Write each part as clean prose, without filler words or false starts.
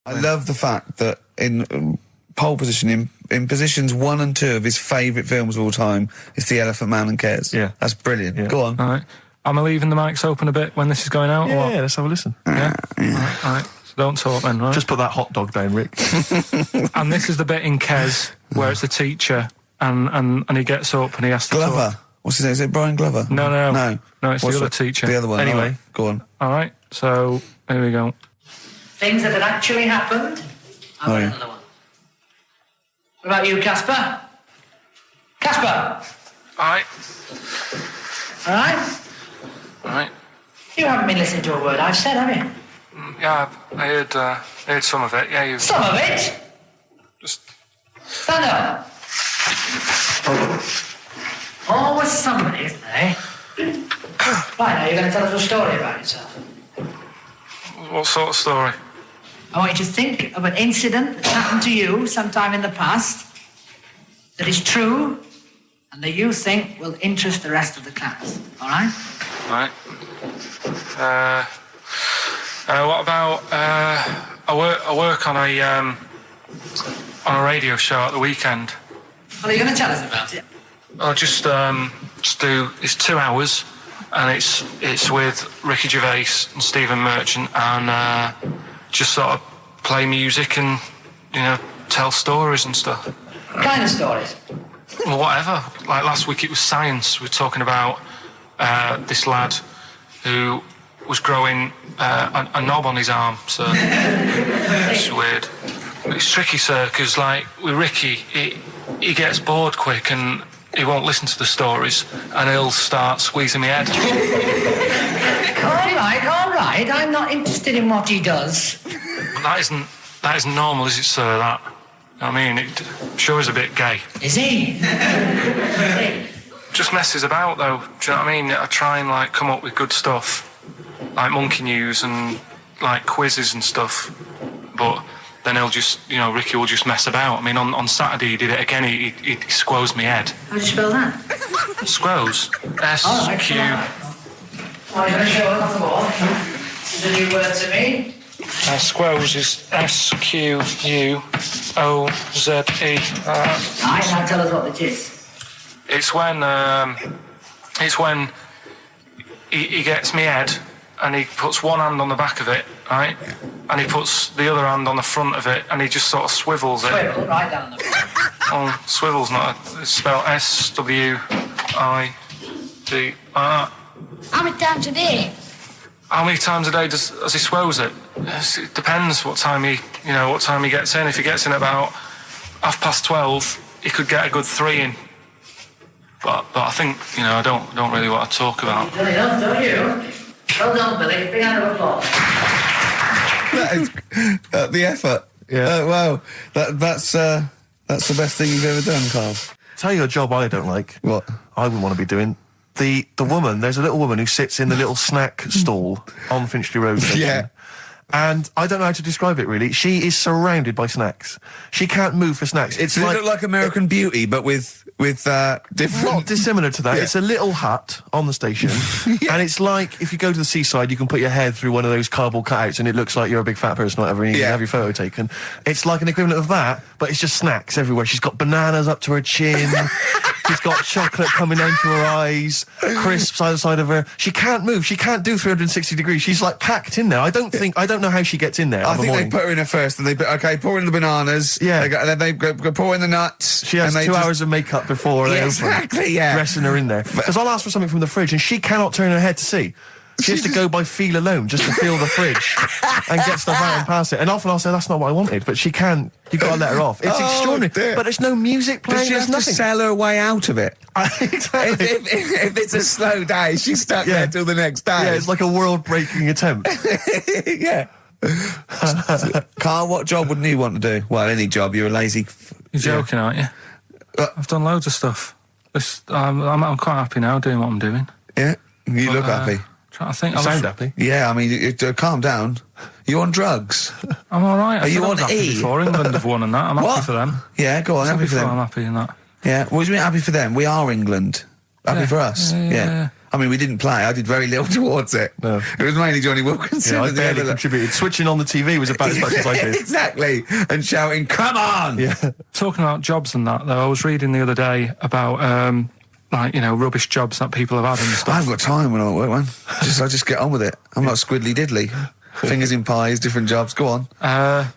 I love the fact that in pole position, in positions 1 and 2 of his favourite films of all time, it's The Elephant Man and Kes. Yeah. That's brilliant. Yeah. Go on. All right. Am I leaving the mics open a bit when this is going out? Yeah, or what? let's have a listen. Yeah? All right. So don't talk then, right? Just put that hot dog down, Rick. And this is the bit in Kes where it's the teacher and he gets up and he has to Glover. talk. What's his name? Is it Brian Glover? No, it's the other teacher. The other one. Anyway. Right. Go on. All right, so here we go. Things that had actually happened. I've got another one. What about you, Casper? Casper! All right. All right? All right. You haven't been listening to a word I've said, have you? Yeah, I heard some of it. Yeah, you Some of it? just... Stand up. Always somebody, isn't there, eh? Right, now you're going to tell us a story about yourself. What sort of story? I want you to think of an incident that's happened to you sometime in the past that is true and that you think will interest the rest of the class. All right? All right. What about... I work on a radio show at the weekend. Well, are you going to tell us about it? I'll just do... It's 2 hours, and it's with Ricky Gervais and Stephen Merchant, and just sort of play music and, tell stories and stuff. What kind of stories? Well, whatever. Like last week it was science. We were talking about this lad who was growing a knob on his arm, so it's weird. It's tricky, sir, because like with Ricky, he gets bored quick and he won't listen to the stories and he'll start squeezing my head. All right. I'm not interested in what he does. That isn't normal, is it, sir? That, I mean, it sure is a bit gay. Is he? Just messes about, though. Do you know what I mean? I try and come up with good stuff, like monkey news and quizzes and stuff. But then he'll just, Ricky will just mess about. I mean, on Saturday he did it again. He squoze my head. How do you spell that? Squoze. S-Q. Are you going to show us on the wall? It's a new word to me. Squoze is S-Q-U-O-Z-E. Now tell us what it is. It's when he gets me head and he puts one hand on the back of it, right? And he puts the other hand on the front of it and he just sort of swivels it. Swivel, right down the bottom. Oh, swivel's not it's spelled S-W-I-D. How many times a day? How many times a day does he swells it? It depends what time he gets in. If he gets in about 12:30, he could get a good 3 in. But I think, I don't really want to talk about. You've done enough, don't you? Well done, Billy. Big hand of applause. That is the effort. Yeah. Wow. That's the best thing you've ever done, Carl. Tell you a job I don't like. What? I wouldn't want to be doing. The woman, there's a little woman who sits in the little snack stall on Finchley Road station. Yeah. And I don't know how to describe it, really. She is surrounded by snacks. She can't move for snacks. It's Does it look like American Beauty, but with different... Not dissimilar to that. Yeah. It's a little hut on the station. Yeah. And it's like, if you go to the seaside, you can put your head through one of those cardboard cutouts and it looks like you're a big fat person or whatever, and you can have your photo taken. It's like an equivalent of that, but it's just snacks everywhere. She's got bananas up to her chin. She's got chocolate coming down to her eyes, crisps either side of her. She can't move. She can't do 360 degrees. She's packed in there. I don't know how she gets in there. I think they put her in there first, and pour in the bananas. Yeah. And then they go pour in the nuts. She has 2 hours of makeup before they open. Exactly, yeah. Dressing her in there. Because I'll ask for something from the fridge, and she cannot turn her head to see. She has to go by feel alone, just to feel the fridge and get stuff out and pass it. And often I'll say, that's not what I wanted, but she can't. You've got to let her off. It's extraordinary. Dear. But there's no music playing. Does she have to sell her way out of it? Exactly. If it's a slow day, she's stuck there till the next day. Yeah, it's like a world-breaking attempt. Yeah. Carl, what job wouldn't you want to do? Well, any job. You're a lazy... You're joking, aren't you? I've done loads of stuff. I'm quite happy now doing what I'm doing. Yeah? You look happy. Trying to think. You sound happy. Yeah, I mean, calm down. You on drugs? I'm all right. Are you on happy E? before England have won and that. I'm happy for them. Yeah, go on, happy for them. I'm happy in that. Yeah, what do you mean happy for them? We are England. Happy for us. Yeah. I mean, we didn't play. I did very little towards it. No. It was mainly Johnny Wilkinson. Yeah, I and the barely other- contributed. Switching on the TV was about as much as I did. Exactly. And shouting, "Come on!" Yeah. Talking about jobs and that, though, I was reading the other day about, rubbish jobs that people have had and I stuff. haven't got time when I'm at work, man. I just get on with it. I'm not squiddly diddly. Fingers in pies, different jobs. Go on.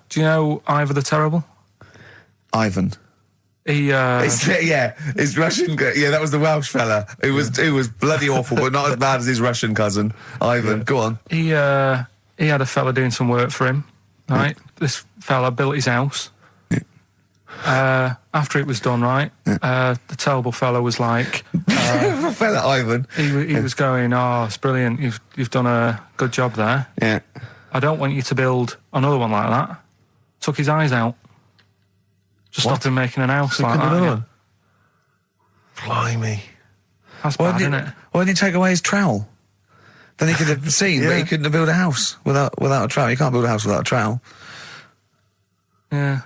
Do you know Ivor the Terrible? Ivan. He, His Russian. Yeah, that was the Welsh fella. It was bloody awful, but not as bad as his Russian cousin, Ivan. Go on. he had a fella doing some work for him, right? This fella built his house. After it was done, right, the terrible fella was like, Fella Ivan. he was going, "Oh, it's brilliant. You've done a good job there. Yeah. I don't want you to build another one like that." Took his eyes out. Just stopped him making an house like that. Another Yeah. one. Blimey. That's Why bad, didn't isn't he, it? why didn't he take away his trowel? Then he could have seen, but he couldn't have built a house without a trowel. You can't build a house without a trowel. Yeah.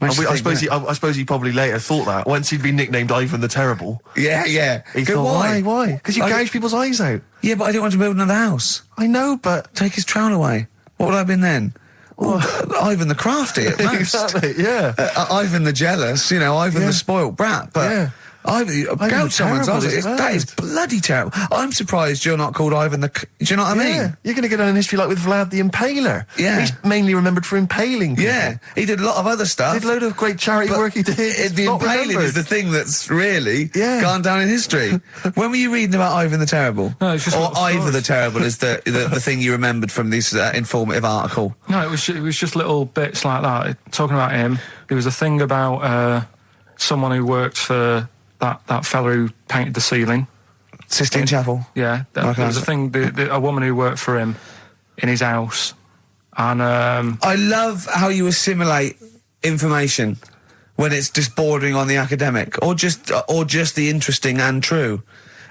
I Makes you think, suppose doesn't I suppose he probably later thought that once he'd been nicknamed Ivan the Terrible. it? Yeah. He Go, thought, why? Because you I- gouge people's eyes out. Yeah, but I didn't want to build another house. I know, but Take his trowel away. What would I have been then? Ivan the crafty at most. exactly, yeah. Ivan the jealous, Ivan Yeah. the spoilt brat. But Yeah. Ivan the someone's terrible, eyes. isn't That it? is bloody terrible. I'm surprised you're not called Ivan the. Do you know what I mean? Yeah, you're going to get on in history like with Vlad the Impaler. Yeah. He's mainly remembered for impaling people. Yeah, he did a lot of other stuff. Did a load of great charity But work he did. The Not impaling remembered. is the thing that's really Yeah. gone down in history. When were you reading about Ivan the Terrible? No, it's just or little Ivor the stories. Terrible is the thing you remembered from this informative article. No, it was just little bits like that. Talking about him, there was a thing about someone who worked for that fella who painted the ceiling. Sistine Chapel. Yeah, Okay. there was a thing. A woman who worked for him in his house, and I love how you assimilate information when it's just bordering on the academic, or just the interesting and true.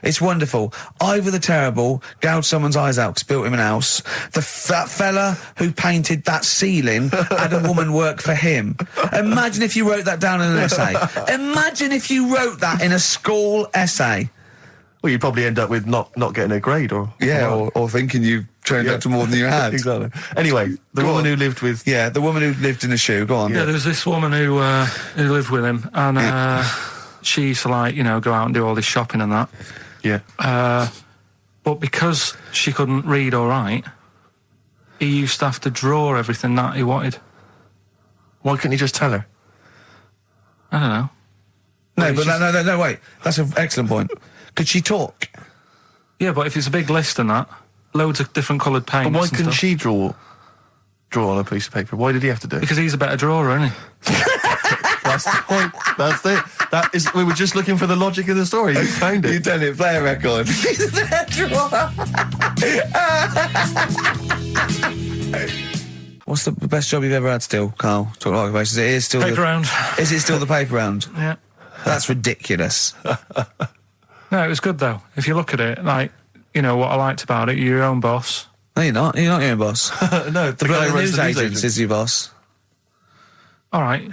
It's wonderful. Ivor the Terrible gouged someone's eyes out 'cause built him an house. That fella who painted that ceiling had a woman work for him. Imagine if you wrote that down in an essay. Imagine if you wrote that in a school essay. Well, you'd probably end up with not getting a grade or... Yeah, or thinking you turned up to more than you had. Exactly. Anyway, the Go woman on. who lived with... Yeah, the woman who lived in a shoe. Go on. yeah, there was this woman who lived with him, and she used to go out and do all this shopping and that. Yeah. But because she couldn't read or write, he used to have to draw everything that he wanted. Why couldn't you just tell her? I don't know. No, Well, but it's no, wait. That's an excellent point. Could she talk? Yeah, but if it's a big list and that, loads of different coloured paints. But why and couldn't stuff. she draw on a piece of paper? Why did he have to do it? Because he's a better drawer, isn't he? That's the point. That's it. That is. We were just looking for the logic of the story. You found You've it. done it. Play a record. What's the best job you've ever had still, Carl? Talk like basis. It is still Paper round. Is it still the paper round? Yeah. That's ridiculous. No, it was good though. If you look at it, what I liked about it, you're your own boss. No, you're not. You're not your own boss. No, The guy who runs news the news agent is your boss. All right.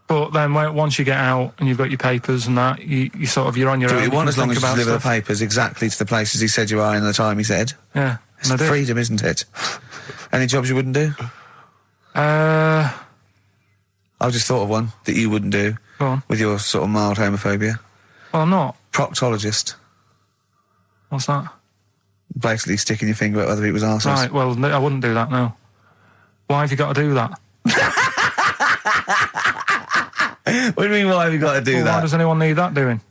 But then once you get out and you've got your papers and that, you sort of, you're on your Do own. what you want can as long think as you about deliver the stuff. papers exactly to the places he said you are in the time he said. Yeah. It's and I did. freedom, isn't it? Any jobs you wouldn't do? Go I just thought of one that you wouldn't do on. with your sort of mild homophobia. Well, I'm not. Proctologist. What's that? Basically sticking your finger at other people's arses. Right, well, I wouldn't do that, no. Why have you got to do that? What do you mean, why have you got to do Why that? does anyone need that doing?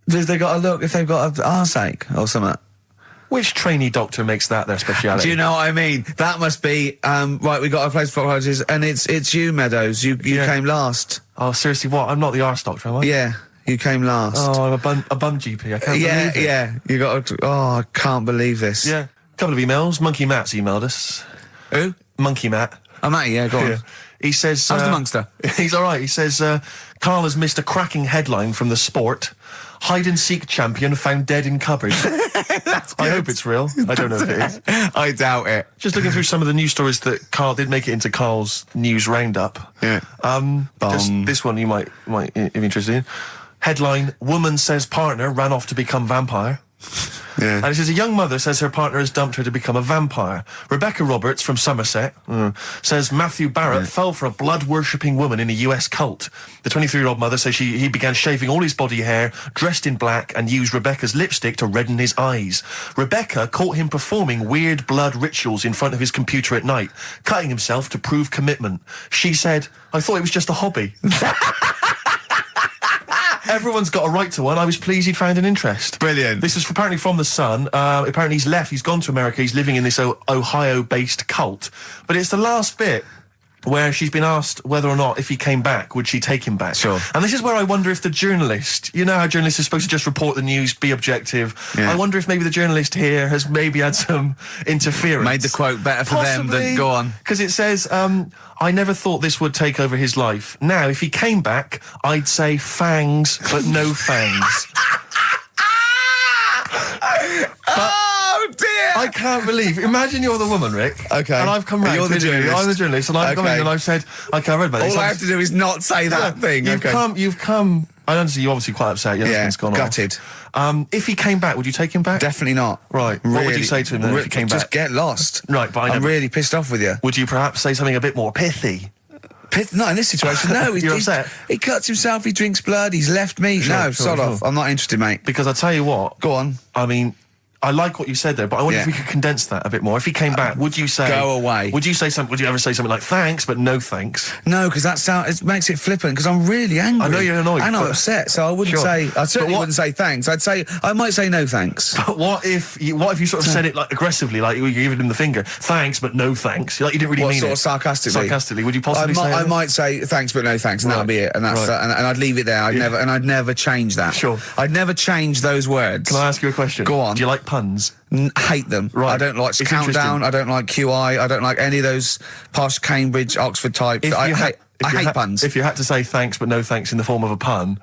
Because they got to look if they've got an arseache or something. Which trainee doctor makes that their speciality? Do you know what I mean? That must be, right, we got a place for proctologists, and it's you, Meadows. You Yeah. came last. Oh, seriously, what? I'm not the arse doctor, am I? Yeah, you came last. Oh, I'm a bum GP. I can't yeah, believe it. yeah. You got to, I can't believe this. Yeah. Couple of emails. Monkey Matt's emailed us. Who? Monkey Matt. I'm at you, yeah, go on. Yeah. He says... How's the Monster? He's all right. He says, Carl has missed a cracking headline from The Sport. Hide-and-seek champion found dead in cupboard. I hope it's real. I don't know if it is. I doubt it. Just looking through some of the news stories that Carl did make it into Carl's news roundup. Yeah. This one you might be interested in. Headline, woman says partner ran off to become vampire. Yeah. And it says, a young mother says her partner has dumped her to become a vampire. Rebecca Roberts from Somerset says Matthew Barrett fell for a blood-worshipping woman in a US cult. The 23-year-old mother says he began shaving all his body hair, dressed in black, and used Rebecca's lipstick to redden his eyes. Rebecca caught him performing weird blood rituals in front of his computer at night, cutting himself to prove commitment. She said, I thought it was just a hobby. Everyone's got a right to one. I was pleased he'd found an interest. Brilliant. This is apparently from The Sun. Apparently he's left. He's gone to America. He's living in this Ohio-based cult. But it's the last bit where she's been asked whether or not, if he came back, would she take him back? Sure. And this is where I wonder if the journalist, you know how journalists are supposed to just report the news, be objective. Yeah. I wonder if maybe the journalist here has maybe had some interference. Made the quote better for them than go on. Because it says, I never thought this would take over his life. Now, if he came back, I'd say fangs, but no fangs. Oh dear! I can't believe. Imagine you're the woman, Rick. Okay. And I've come round. You're the journalist. I'm the journalist, and I've come in and I've said, okay, I read about this. All I have to do is not say that thing. You've come. I understand you're obviously quite upset. Your husband's gone gutted. off. If he came back, would you take him back? Definitely not. Right. What would you say to him then if he came back? Just get lost. Right, but I'm really pissed off with you. Would you perhaps say something a bit more pithy? Not in this situation, no. You're upset? He cuts himself, he drinks blood, he's left me. Sod off. I'm not interested, mate. Because I tell you what. Go on. I mean, I like what you said there, but I wonder if we could condense that a bit more. If he came back, would you say... Go away. Would you ever say something like, thanks, but no thanks? No, because it makes it flippant, because I'm really angry. I know you're annoyed. And I'm upset, so I wouldn't say... I certainly wouldn't say thanks. I might say no thanks. But what if you sort of said it like aggressively, like you were giving him the finger, thanks, but no thanks? Like you didn't really mean sort it. of sarcastically? Sarcastically, would you possibly say I might say thanks, but no thanks, and that'll be it. And that's and I'd leave it there. I'd never change that. Sure. I'd never change those words. Can I ask you a question? Go on. Do you like puns? Hate them. Right. I don't like Countdown. I don't like QI. I don't like any of those posh Cambridge, Oxford types. I hate puns. If you had to say thanks but no thanks in the form of a pun,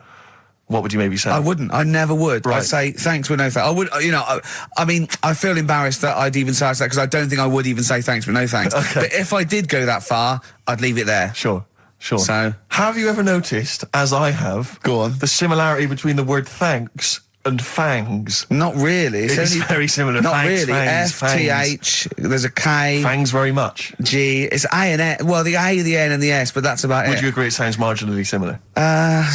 what would you maybe say? I wouldn't. I never would. Right. I'd say thanks but no thanks. I would. I mean, I feel embarrassed that I'd even say that because I don't think I would even say thanks but no thanks. Okay. But if I did go that far, I'd leave it there. Sure. So, have you ever noticed, as I have, go on, the similarity between the word thanks and fangs? Not really. It's very similar. Not thanks, really. Fangs, F-T-H, there's a K. Fangs very much. G. It's A and S. Well, the A, the N and the S, but that's about it. Would you agree it sounds marginally similar? Yeah,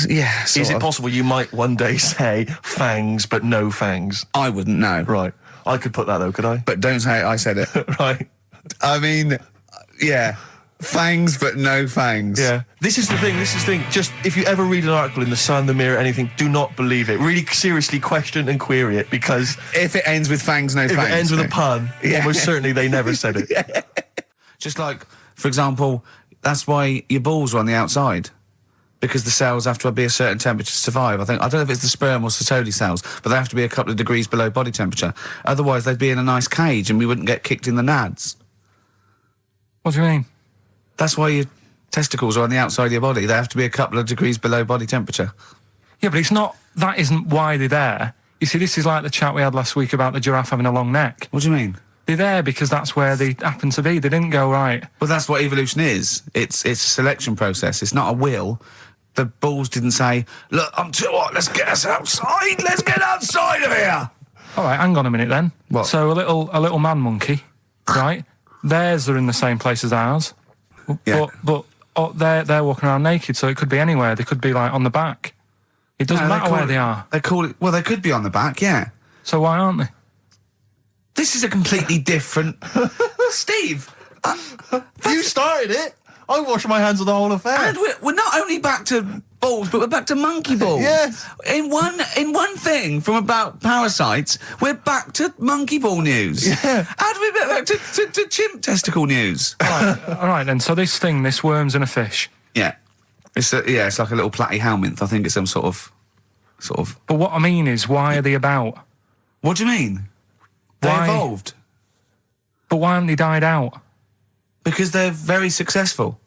Is it possible you might one day say fangs but no fangs? I wouldn't know. Right. I could put that though, could I? But don't say I said it. Right. I mean, yeah. Fangs, but no fangs. Yeah. This is the thing. Just, if you ever read an article in The Sun, The Mirror, anything, do not believe it. Really seriously question and query it, because... If it ends with fangs, no fangs. If it ends with a pun, almost certainly they never said it. Yeah. Just like, for example, that's why your balls are on the outside. Because the cells have to be a certain temperature to survive. I don't know if it's the sperm or Sertoli cells, but they have to be a couple of degrees below body temperature. Otherwise, they'd be in a nice cage and we wouldn't get kicked in the nads. What do you mean? That's why your testicles are on the outside of your body. They have to be a couple of degrees below body temperature. Yeah, but that isn't why they're there. You see, this is like the chat we had last week about the giraffe having a long neck. What do you mean? They're there because that's where they happen to be. They didn't go, right. Well, that's what evolution is. It's a selection process. It's not a will. The balls didn't say, look, I'm too hot, let's get us outside. Let's get outside of here. All right, hang on a minute then. What? So a little man monkey, right? Theirs are in the same place as ours. Yeah. But they're walking around naked, so it could be anywhere. They could be like on the back. It doesn't matter where they are. They call it. Well, they could be on the back, yeah. So why aren't they? This is a completely different. Steve, you started it. I wash my hands of the whole affair. And we're not only back to balls, but we're back to monkey balls. Yes. In one thing from about parasites, we're back to monkey ball news. Yeah. How do we get back to chimp testicle news? All right then. So this worm's in a fish. Yeah. It's like a little platyhelminth. I think it's some sort of. But what I mean is, why are they about? What do you mean? They Why? evolved. But why haven't they died out? Because they're very successful.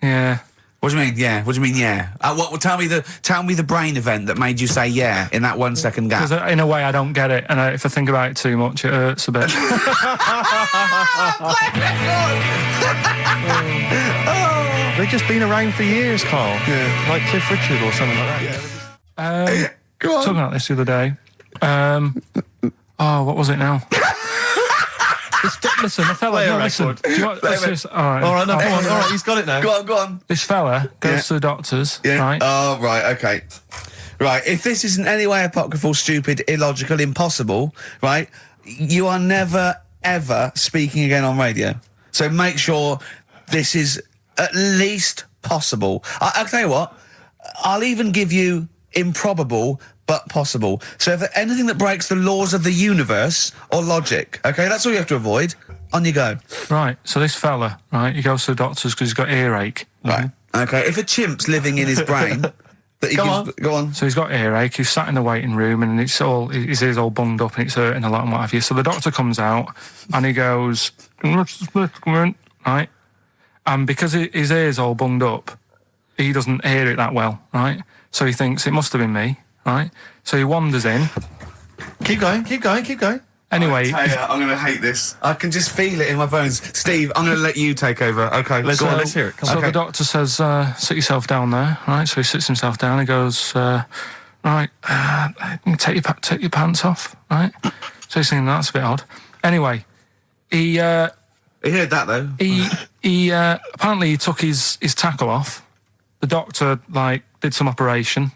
Yeah. What do you mean, yeah? What do you mean, yeah? Well, tell me the brain event that made you say yeah in that 1 second gap. Because in a way I don't get it, and if I think about it too much, it hurts a bit. They've just been around for years, Carl. Yeah. Like Cliff Richard or something like that. Go on. Talking about this the other day. What was it now? Listen, the fella. No, listen. Do you want, all right, no, come on. All right, he's got it now. Go on. This fella goes to the doctors, right? Oh, right, okay. Right, if this isn't any way apocryphal, stupid, illogical, impossible, right, you are never, ever speaking again on radio. So make sure this is at least possible. I'll tell you what, I'll even give you improbable but possible. So if anything that breaks the laws of the universe or logic, okay, that's all you have to avoid. On you go. Right, so this fella, right, he goes to the doctors because he's got earache. Right, okay, if a chimp's living in his brain... Go on. So he's got earache, he's sat in the waiting room and his ears all bunged up and it's hurting a lot and what have you. So the doctor comes out and he goes, right? And because his ear's all bunged up, he doesn't hear it that well, right? So he thinks it must have been me, right? So he wanders in. Keep going. Anyway, I'm going to hate this. I can just feel it in my bones. Steve, I'm going to let you take over. Okay, let's hear it. So the doctor says, sit yourself down there, right? So he sits himself down. He goes, right, take your pants off, right? So he's thinking that's a bit odd. Anyway, he heard that though. He apparently he took his tackle off. The doctor did some operation.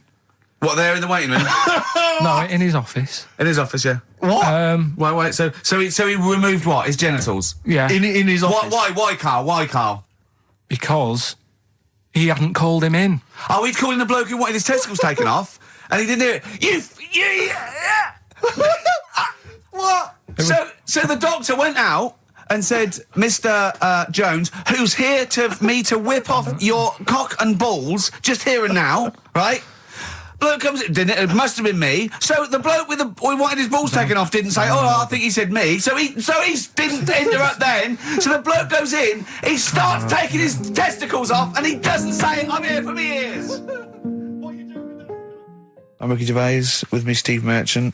What, there in the waiting room? No, in his office. In his office, yeah. What? Wait. So he removed what? His genitals? Yeah. In his office. Why, Carl? Why, Carl? Because he hadn't called him in. Oh, he'd called in the bloke who wanted his testicles taken off, and he didn't hear it. What? So the doctor went out and said, Mr. Jones, who's here to whip off your cock and balls, just here and now, right? Bloke comes in, didn't it? It must have been me. So the bloke who wanted his balls taken off didn't say, I think he said me. So he didn't interrupt then. So the bloke goes in, he starts taking his testicles off, and he doesn't say, I'm here for me ears. What are you doing? I'm Ricky Gervais, with me Steve Merchant.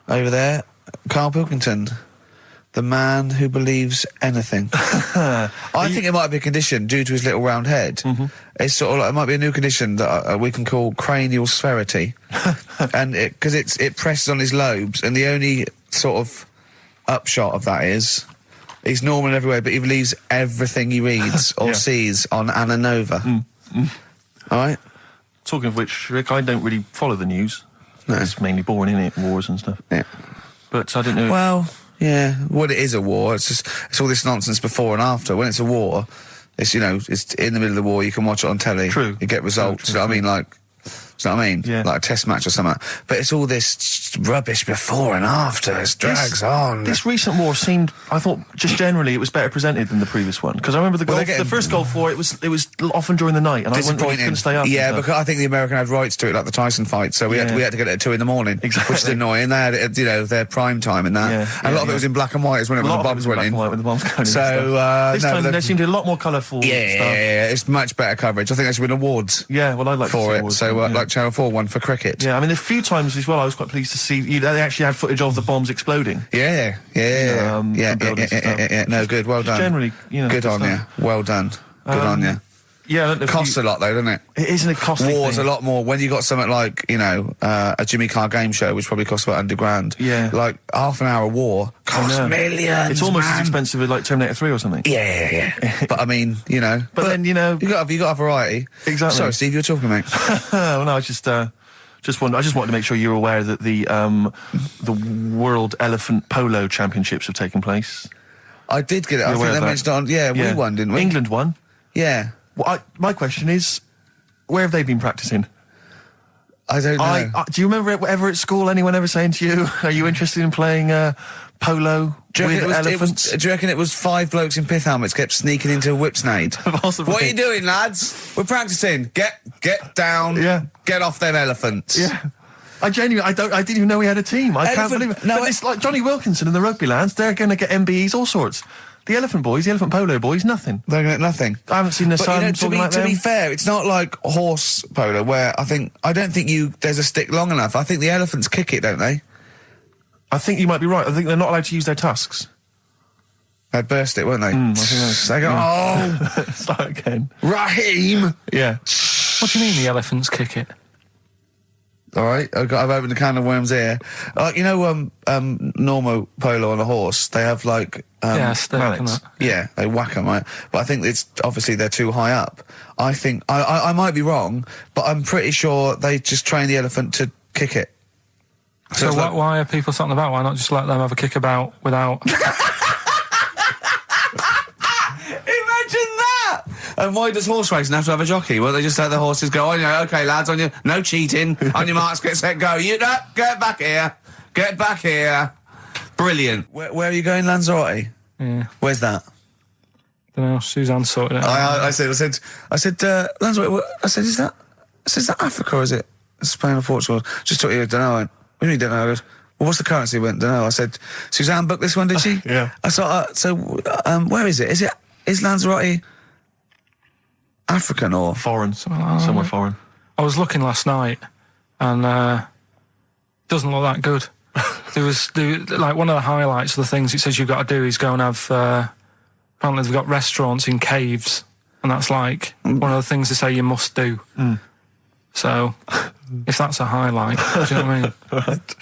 Over there, Karl Pilkington. The man who believes anything. I think it might be a condition due to his little round head. Mm-hmm. It's sort of like, it might be a new condition that we can call cranial spherity, and because it presses on his lobes, and the only sort of upshot of that is he's normal in every way, but he believes everything he reads or sees on Anna Nova. All right. Talking of which, Rick, I don't really follow the news. No. It's mainly boring, innit? Wars and stuff. Yeah. But I don't know. Well. Yeah, well, it is a war. It's all this nonsense before and after. When it's a war, it's it's in the middle of the war. You can watch it on telly. True. You get results. True. You know what I mean? Like, do you know what I mean? Yeah. Like a test match or something. But it's all this rubbish before and after. It drags on. This recent war seemed, I thought, just generally, it was better presented than the previous one. Because I remember the first Gulf War, it was often during the night, and I couldn't stay up. Yeah, because I think the American had rights to it, like the Tyson fight. So we had to get it at 2 in the morning, exactly. Which is annoying. They had their prime time in that. Yeah, and a lot of it was in black and white, as when the bombs went in. When the bombs going so this time there seemed to be a lot more colourful stuff. Yeah, it's much better coverage. I think there should win awards. Yeah, well, I'd like for to see it. awards. So like Channel 4 won for cricket. Yeah, I mean, a few times as well, I was quite pleased to see they actually had footage of the bombs exploding. Yeah. No, good. Well done. Generally, good on you. Well done. Good on you. Yeah, it costs a lot though, doesn't it? It isn't a costly War's thing. a lot more when you got something like a Jimmy Carr game show, which probably costs about $100,000. Yeah, like half an hour war costs millions. It's almost as expensive as like Terminator 3 or something. Yeah. But I mean, But then you got to have variety. Exactly. Sorry, Steve, you were talking, mate. Well, no, I just wanted to make sure you're aware that the World Elephant Polo Championships have taken place. I did get it. I think they mentioned it on. Yeah, we won, didn't we? England won. Yeah. Well, my question is, where have they been practicing? I don't know. Do you remember ever at school anyone ever saying to you, "Are you interested in playing polo with elephants?" Do you reckon it was 5 blokes in pith helmets kept sneaking into a whipsnade? Possibly. What are you doing, lads? We're practicing. Get down. Yeah. Get off them elephants. Yeah. I didn't even know we had a team. I can't believe it. No, but it's like Johnny Wilkinson and the rugby lads. They're going to get MBEs, all sorts. The elephant polo boys, nothing. They get nothing. I haven't seen the But, sun you know, talking like to them. be fair, it's not like horse polo where I don't think there's a stick long enough. I think the elephants kick it, don't they? I think you might be right. I think they're not allowed to use their tusks. They'd burst it, won't they? I think that's... They go, oh, Start again. Raheem! Yeah. What do you mean the elephants kick it? All right, I've opened a can of worms here. Normal polo on a horse, they have like... stick and that. Yeah, they whack them, right? But I think it's obviously they're too high up. I think I might be wrong, but I'm pretty sure they just train the elephant to kick it. So it's like- why are people talking about? Why not just let them have a kick about without? Imagine that! And why does horse racing have to have a jockey? Well, they just let the horses go, okay, lads, on your no cheating, on your marks, get set, go. Get back here, get back here. Brilliant. Where are you going, Lanzarote? Yeah. Where's that? Don't know. Suzanne sorted it out. I said, Lanzarote. I said, is that Africa or is it Spain or Portugal? Just thought you don't know. I went, what do you mean don't know? I goes, well, what's the currency? I went, don't know. I said, Suzanne booked this one, did she? Yeah. I thought, where is it? Is Lanzarote African or Foreign. Somewhere foreign. I was looking last night, and doesn't look that good. There was like one of the highlights of the things it says you've got to do is go and have. Apparently, they've got restaurants in caves, and that's like one of the things they say you must do. So, if that's a highlight, do you know what I mean? Right.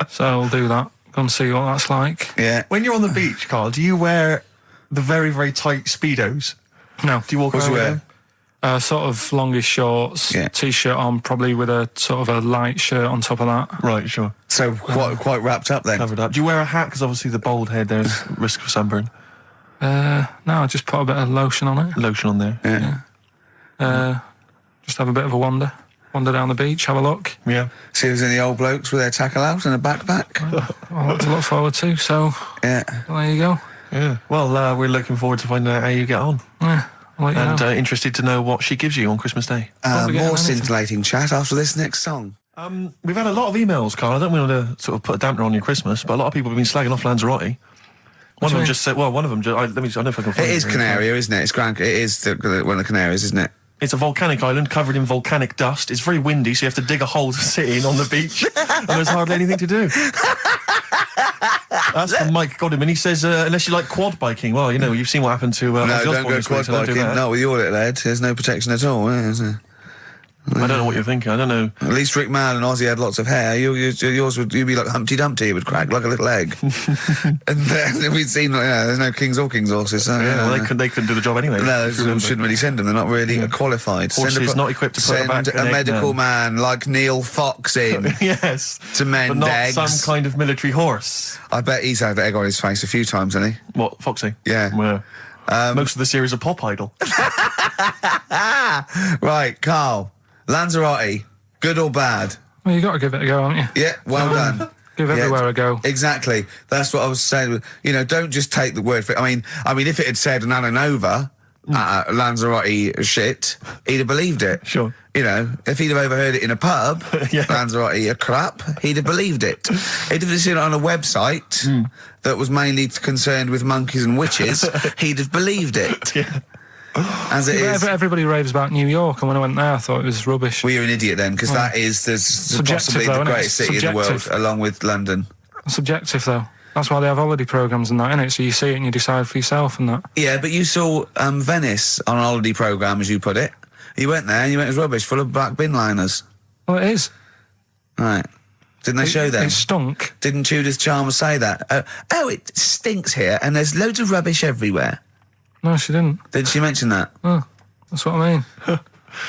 So I'll do that. Go and see what that's like. Yeah. When you're on the beach, Carl, do you wear the very, very tight Speedos? No. Do you walk What's around with wear? them? Sort of longish shorts, Yeah. t-shirt on, probably with a sort of a light shirt on top of that. Right, sure. So quite wrapped up then. Covered up. Do you wear a hat? Because obviously the bald head, there's risk of sunburn. No, I just put a bit of lotion on it. Lotion on there. Just have a bit of a wander down the beach, have a look. Yeah. See if there's any old blokes with their tackle out and a backpack. A lot to look forward to, so Yeah. there you go. Yeah. Well, we're looking forward to finding out how you get on. Yeah, I'll let you And know. Interested to know what she gives you on Christmas Day. Probably get More anything. scintillating chat after this next song. We've had a lot of emails, Carl. I don't want to sort of put a dampener on your Christmas, but a lot of people have been slagging off Lanzarote. One of them just said, well, one of them, I don't know if I can find It is Canaria, isn't it? It's It is one of the Canaries, isn't it? It's a volcanic island covered in volcanic dust. It's very windy, so you have to dig a hole to sit in on the beach, and there's hardly anything to do. That's from Mike Godham, and he says, unless you like quad biking, well, you know, you've seen what happened to No, Ozzy don't Osbourne go this week, quad so don't do biking. that. Not with your little head. There's no protection at all, is there? I don't know what you're thinking. I don't know. At least Rick Mann and Ozzy had lots of hair. Yours would be like Humpty Dumpty. It would crack like a little egg. And then we'd seen, there's no kings or kings horses. So, Yeah, well, they couldn't do the job anyway. No, if you remember. shouldn't really send them. They're not really qualified. Horses not equipped to put send back an a egg medical man. man like Neil Fox in Yes. to mend But not eggs. some kind of military horse. I bet he's had the egg on his face a few times, hasn't he? What, Foxy? Yeah. Well, most of the series are Pop Idol. Right, Carl. Lanzarote, good or bad? Well, you got to give it a go, haven't you? Yeah, well done. Give everywhere a go. Exactly. That's what I was saying. You know, don't just take the word for it. I mean, if it had said Nananova, Lanzarote shit, he'd have believed it. Sure. You know, if he'd have overheard it in a pub, Yeah. Lanzarote a crap, he'd have believed it. He'd have seen it on a website that was mainly concerned with monkeys and witches, he'd have believed it. Yeah. As it is. Everybody raves about New York, and when I went there, I thought it was rubbish. Well, you're an idiot then, because that is possibly though, the isn't it? greatest city in the world, Subjective. along with London. Subjective, though. That's why they have holiday programmes and that, innit? So you see it and you decide for yourself and that. Yeah, but you saw Venice on a holiday programme, as you put it. You went there and you went, it was rubbish, full of black bin liners. Well, it is. Right. Didn't they show them? It stunk. Didn't Judith Chalmers say that? It stinks here and there's loads of rubbish everywhere. No, she didn't. Did she mention that? Oh, that's what I mean.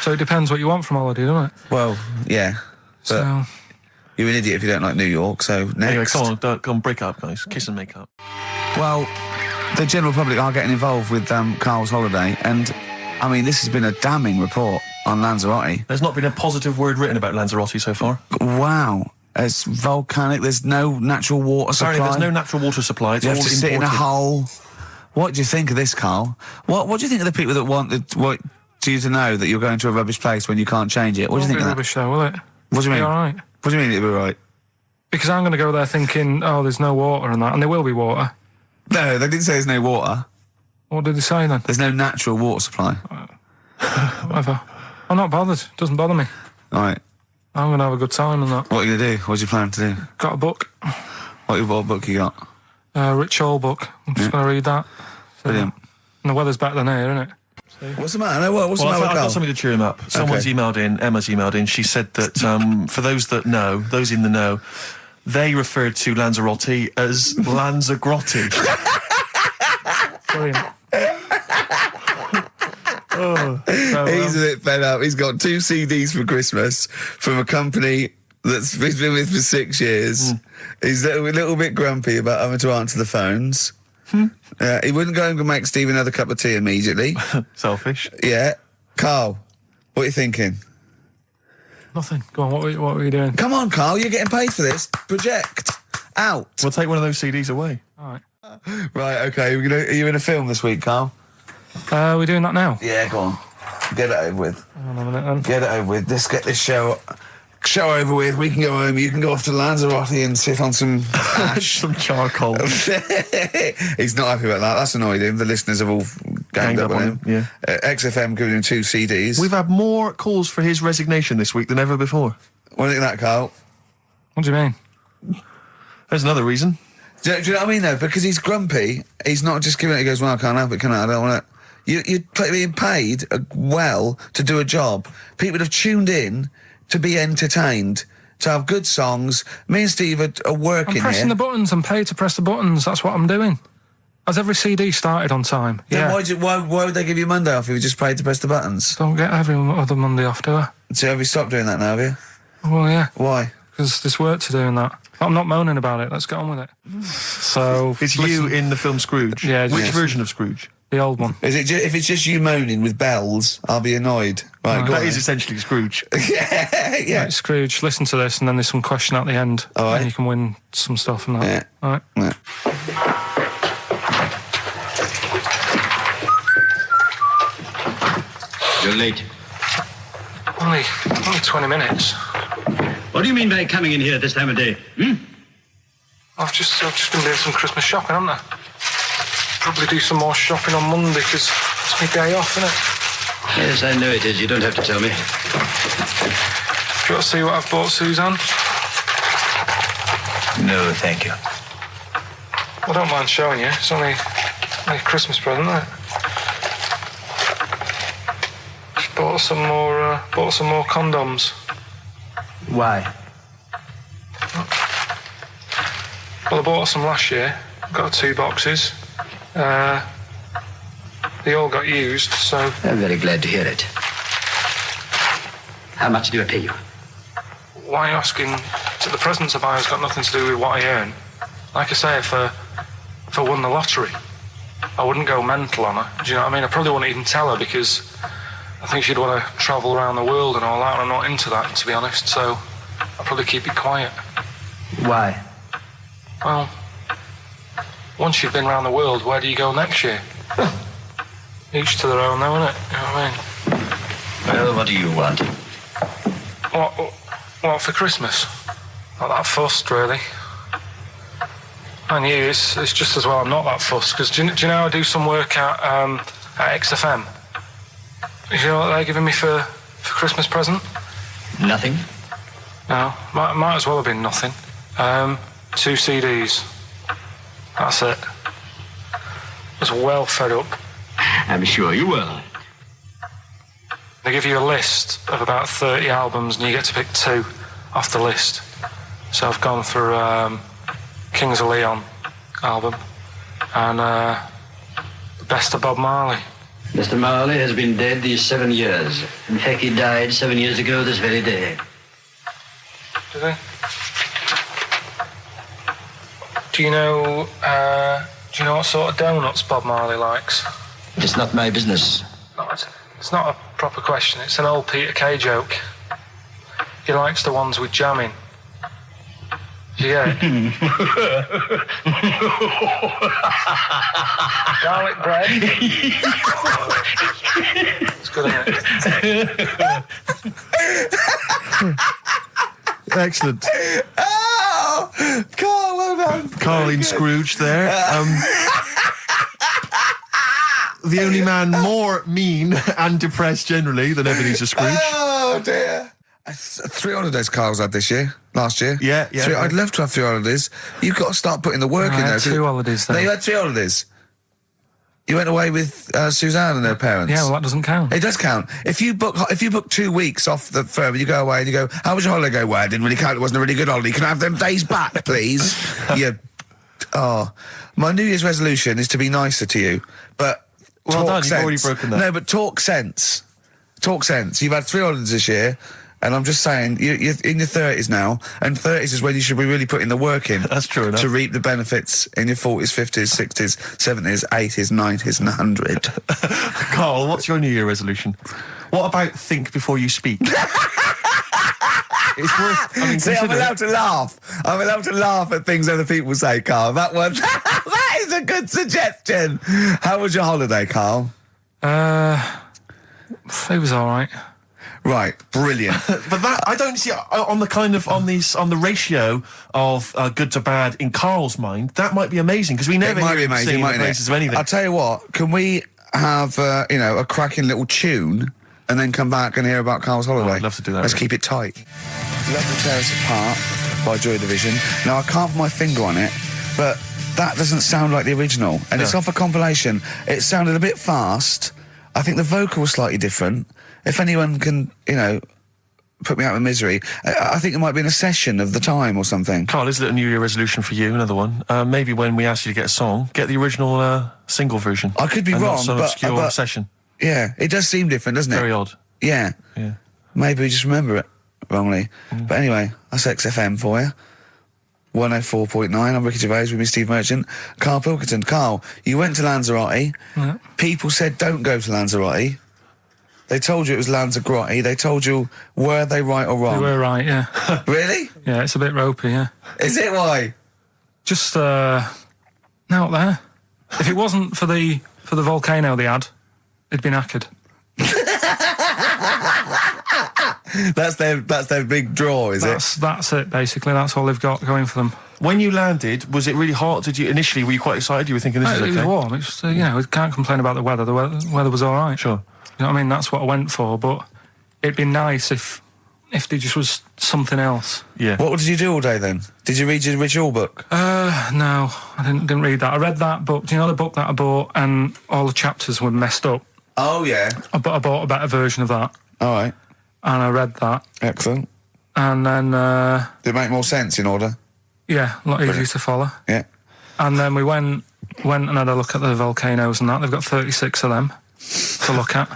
So it depends what you want from holiday, doesn't it? Well, yeah. But So, you're an idiot if you don't like New York, so next. Anyway, come on, break up, guys. Kiss and make up. Well, the general public are getting involved with Carl's holiday, and, I mean, this has been a damning report on Lanzarote. There's not been a positive word written about Lanzarote so far. Wow. It's volcanic, there's no natural water supply. Apparently there's no natural water supply. It's You all have to sit in a imported. hole. What do you think of this, Carl? What do you think of the people that want you to know that you're going to a rubbish place when you can't change it? What do you think of that? rubbish though, will it? What do you mean? Be all right. What do you mean it'll be right? Because I'm going to go there thinking, oh, there's no water and that, and there will be water. No, they didn't say there's no water. What did they say then? There's no natural water supply. Whatever. I'm not bothered. Doesn't bother me. All right. I'm going to have a good time and that. What are you going to do? What's your plan to do? Got a book. What book you got? Rich Hall book. I'm just going to read that. Brilliant. And the weather's better than here, isn't it? What's the matter? What's the matter with I've Carl? got something to cheer him up. Someone's emailed in, Emma's emailed in, she said that for those that know, those in the know, they referred to Lanzarote as Lanzagrotte. Brilliant. He's a bit fed up. He's got 2 CDs for Christmas from a company that's he's been with for 6 years. He's a little bit grumpy about having to answer the phones. He wouldn't go and make Steve another cup of tea immediately. Selfish. Yeah. Carl, what are you thinking? Nothing. Go on, what were you doing? Come on, Carl, you're getting paid for this. Project. Out. We'll take one of those CDs away. All right. Right, okay. Are you in a film this week, Carl? We're doing that now? Yeah, go on. Get it over with. Hang on a minute then. Get it over with. Let's get this show over with. We can go home. You can go off to Lanzarote and sit on some ash. Some charcoal. He's not happy about that. That's annoyed him. The listeners have all ganged up on him. Yeah. XFM giving him 2 CDs. We've had more calls for his resignation this week than ever before. What do you think of that, Carl? What do you mean? There's another reason. Do you know what I mean, though? Because he's grumpy. He's not just giving it. He goes, well, I can't help it, can I? I don't want it. You're being paid well to do a job. People have tuned in to be entertained, to have good songs. Me and Steve are working I'm pressing here. the buttons. I'm paid to press the buttons. That's what I'm doing. Has every CD started on time? Then Yeah. why would they give you Monday off if you just paid to press the buttons? Don't get every other Monday off, do I? So have you stopped doing that now, have you? Well, yeah. Why? Because there's work to do in that. I'm not moaning about it. Let's get on with it. So It's you in the film Scrooge. Yeah, Which yes. version of Scrooge? The old one. Is it if it's just you moaning with bells, I'll be annoyed. Right, go That on is then. essentially Scrooge. yeah. Right, Scrooge, listen to this, and then there's some question at the end. All right. And you can win some stuff and that. Yeah. All right. Yeah. You're late. Only 20 minutes. What do you mean by coming in here this time of day? I've just been doing some Christmas shopping, haven't I? Probably do some more shopping on Monday because it's my day off, isn't it? Yes, I know it is. You don't have to tell me. Do you want to see what I've bought Suzanne? No, thank you. I don't mind showing you. It's only a Christmas present, isn't it? Just bought some more condoms. Why? Well, I bought some last year. Got 2 boxes. They all got used, so... I'm very glad to hear it. How much do I pay you? Why are you asking? The presents I buy has got nothing to do with what I earn. Like I say, if I won the lottery, I wouldn't go mental on her. Do you know what I mean? I probably wouldn't even tell her because I think she'd want to travel around the world and all that, and I'm not into that, to be honest, so I'd probably keep it quiet. Why? Well, once you've been around the world, where do you go next year? Each to their own, though, innit? You know what I mean? Well, what do you want? What for Christmas? Not that fussed, really. And you, it's just as well I'm not that fussed, because do you know I do some work at XFM? Do you know what they're giving me for Christmas present? Nothing. No, might as well have been nothing. 2 CDs. That's it. I was well fed up. I'm sure you will. They give you a list of about 30 albums and you get to pick 2 off the list. So I've gone for Kings of Leon album and Best of Bob Marley. Mr. Marley has been dead these 7 years. In fact, he died 7 years ago this very day. Did they? Do you know what sort of donuts Bob Marley likes? It's not my business. No, it's not a proper question. It's an old Peter Kay joke. He likes the ones with jam in. Do you get it? Garlic bread. It's good, isn't it? Excellent. Oh! Carl, well done. Carl in Scrooge there. the only man more mean and depressed generally than Ebenezer Scrooge. Oh dear. 3 holidays Carl's had this year. Last year. Yeah. I'd love to have 3 holidays. You've got to start putting the work in I there. had 2 holidays though. No, you had 3 holidays. You went away with Suzanne and her parents. Yeah, well that doesn't count. It does count. If you book 2 weeks off the firm and you go away and you go, how was your holiday? Go, well, it didn't really count. It wasn't a really good holiday. Can I have them days back, please? My New Year's resolution is to be nicer to you, but Well talk done, sense. you've already broken that. No, but talk sense. Talk sense. You've had 3 holidays this year, and I'm just saying, you're in your 30s now, and 30s is when you should be really putting the work in. That's true enough. To reap the benefits in your 40s, 50s, 60s, 70s, 80s, 90s, and 100. Carl, what's your New Year resolution? What about think before you speak? It's worth. I mean, See, I'm consider it. allowed to laugh. I'm allowed to laugh at things other people say, Carl. That one, that is a good suggestion. How was your holiday, Carl? It was all right. Right, brilliant. But that I don't see on the ratio of good to bad in Carl's mind. That might be amazing because we never It might hear be him amazing, singing the mightn't praises it? of anything. I'll tell you what. Can we have a cracking little tune and then come back and hear about Carl's holiday? I'd love to do that, Let's Rick. keep it tight. Love to Tear Us Apart by Joy Division. Now I can't put my finger on it, but that doesn't sound like the original, and it's off a compilation. It sounded a bit fast. I think the vocal was slightly different. If anyone can, put me out of misery, I think it might be in a session of the time or something. Carl, is it a New Year resolution for you? Another one. Maybe when we ask you to get a song, get the original single version. I could be and wrong, not some but obscure session. Yeah, it does seem different, doesn't it? Very odd. Yeah. Yeah. Maybe we just remember it wrongly. But anyway, that's XFM for you. 104.9, I'm Ricky Gervais with me, Steve Merchant. Karl Pilkington. Carl, you went to Lanzarote. Yeah. People said don't go to Lanzarote. They told you it was Lanzarote. They told you, were they right or wrong? We were right, yeah. Really? Yeah, it's a bit ropey, yeah. Is it? Why? Just out there. If it wasn't for the volcano they had, it'd been knackered. That's their big draw, is it? That's it, basically. That's all they've got going for them. When you landed, was it really hot? Were you quite excited? You were thinking this is It okay? was warm. It's we can't complain about the weather. The weather was all right. Sure. You know what I mean? That's what I went for. But it'd be nice if there just was something else. Yeah. What did you do all day then? Did you read your ritual book? No, I didn't read that. I read that book. Do you know the book that I bought? And all the chapters were messed up. Oh, yeah. I bought a better version of that, All right. and I read that, Excellent. and then Did it make more sense in order? yeah, a lot easier to follow. Yeah. And then we went and had a look at the volcanoes and that. They've got 36 of them to look at.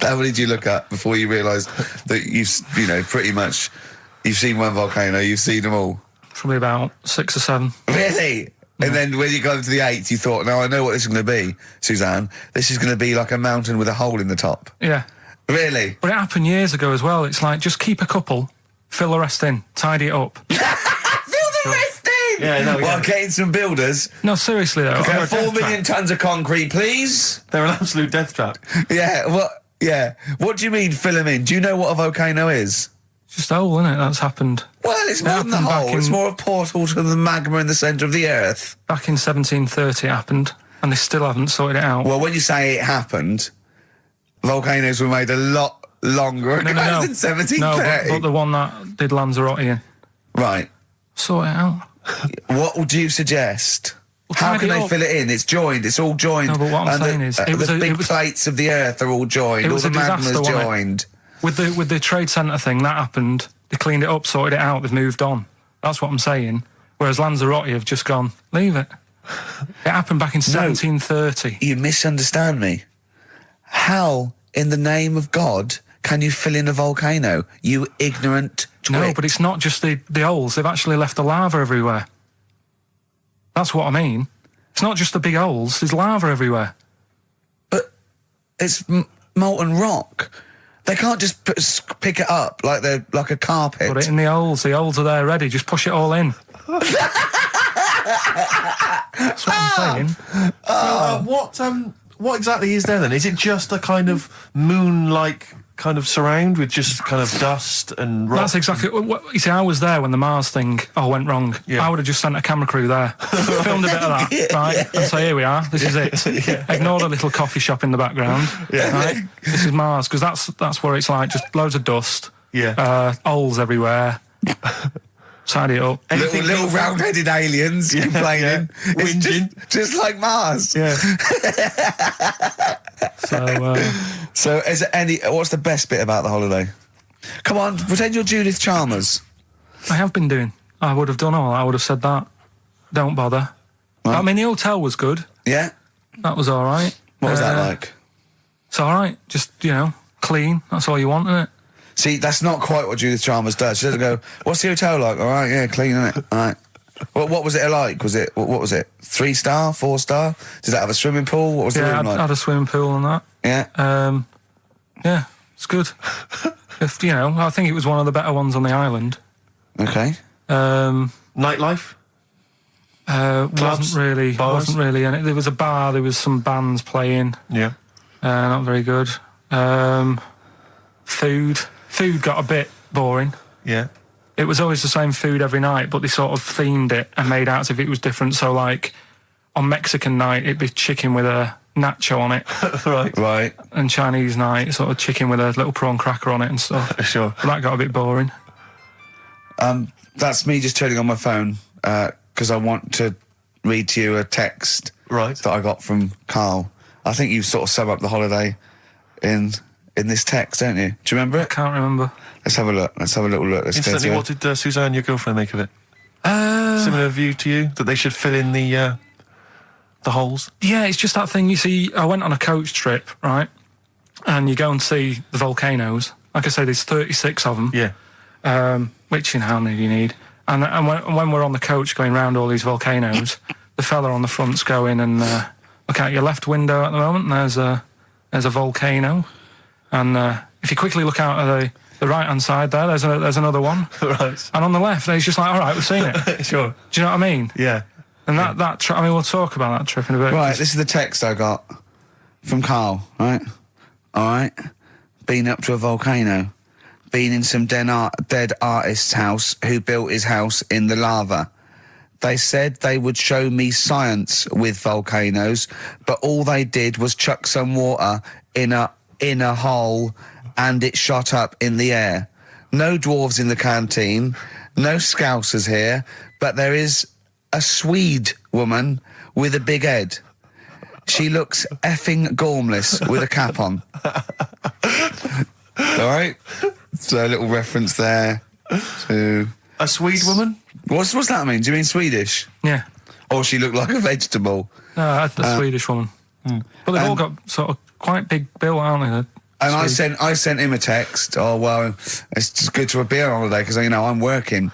How many did you look at before you realised that pretty much you've seen one volcano, you've seen them all? Probably about 6 or 7. Really? And then when you got to the 8th, you thought, now I know what this is going to be, Suzanne. This is going to be like a mountain with a hole in the top. Yeah. Really? But it happened years ago as well. It's like, just keep a couple, fill the rest in, tidy it up. Fill the rest in! Yeah, no, Well, yeah. getting some builders. No, seriously though. Okay, They're a 4 death million tons of concrete, please. They're an absolute death trap. Yeah, what? Yeah. What do you mean fill them in? Do you know what a volcano is? It's just a hole, isn't it? That's happened. Well, it's more than the happened back hole. It's in- more a portal to the magma in the centre of the earth. Back in 1730 it happened, and they still haven't sorted it out. Well, when you say it happened, volcanoes were made a lot longer ago No. than 1730. No, but the one that did Lanzarote in. Right. Sort it out. What would you suggest? How tidy can they up. fill it in? It's joined. It's all joined. No, but what I'm And saying is, it was the a- big it was- plates of the earth are all joined. It All was the a disaster, magma's wasn't it? joined. With the trade centre thing, that happened. They cleaned it up, sorted it out, they've moved on. That's what I'm saying. Whereas Lanzarote have just gone, leave it. It happened back in 1730. You misunderstand me. How, in the name of God, can you fill in a volcano? You ignorant twit. No, but it's not just the holes. They've actually left the lava everywhere. That's what I mean. It's not just the big holes. There's lava everywhere. But it's molten rock. They can't just pick it up like they're like a carpet. Put it in the holes. The holes are there ready. Just push it all in. That's what I'm saying. what exactly is there then? Is it just a kind of moon-like kind of surround with just kind of dust and rock? That's exactly what you see. I was there when the Mars thing went wrong. Yeah. I would have just sent a camera crew there, filmed a bit of that, right, and say, here we are, this is it. Ignore the little coffee shop in the background, right? This is Mars, because that's where it's like just loads of dust, holes everywhere. Tidy it up. Little round-headed aliens complaining, whinging, just like Mars. Yeah. So, is there any? What's the best bit about the holiday? Come on, pretend you're Judith Chalmers. I have been doing. I would have done all. I would have said that. Don't bother. Right. I mean, the hotel was good. Yeah. That was all right. What was that like? It's all right. Just clean. That's all you want, isn't it? See, that's not quite what Judith Chalmers does. She doesn't go, what's the hotel like? All right, yeah, clean, isn't it? All right. What was it like? What was it? 3-star, 4-star? Did that have a swimming pool? What was the room like? Yeah, had a swimming pool and that. Yeah. Yeah, it's good. I think it was one of the better ones on the island. Okay. Nightlife? Wasn't really. And there was a bar. There was some bands playing. Yeah. Not very good. Food got a bit boring. Yeah. It was always the same food every night, but they sort of themed it and made out as if it was different. So, like, on Mexican night, it'd be chicken with a nacho on it. Right. And Chinese night, sort of chicken with a little prawn cracker on it and stuff. Sure. But that got a bit boring. That's me just turning on my phone, because I want to read to you a text that I got from Karl. I think you sort of sum up the holiday in this text, don't you? Do you remember it? I can't remember. Let's have a look. Let's have a little look. Instantly, what did Suzanne, your girlfriend, make of it? Similar view to you, that they should fill in the holes? Yeah, it's just that thing, you see, I went on a coach trip, right? And you go and see the volcanoes. Like I say, there's 36 of them. Yeah. Which, how many do you need? And when we're on the coach going round all these volcanoes, the fella on the front's going and look out your left window at the moment, and there's a volcano. And if you quickly look out at the right-hand side there, there's another one. Right. And on the left, he's just like, all right, we've seen it. Sure. Do you know what I mean? Yeah. And that trip, we'll talk about that trip in a bit. Right, this is the text I got from Karl, right? All right. Been up to a volcano. Been in some dead artist's house who built his house in the lava. They said they would show me science with volcanoes, but all they did was chuck some water in a hole and it shot up in the air. No dwarves in the canteen, no scousers here, but there is a Swede woman with a big head. She looks effing gormless with a cap on. All right? So a little reference there to... A Swede woman? What's that mean? Do you mean Swedish? Yeah. Or she looked like a vegetable? No, a Swedish woman. But they've all got sort of quite big bill, aren't they? And I sent him a text. Oh, well, it's just good to be on holiday because, I'm working.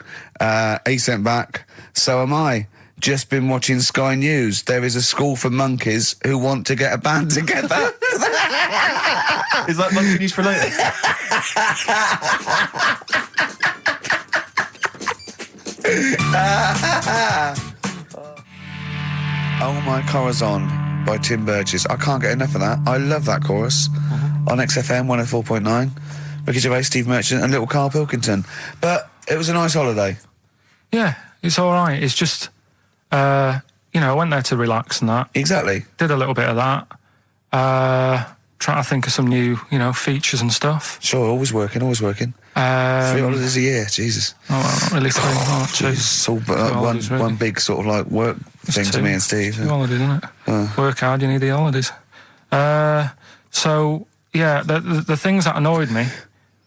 He sent back, so am I. Just been watching Sky News. There is a school for monkeys who want to get a band together. Is that monkey news for later? Oh My Corazon by Tim Burgess. I can't get enough of that. I love that chorus. On XFM 104.9. Ricky Gervais, Steve Merchant and little Karl Pilkington. But it was a nice holiday. Yeah, it's all right. It's just, I went there to relax and that. Exactly. Did a little bit of that. Trying to think of some new, features and stuff. Sure, always working. 3 holidays a year, Jesus. Oh, well, not really 3. Oh, 2. It's all holidays, really. one big sort of like work thing to me and Steve. 2 holidays, isn't it? Work hard, you need the holidays. So, yeah, the things that annoyed me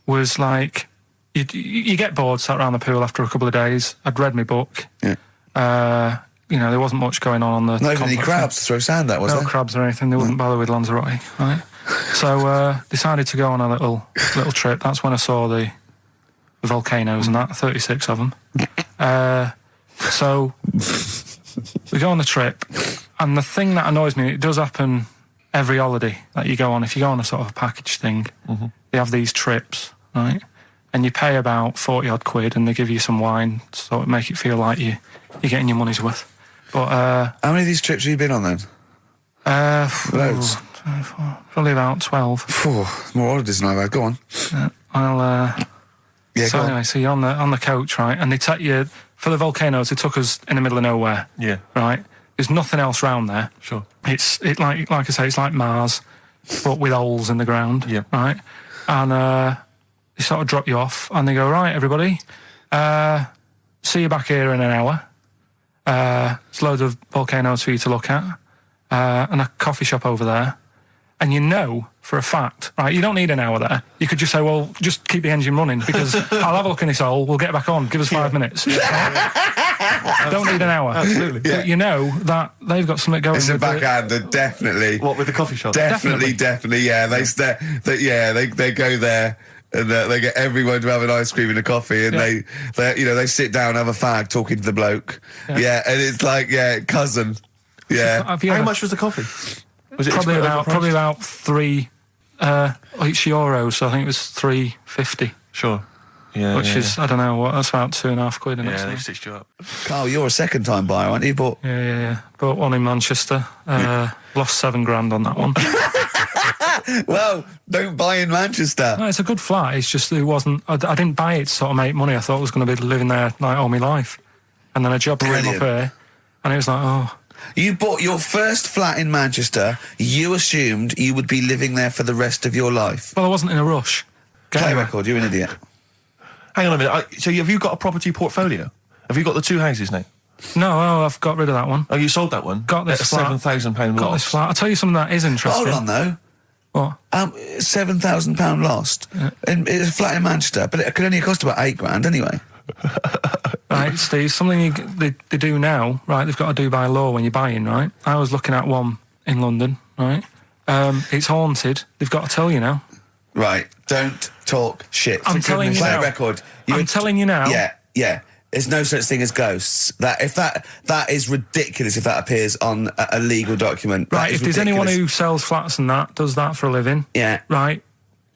was like, you get bored, sat around the pool after a couple of days. I'd read my book. Yeah. There wasn't much going on the... Not even any crabs to throw sand at, was there? No crabs or anything. They wouldn't bother with Lanzarote, right? So, decided to go on a little trip. That's when I saw the volcanoes and that, 36 of them. So, we go on the trip, and the thing that annoys me, it does happen every holiday that you go on. If you go on a sort of a package thing, they have these trips, right? And you pay about 40-odd quid, and they give you some wine, so it make it feel like you're getting your money's worth. But how many of these trips have you been on then? Loads. Probably about 12. Phew, more holidays than I've had. Go on. So go on. anyway, so you're on the coach, right? And they take you for the volcanoes. They took us in the middle of nowhere. Yeah. Right. There's nothing else round there. Sure. It's like I say, it's like Mars, but with holes in the ground. Yeah. Right. And they sort of drop you off, and they go, right, everybody, see you back here in an hour. There's loads of volcanoes for you to look at, and a coffee shop over there. And you know for a fact, right, you don't need an hour there. You could just say, well, just keep the engine running because I'll have a look in this hole, we'll get back on, give us 5 minutes. Don't need an hour. Absolutely. But you know that they've got something going. It's a with backhander, definitely. What, with the coffee shop? Definitely, yeah. They go there and they get everyone to have an ice cream and a coffee, and they sit down, have a fag, talking to the bloke. Yeah, and it's like cousin. Yeah. How much was the coffee? Was it probably about €3 euros, so I think it was $3.50. Sure. Yeah. Which is, I don't know, what, that's about £2.50 quid. Yeah, they've stitched you up. Carl, you're a second-time buyer, aren't you? But Yeah. Bought one in Manchester. Lost £7,000 on that one. well, don't buy in Manchester. No, it's a good flat. It's just it wasn't. I didn't buy it to sort of make money. I thought I was going to be living there like all my life, and then a job came up here, and it was like, oh. You bought your first flat in Manchester. You assumed you would be living there for the rest of your life. Well, I wasn't in a rush. Play record. You're an idiot. Hang on a minute. So have you got a property portfolio? Have you got the 2 houses now? No, I've got rid of that one. Oh, you sold that one? Got this at a flat. £7,000 loss. Got this flat. I'll tell you something that is interesting. Hold on, though. What? £7,000 lost. Yeah. It's a flat in Manchester, but it could only cost about £8,000 anyway. Right, Steve, something they do now, right, they've got to do by law when you're buying, right? I was looking at one in London, right? It's haunted. They've got to tell you now. Right, don't talk shit. I'm telling you Play now. a record. I'm telling you now. Yeah. There's no such thing as ghosts. That is ridiculous if that appears on a legal document. Right, if there's anyone who sells flats and does that for a living, yeah, right,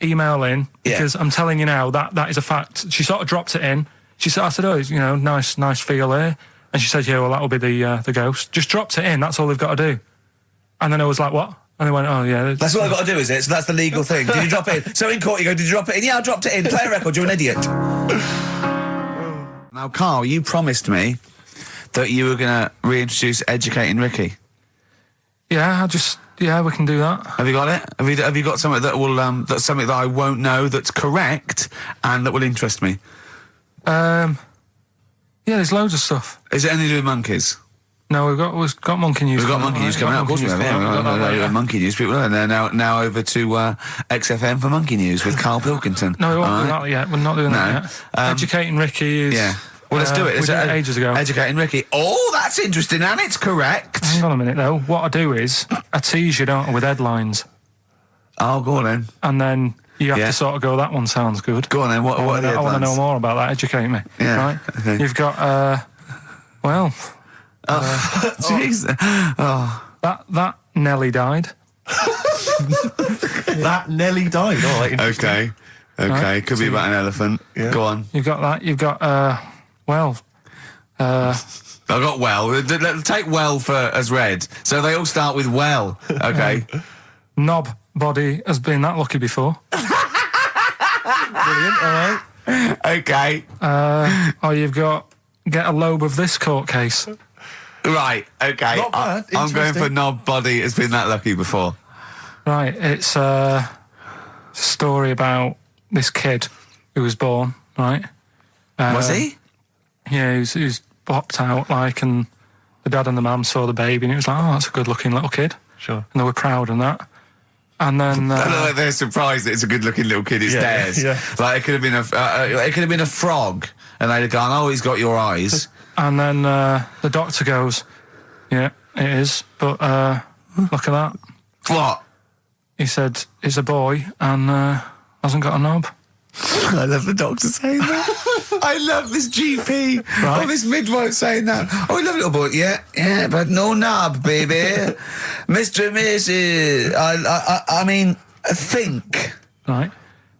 email in, because I'm telling you now, that is a fact. She sort of dropped it in. I said, oh, nice feel here. And she said, yeah, well, that'll be the ghost. Just dropped it in, that's all they've got to do. And then I was like, what? And they went, oh, yeah. That's all I've got to do, is it? So that's the legal thing. Did you drop it in? So in court you go, did you drop it in? Yeah, I dropped it in. Play a record, you're an idiot. Now, Carl, you promised me that you were going to reintroduce Educating Ricky. Yeah, we can do that. Have you got it? Have you got something that will that's something that I won't know that's correct and that will interest me? Yeah, there's loads of stuff. Is it anything to do with monkeys? No, we've got monkey news. We've got monkey news coming out. Of course we have. Yeah, monkey news. People are now over to XFM for monkey news with Karl Pilkington. No, we won't do that yet. We're not doing that yet. Educating Ricky is. Yeah. Well, let's do it. We did it ages ago. Educating Ricky. Oh, that's interesting, and it's correct. Hang on a minute, though. What I do is I tease you, don't I, with headlines. Oh, go on then. And then you have to sort of go, that one sounds good. Go on then. What are the headlines? I want to know more about that. Educate me. Yeah. Right? Okay. You've got, Jeez. That Nelly died. That Nelly died. Oh, right, interesting. Okay. Right. Could be about an elephant. Yeah. Go on. You've got that. You've got, I got well. Take well as read. So they all start with well. Okay. Knob body has been that lucky before. Brilliant. All right. Okay. You've got get a lobe of this court case. Right. Okay. Not bad. I'm going for Interesting. knob body has been that lucky before. Right. It's a story about this kid who was born. Right. Was he? Yeah, he was popped out and the dad and the mum saw the baby and it was like, oh, that's a good looking little kid. Sure. And they were proud and that. And then they're surprised that it's a good-looking little kid. It's theirs. Yeah. Like it could have been a frog, and they'd have gone, "Oh, he's got your eyes." And then the doctor goes, "Yeah, it is, but look at that." What? He said, "It's a boy and hasn't got a knob." I love the doctor saying that. I love this GP. Right. Oh, this midwife saying that. Oh, I love little boy. Yeah, but no knob, baby. Mr. and Mrs. I mean, think. Right.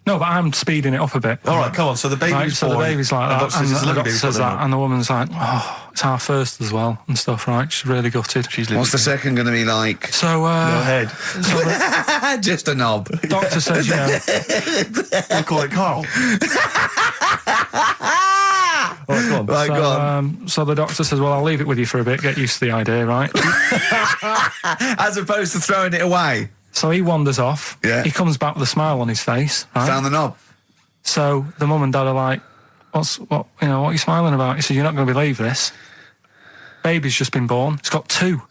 No, but I'm speeding it up a bit. All right, come on. So the baby's Right, born. so the baby's like that, and the doctor says that, and and the woman's like, oh, it's our first as well, and stuff, right? She's really gutted. What's the second going to be like? So, no head. So Just a knob. the doctor says, you know, We call it Carl. All right, go on. Right, go on. so the doctor says, well, I'll leave it with you for a bit, get used to the idea, right? As opposed to throwing it away. So he wanders off. Yeah. He comes back with a smile on his face, right? Found the knob. So the mum and dad are like, what are you smiling about? He said, you're not going to believe this. Baby's just been born. It's got 2.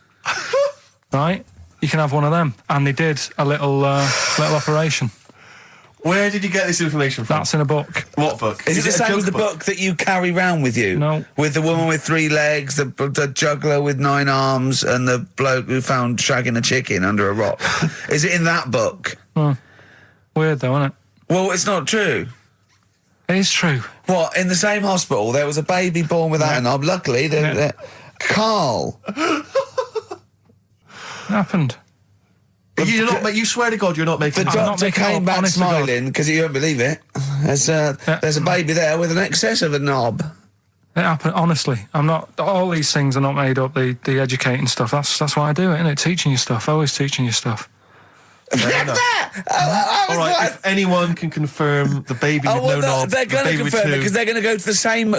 Right? You can have one of them. And they did a little operation. Where did you get this information from? That's in a book. What book? Is it the a same as joke the book that you carry round with you? No. With the woman with 3 legs, the juggler with 9 arms, and the bloke who found shagging a chicken under a rock? Is it in that book? Weird though, isn't it? Well, it's not true. It is true. What, in the same hospital, there was a baby born without a knob. Luckily, Carl. It happened. You swear to God you're not making The it up. doctor making came up, back honest to God. smiling because you won't believe it. There's a baby there with an excess of a knob. It happened, honestly. I'm not, all these things are not made up, the educating stuff. That's why I do it, isn't it? Teaching you stuff, always teaching you stuff. Fair enough. All right, if anyone can confirm the baby with no knob, they're going to confirm it because they're going to go to the same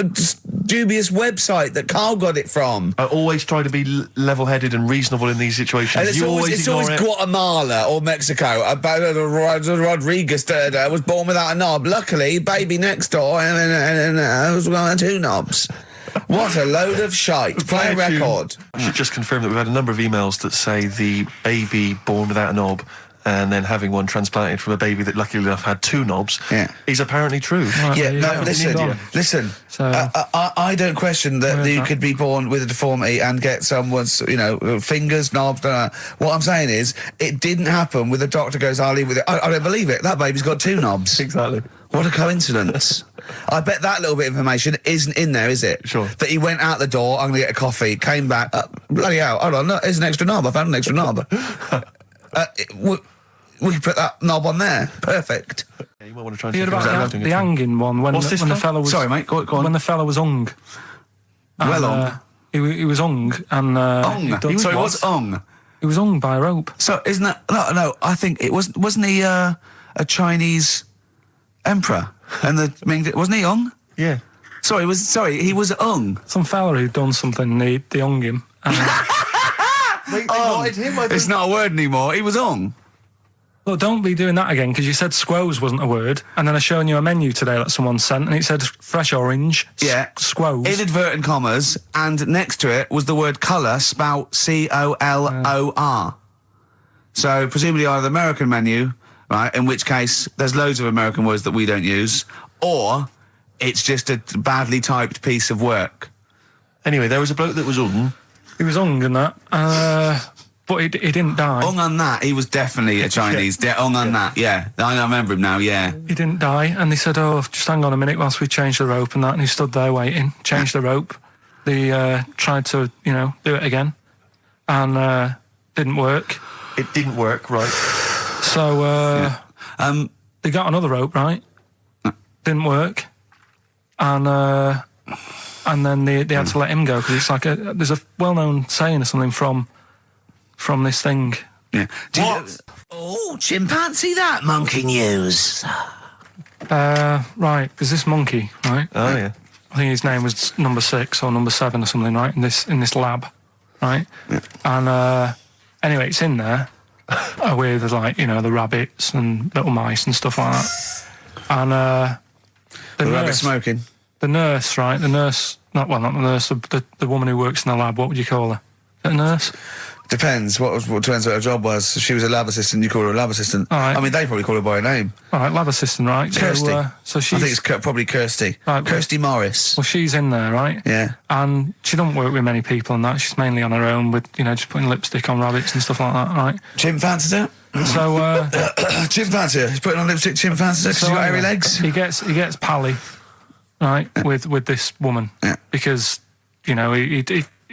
dubious website that Carl got it from. I always try to be level-headed and reasonable in these situations. And it's always Guatemala or Mexico. Rodriguez was born without a knob. Luckily, baby next door was got 2 knobs. What a load of shite. Play a record. I should just confirm that we've had a number of emails that say the baby born without a knob and then having one transplanted from a baby that luckily enough had 2 knobs is apparently true. Right, Yeah, no, listen. So- I don't question that you could be born with a deformity and get someone's, fingers, knobs. What I'm saying is, it didn't happen with the doctor goes, I'll leave with it. I don't believe it. That baby's got 2 knobs. Exactly. What a coincidence. I bet that little bit of information isn't in there, is it? Sure. That he went out the door, I'm going to get a coffee, came back, bloody hell, hold on, look, here's an extra knob, I found an extra knob. We could put that knob on there. Perfect. Yeah, you might want to try and You heard think about the hanging one when What's this the one? fella was... Sorry, mate, go on. When the fella was hung. Well hung. He was hung and... Sorry, what's hung? He was hung by a rope. So, isn't that... No, I think it wasn't he a Chinese emperor? And wasn't he hung? Yeah. He was hung. Some fella who'd done something, they hung him. And, They wanted him, I It's not a word anymore. He was hung. look, don't be doing that again, because you said squoze wasn't a word, and then I shown you a menu today that someone sent, and it said fresh orange, squoze. Inadvertent commas, and next to it was the word colour, spelt C-O-L-O-R. So, presumably either the American menu, right, in which case there's loads of American words that we don't use, or it's just a badly typed piece of work. Anyway, there was a bloke that was hung. He was hung and that, but he didn't die. Hung on that, he was definitely a Chinese. Hung on that, yeah. I remember him now, yeah. He didn't die, and they said, oh, just hang on a minute whilst we change the rope and that, and he stood there waiting, changed the rope. They tried to, do it again, and didn't work. It didn't work, right. So, they got another rope, right? Didn't work. And then they had to let him go, because it's like there's a well-known saying or something from this thing. Yeah. Chimpanzee that monkey news. Right, there's this monkey, right? Oh, yeah. I think his name was number 6 or number 7 or something, right? In this lab, right? Yeah. And anyway, it's in there with the rabbits and little mice and stuff like that. And the rabbit smoking. The nurse, right? Not the nurse, the woman who works in the lab. What would you call her? Is it a nurse? Depends. What turns out her job was. If she was a lab assistant, you call her a lab assistant. All right. I mean, they probably call her by her name. All right, lab assistant, right? Kirsty. So she's... I think it's probably Kirsty. Right, Kirsty Morris. Well, she's in there, right? Yeah. And she doesn't work with many people and that. She's mainly on her own with, just putting lipstick on rabbits and stuff like that, right? Chim fancies it? So, Chim fancies it. He's putting on lipstick, chim fancies it, because she's got hairy legs. He gets pally, right, with this woman. Yeah. Because,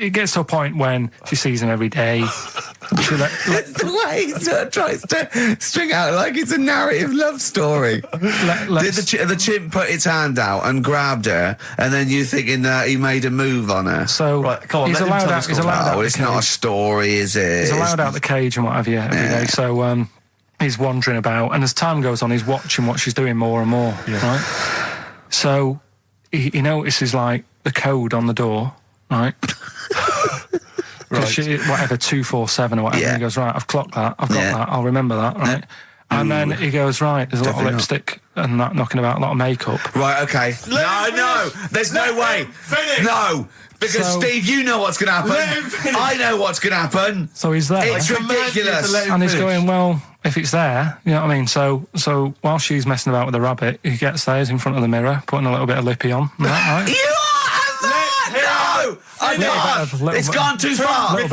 he gets to a point when she sees him every day, That's the way he sort of tries to string out like it's a narrative love story. Did the chimp put its hand out and grabbed her, and then you thinking that he made a move on her? So right, come on, he's allowed out. He's allowed out. It's not a story, is it? He's allowed out the cage and what have you every day. So he's wandering about, and as time goes on, he's watching what she's doing more and more. Right. So he notices like the code on the door. Right. Because whatever 247 or whatever. Yeah. He goes, right, I've clocked that. I've got that. I'll remember that. Right. And then he goes, right, there's a lot of lipstick and that knocking about, a lot of makeup. Right, okay. No, there's no way. Finish. No, because Steve, you know what's going to happen. I know what's going to happen. So he's there. It's ridiculous. And he's going, well, if it's there, you know what I mean? So while she's messing about with the rabbit, he gets there, he's in front of the mirror, putting a little bit of lippy on. Right? You are! No! I know! It's gone too far! No,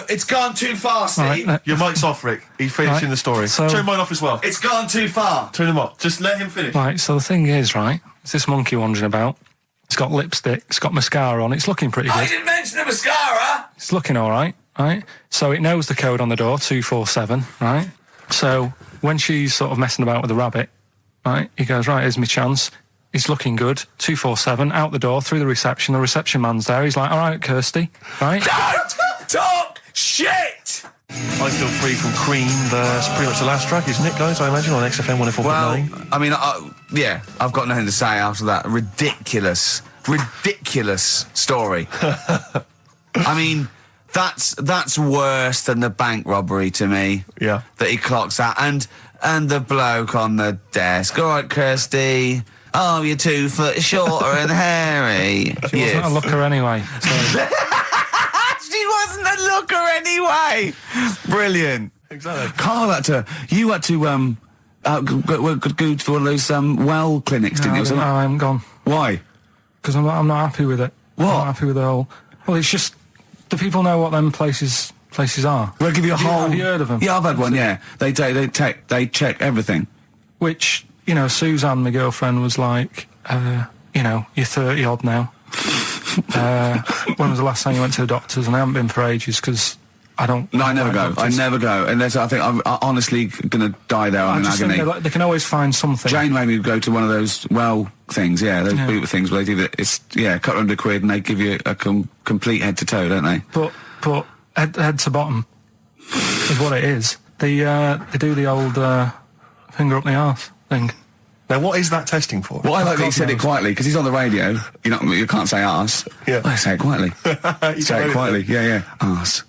it's gone too far, Steve. Right, your mic's off, Rick. He's finishing the story. So, turn mine off as well. It's gone too far. Turn him off. Just let him finish. Right, so the thing is, right, it's this monkey wandering about. It's got lipstick, it's got mascara on, it's looking pretty good. I didn't mention the mascara! It's looking all right, right? So it knows the code on the door, 247, right? So when she's sort of messing about with the rabbit, right, he goes, right, here's my chance. He's looking good, 247, out the door, through the reception man's there. He's like, all right, Kirsty, right? Don't talk shit! I Feel Free from Cream, that's pretty much the last track, isn't it, guys? I imagine on XFM 104.9. Well, I mean, yeah, I've got nothing to say after that ridiculous story. I mean, that's worse than the bank robbery to me. Yeah. That he clocks out. And the bloke on the desk. All right, Kirsty. Oh, you're 2 foot shorter and hairy. She wasn't a looker anyway. So. She wasn't a looker anyway. Brilliant. Exactly. Carl you had to go to one of those well clinics, didn't you? No, I haven't gone. Why? Because I'm not happy with it. What? I'm not happy with the whole. Well, it's just. Do people know what them places are? We'll give you Have you heard of them? Yeah, I've had one. Yeah, they check everything. Which, you know, Suzanne, my girlfriend, was like, you know, you're 30 odd now. When was the last time you went to the doctors? And I haven't been for ages because I don't. No, I never go. Doctors. I never go unless I think I'm honestly going to die there on an agony. Think they can always find something. Jane made me go to one of those things. Yeah, those boot things where they do that. It's couple £100 and they give you a complete head to toe, don't they? But head to bottom is what it is. They do the old finger up the arse thing. Now, what is that testing for? Well, I like that he said it quietly, because he's on the radio. You can't say arse. Yeah. I say it quietly. Say it quietly. Yeah. Arse.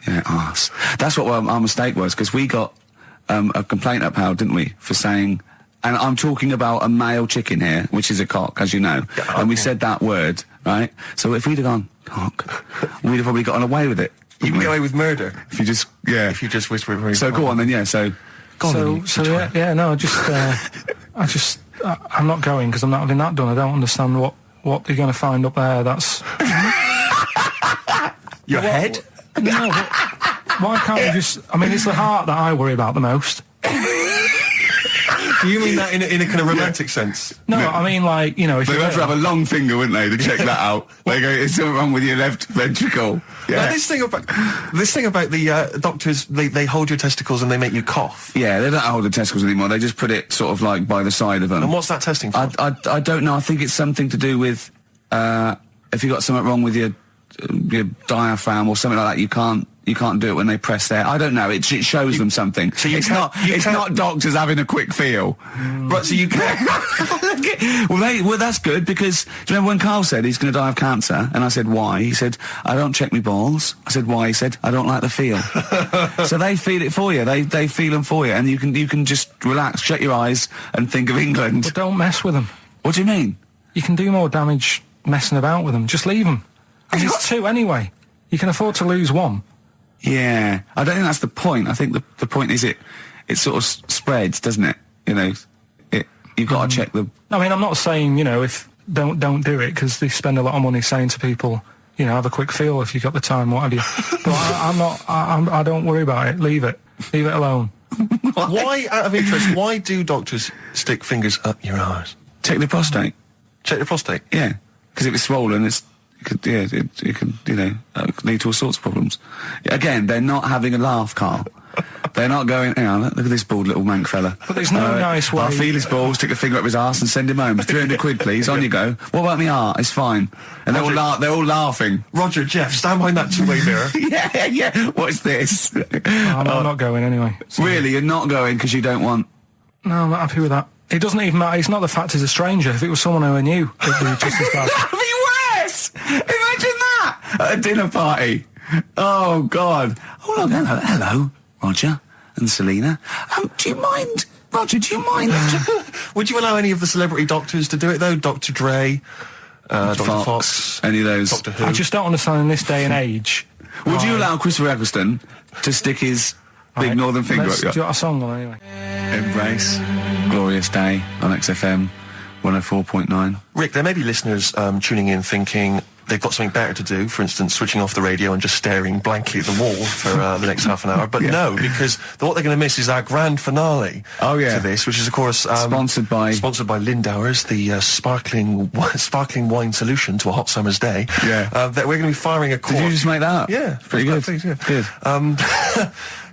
Yeah, arse. That's what our mistake was, because we got a complaint upheld, didn't we, for saying... And I'm talking about a male chicken here, which is a cock, as you know. Yeah, and we said that word, right? So if we'd have gone, cock, we'd have probably gotten away with it. You can get away with murder. If you just, If you just whisper it very So go on then, I'm not going because I'm not having that done. I don't understand what they're going to find up there. That's your head. No, but why can't we just? I mean, it's the heart that I worry about the most. Do you mean that in a kind of romantic sense? No, I mean like, you know, if they'd have to have a long finger, wouldn't they, to check that out? They go, "Is something wrong with your left ventricle?" Yeah. Now, this thing about the doctors, they hold your testicles and they make you cough. Yeah, they don't hold the testicles anymore. They just put it sort of like by the side of them. And what's that testing for? I don't know. I think it's something to do with if you got something wrong with your diaphragm or something like that. You can't do it when they press there. I don't know. It shows them something. So it's not doctors having a quick feel. Right, so you can. Well, that's good, because do you remember when Carl said he's going to die of cancer? And I said, why? He said, I don't check my balls. I said, why? He said, I don't like the feel. So they feel it for you. They feel them for you, and you can just relax, shut your eyes, and think of England. But don't mess with them. What do you mean? You can do more damage messing about with them. Just leave them. And there's 2 anyway. You can afford to lose 1. Yeah, I don't think that's the point. I think the point is it sort of spreads, doesn't it? You know, you've got to check the... I mean, I'm not saying, you know, if don't do it, because they spend a lot of money saying to people, you know, have a quick feel if you've got the time, what have you. But I don't worry about it. Leave it alone. Why, out of interest, why do doctors stick fingers up your arse? Check the prostate. Check the prostate? Yeah, because if it's swollen, it could, lead to all sorts of problems. Again, they're not having a laugh, Carl. They're not going, hang on, look at this bald little mank fella. But there's no nice way. I'll feel his balls, stick a finger up his arse and send him home. 300 quid, please, on you go. What about me art? It's fine. And they're all laughing. Roger, Jeff, stand behind that two-way mirror. yeah. What's this? I'm not going anyway. So. Really? You're not going because you don't want... No, I'm not happy with that. It doesn't even matter. It's not the fact he's a stranger. If it was someone who I knew, it'd be just as bad. That'd be worse! Imagine that! At a dinner party. Oh, God. Oh, look, hello, Roger and Selena. Do you mind... Roger, do you mind... Would you allow any of the celebrity doctors to do it, though? Dr. Dre, Dr. Fox, any of those... Doctor Who? I just don't understand in this day and age... Would you allow Christopher Eccleston to stick his big northern finger up your... Do you want a song on anyway? Embrace. Glorious Day on XFM 104.9. Rick, there may be listeners tuning in thinking they've got something better to do, for instance, switching off the radio and just staring blankly at the wall for the next half an hour. But no, because what they're going to miss is our grand finale to this, which is, of course... sponsored by Lindauer's, the sparkling wine solution to a hot summer's day. Yeah. That we're going to be firing a cork. Did you just make that up? Yeah. Pretty good. Good.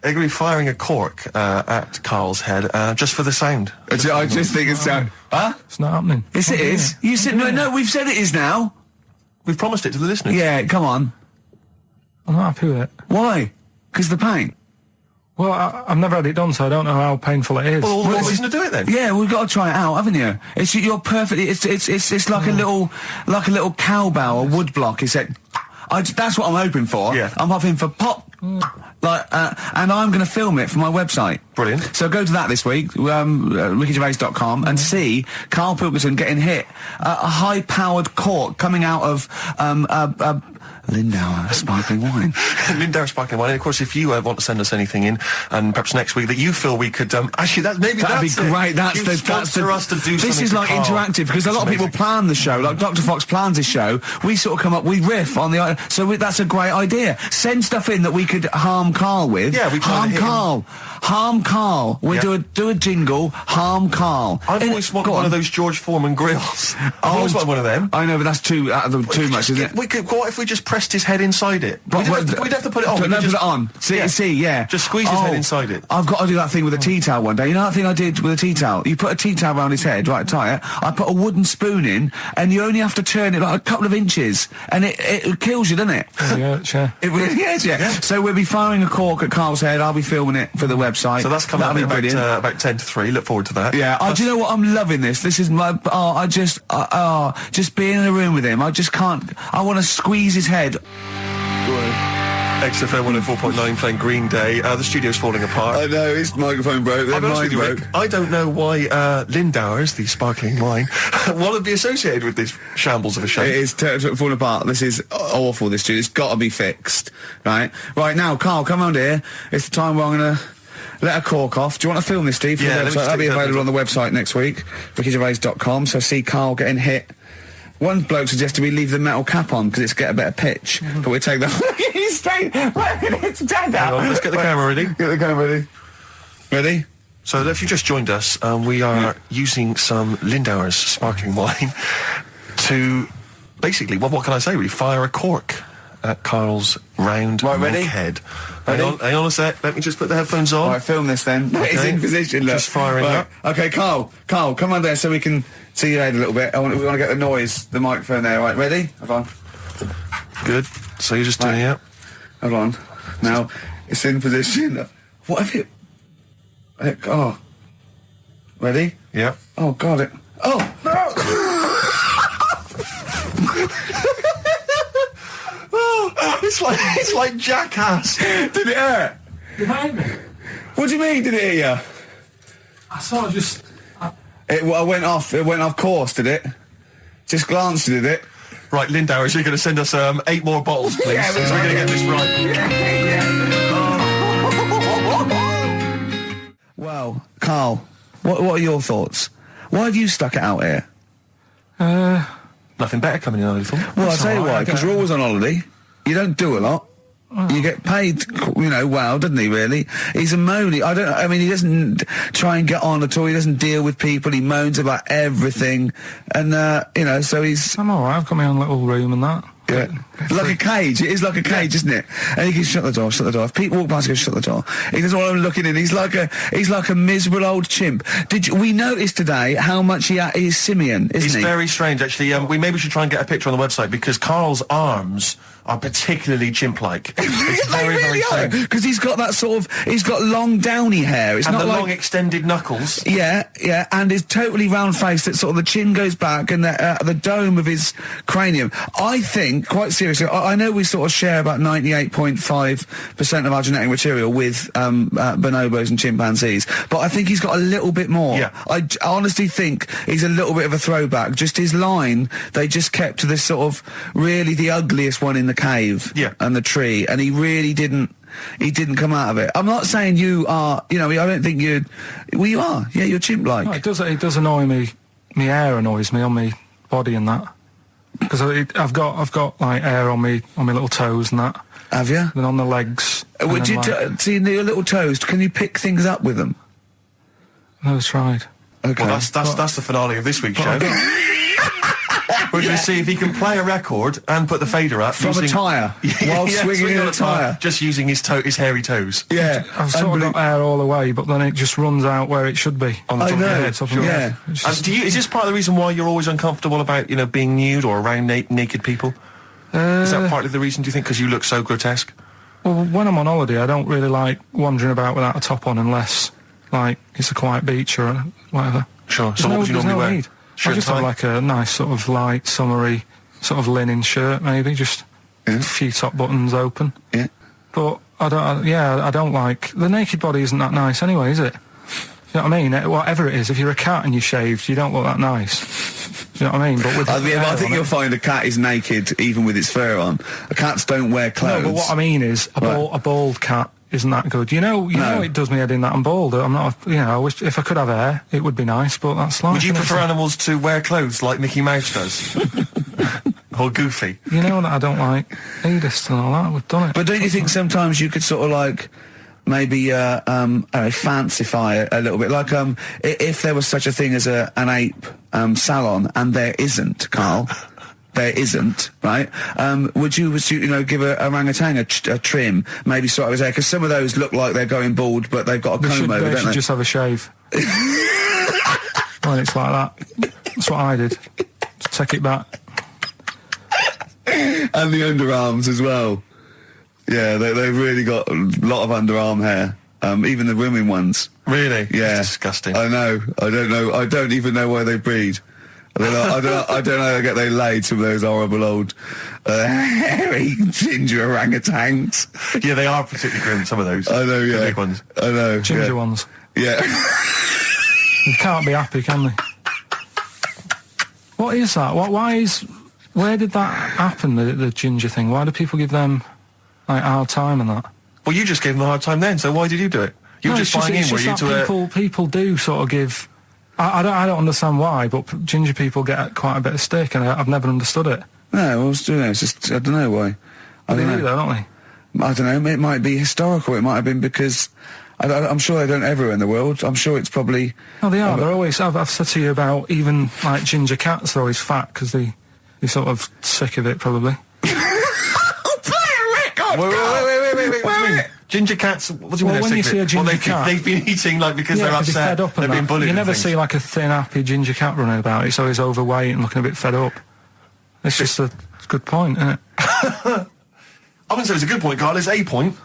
They're going to be firing a cork at Carl's head just for the sound. I just think it's sound... Huh? It's not happening. Yes, it is. You said... No, we've said it is now. We've promised it to the listeners. Yeah, come on. I'm not happy with it. Why? Because the pain? Well, I've never had it done, so I don't know how painful it is. Well, what reason to do it then? Yeah, we've got to try it out, haven't you? You're perfectly... It's like a little cowbell or wood block. That's what I'm hoping for. Yeah. I'm hoping for pop... and I'm going to film it for my website. Brilliant. So go to that this week, rickygervais.com, and see Karl Pilkington getting hit. A high-powered cork coming out of Lindauer sparkling wine. Lindauer sparkling wine. And of course, if you want to send us anything in, and perhaps next week that you feel we could actually that'd be great. Sponsor us to do. This is like interactive because a lot of people plan the show. Like Dr. Fox plans his show. We sort of come up, we riff on the. That's a great idea. Send stuff in that we could harm Karl with. Yeah, we harm Karl. We do a jingle. Harm Karl. I've always wanted one of those George Foreman grills. I've always wanted one of them. I know, but that's too much, isn't it? What if we just pressed his head inside it? We'd have to put it on. Put it on. See. Just squeeze his head inside it. I've got to do that thing with a tea towel one day. You know that thing I did with a tea towel? You put a tea towel around his head, right, tie it. I put a wooden spoon in, and you only have to turn it like a couple of inches, and it kills you, doesn't it? Yeah. It really is, yeah. So we'll be firing a cork at Karl's head. I'll be filming it for the website. So that's coming up about 10 to 3. Look forward to that. Yeah. Do you know what? I'm loving this. This is my... just being in a room with him. I just can't... I want to squeeze his head. XFM 104.9 playing Green Day. The studio's falling apart. I know, his microphone broke. I don't know why Lindauer's, the sparkling wine, want to be associated with this shambles of a show. It is falling apart. This is awful, this studio. It's got to be fixed. Right now, Karl, come on here. It's the time where I'm going to let a cork off. Do you want to film this, Steve? For the website? That'll be available on the website next week, rickygervais.com. So see Karl getting hit. One bloke suggested we leave the metal cap on because it's get a better pitch, but we take the... He's straight. It's dead out. Let's get the camera ready. Get the camera ready. Ready? So if you just joined us, we are using some Lindauer's sparkling wine to basically, what can I say? We fire a cork at Karl's round head. Hang on a sec. Let me just put the headphones on. All right, film this then. Okay. It's in position. Look. Just firing up. Okay, Karl, come on there so we can see your head a little bit. We want to get the noise, the microphone there. Right, ready? Hold on. Good. So you're just doing it. Hold on. Now it's in position. What have you? Oh. Ready? Yeah. Oh God! Oh no! It's like Jackass. Did it hurt? It hurt me. What do you mean? Did it hit you? I sort of just... It went off course, did it? Just glanced, did it? Right, Lindauer, so you're going to send us 8 more bottles, please. Yeah, so we're going to get this right. Yeah. Well, Karl, what are your thoughts? Why have you stuck it out here? Nothing better coming in, I thought. Well, I'll tell you why, because you're always on holiday. You don't do a lot. You get paid, well, doesn't he, really? He's a moany. He doesn't try and get on at all. He doesn't deal with people. He moans about everything. And, so he's... I'm alright. I've got my own little room and that. Yeah. Like a cage. It is like a cage, isn't it? And he goes, shut the door. If people walk past, he goes, shut the door. He doesn't want them looking in. He's like a miserable old chimp. We noticed today how much he is simian, isn't he? He's very strange, actually. We maybe should try and get a picture on the website, because Karl's arms are particularly chimp-like. It's very, really very strange. Because he's got that sort of, he's got long downy hair. It's and not the like, long extended knuckles. Yeah, and his totally round face, that sort of the chin goes back, and the dome of his cranium. I think, quite seriously, I know we sort of share about 98.5% of our genetic material with bonobos and chimpanzees, but I think he's got a little bit more. Yeah. I honestly think he's a little bit of a throwback. Just his line, they just kept to this sort of really the ugliest one in the cave and the tree, and he really didn't come out of it. I'm not saying you are, I don't think you are. Yeah, you're chimp-like. No, it does annoy me. My hair annoys me on my body and that. Because I've got like hair on me little toes and that. Have you? And on the legs. Would you see your little toes? Can you pick things up with them? Never tried. Okay. Well, that's the finale of this week's show. We're going to see if he can play a record and put the fader up from a tyre while swinging in a tyre, just using his hairy toes. Yeah, I've sort of got hair all the way, but then it just runs out where it should be on the top of your head. Yeah. Is this part of the reason why you're always uncomfortable about being nude or around naked people? Is that partly the reason, do you think, because you look so grotesque? Well, when I'm on holiday, I don't really like wandering about without a top on unless like it's a quiet beach or whatever. Sure. So what would you normally wear? Need. I just have like a nice sort of light, summery, sort of linen shirt, maybe, just a few top buttons open. Yeah. But I don't like... The naked body isn't that nice anyway, is it? You know what I mean? Whatever it is, if you're a cat and you're shaved, you don't look that nice. Do you know what I mean? But with I think you'll find a cat is naked even with its fur on. Cats don't wear clothes. No, but what I mean is, a bald cat isn't that good. You know, it does me head in that I'm bald. I'm not, I wish if I could have hair, it would be nice, but that's life. Would you prefer animals to wear clothes like Mickey Mouse does? Or Goofy? You know that I don't like Stupidest and all that. We've done it. But don't you think sometimes you could sort of like maybe fancify a little bit, like if there was such a thing as an ape salon, and there isn't, Karl. There isn't, right? Would you give a orangutan a trim, maybe sort of his hair? Because some of those look like they're going bald, but they've got a comb over, don't they? They should just have a shave. Well, it's like that. That's what I did. Just take it back. And the underarms as well. Yeah, they've really got a lot of underarm hair. Even the women ones. Really? Yeah. That's disgusting. I know. I don't know. I don't even know why they breed. I don't know how they laid some of those horrible old hairy ginger orangutans. Yeah, they are particularly grim, some of those. I know, yeah. The big ones. I know. Ginger ones. Yeah. You can't be happy, can they? What is that? Where did that happen, the ginger thing? Why do people give them like hard time and that? Well, you just gave them a hard time then, so why did you do it? You were just buying in, were you, to people do sort of give... I don't understand why, but ginger people get quite a bit of stick, and I've never understood it. No, well, it's just, I don't know why. They do, though, don't they? I don't know, it might be historical, it might have been because... I'm sure they don't everywhere in the world. I'm sure it's probably... Oh, they are. They're always... I've said to you about even, like, ginger cats, they're always fat, because they're sort of sick of it, probably. Oh, play a record! Wait. What do you mean? Ginger cats, what do you mean? When you see a ginger cat... They've been eating, like, because they're upset, they've been bullied. You never see, like, a thin, happy ginger cat running about. It's always overweight and looking a bit fed up. It's just a good point, isn't it? I wouldn't say it's a good point, Karl. It's a point.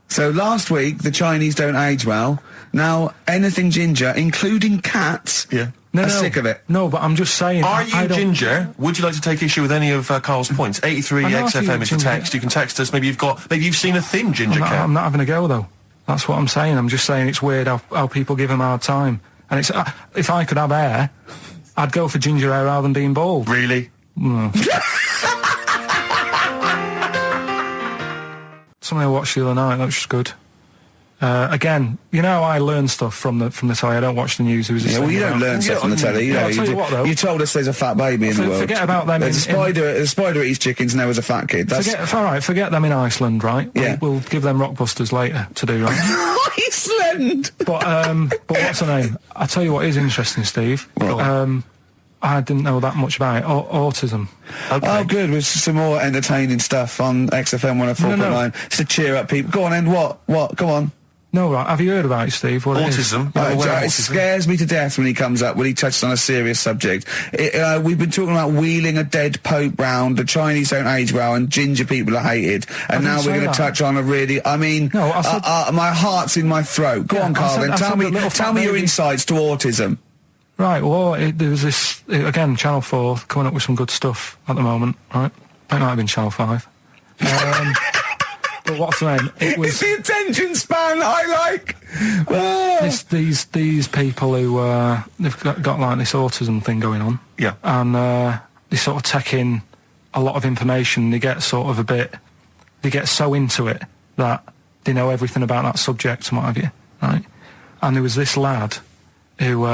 So last week, the Chinese don't age well. Now, anything ginger, including cats, are sick of it. No, but I'm just saying... Are you ginger? Would you like to take issue with any of Karl's points? 83 XFM is the text. You can text us. Maybe you've seen a thin ginger cat. I'm not having a go, though. That's what I'm saying. I'm just saying it's weird how people give him a hard time. And it's if I could have hair, I'd go for ginger hair rather than being bald. Really? Something I watched the other night, that was just good. Again, you know, I learn stuff from the telly. I don't watch the news. You don't learn stuff from the telly. I'll tell you what, though. You told us there's a fat baby in the world. Forget about them. There's a spider eats chickens, and there was a fat kid. Forget them in Iceland, right? Yeah. We'll give them Rockbusters later to do, right? Iceland! But what's her name? I'll tell you what is interesting, Steve. I didn't know that much about it. Autism. Okay. Oh, good. With some more entertaining stuff on XFM 104.9. Just to cheer up people. Go on, and what? Go on. No, right. Have you heard about it, Steve? What Autism. It scares me to death when he comes up, when he touches on a serious subject. We've been talking about wheeling a dead pope round, the Chinese don't age well, and ginger people are hated. And now we're going to touch on a really, my heart's in my throat. Go on, Carl, then tell me your insights to autism. Right, well, there was this, again, Channel 4 coming up with some good stuff at the moment, right? It might have been Channel 5. But what's the name? It's the attention span I like. These people who they've got like this autism thing going on. Yeah. And they sort of take in a lot of information. They get sort of they get so into it that they know everything about that subject and what have you, right? And there was this lad who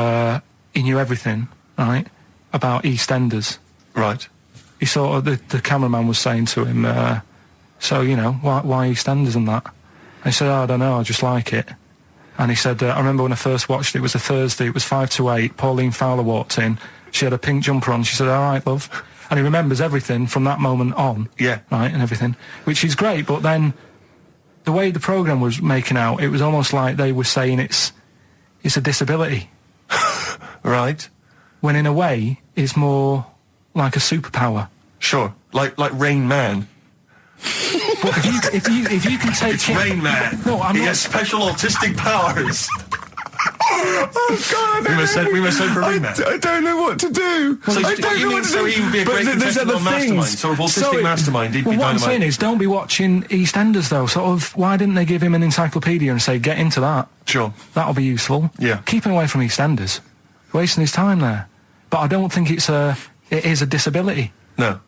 he knew everything, right, about EastEnders. Right. He sort of the cameraman was saying to him. So, why EastEnders and that? And he said, I don't know, I just like it. And he said, I remember when I first watched it was a Thursday, it was 5 to 8, Pauline Fowler walked in, she had a pink jumper on, she said, all right, love. And he remembers everything from that moment on. Yeah. Right, and everything, which is great, but then the way the programme was making out, it was almost like they were saying it's a disability. Right. When in a way, it's more like a superpower. Sure. Like Rain Man. But if you can take it's Rain Man. No, he has special autistic powers. Oh God! We must send for Rain Man. I don't know what to do. So I don't know what to do. So he would be a great contestant on Mastermind. Sort of autistic Mastermind. He'd be dynamite. What I'm saying is, don't be watching EastEnders though. Sort of, why didn't they give him an encyclopedia and say, get into that? Sure. That'll be useful. Yeah. Keep him away from EastEnders. Wasting his time there. But I don't think it is a disability. No.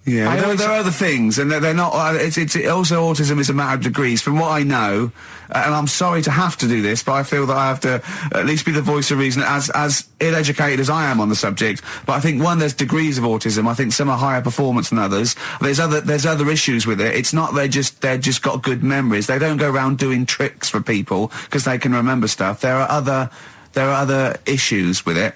Yeah, there are other things, and they're not. It's also autism is a matter of degrees. From what I know, and I'm sorry to have to do this, but I feel that I have to at least be the voice of reason, as ill-educated as I am on the subject. But I think there's degrees of autism. I think some are higher performance than others. There's other issues with it. It's not they're just got good memories. They don't go around doing tricks for people because they can remember stuff. There are other issues with it.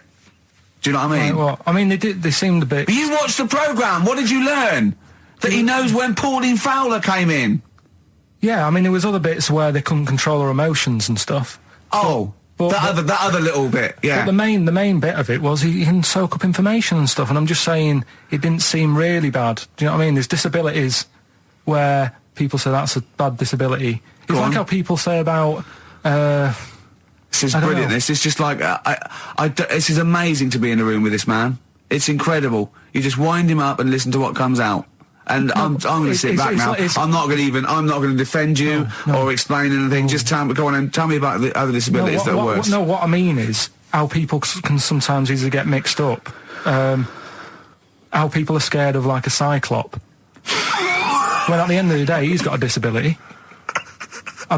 Do you know what I mean? Right, well, I mean, they seemed a bit... But you watched the programme, what did you learn? That he knows when Pauline Fowler came in? Yeah, I mean, there was other bits where they couldn't control her emotions and stuff. Oh, that other little bit, yeah. But the main bit of it was he can soak up information and stuff, and I'm just saying it didn't seem really bad. Do you know what I mean? There's disabilities where people say that's a bad disability. It's like how people say about... This is brilliant. This is just like this is amazing to be in a room with this man. It's incredible. You just wind him up and listen to what comes out. And I'm going to sit back now. I'm not going to defend you or explain anything. Just tell me about the other disabilities that are worse. No, what I mean is how people can sometimes easily get mixed up. How people are scared of like a cyclop. Well, at the end of the day, he's got a disability. A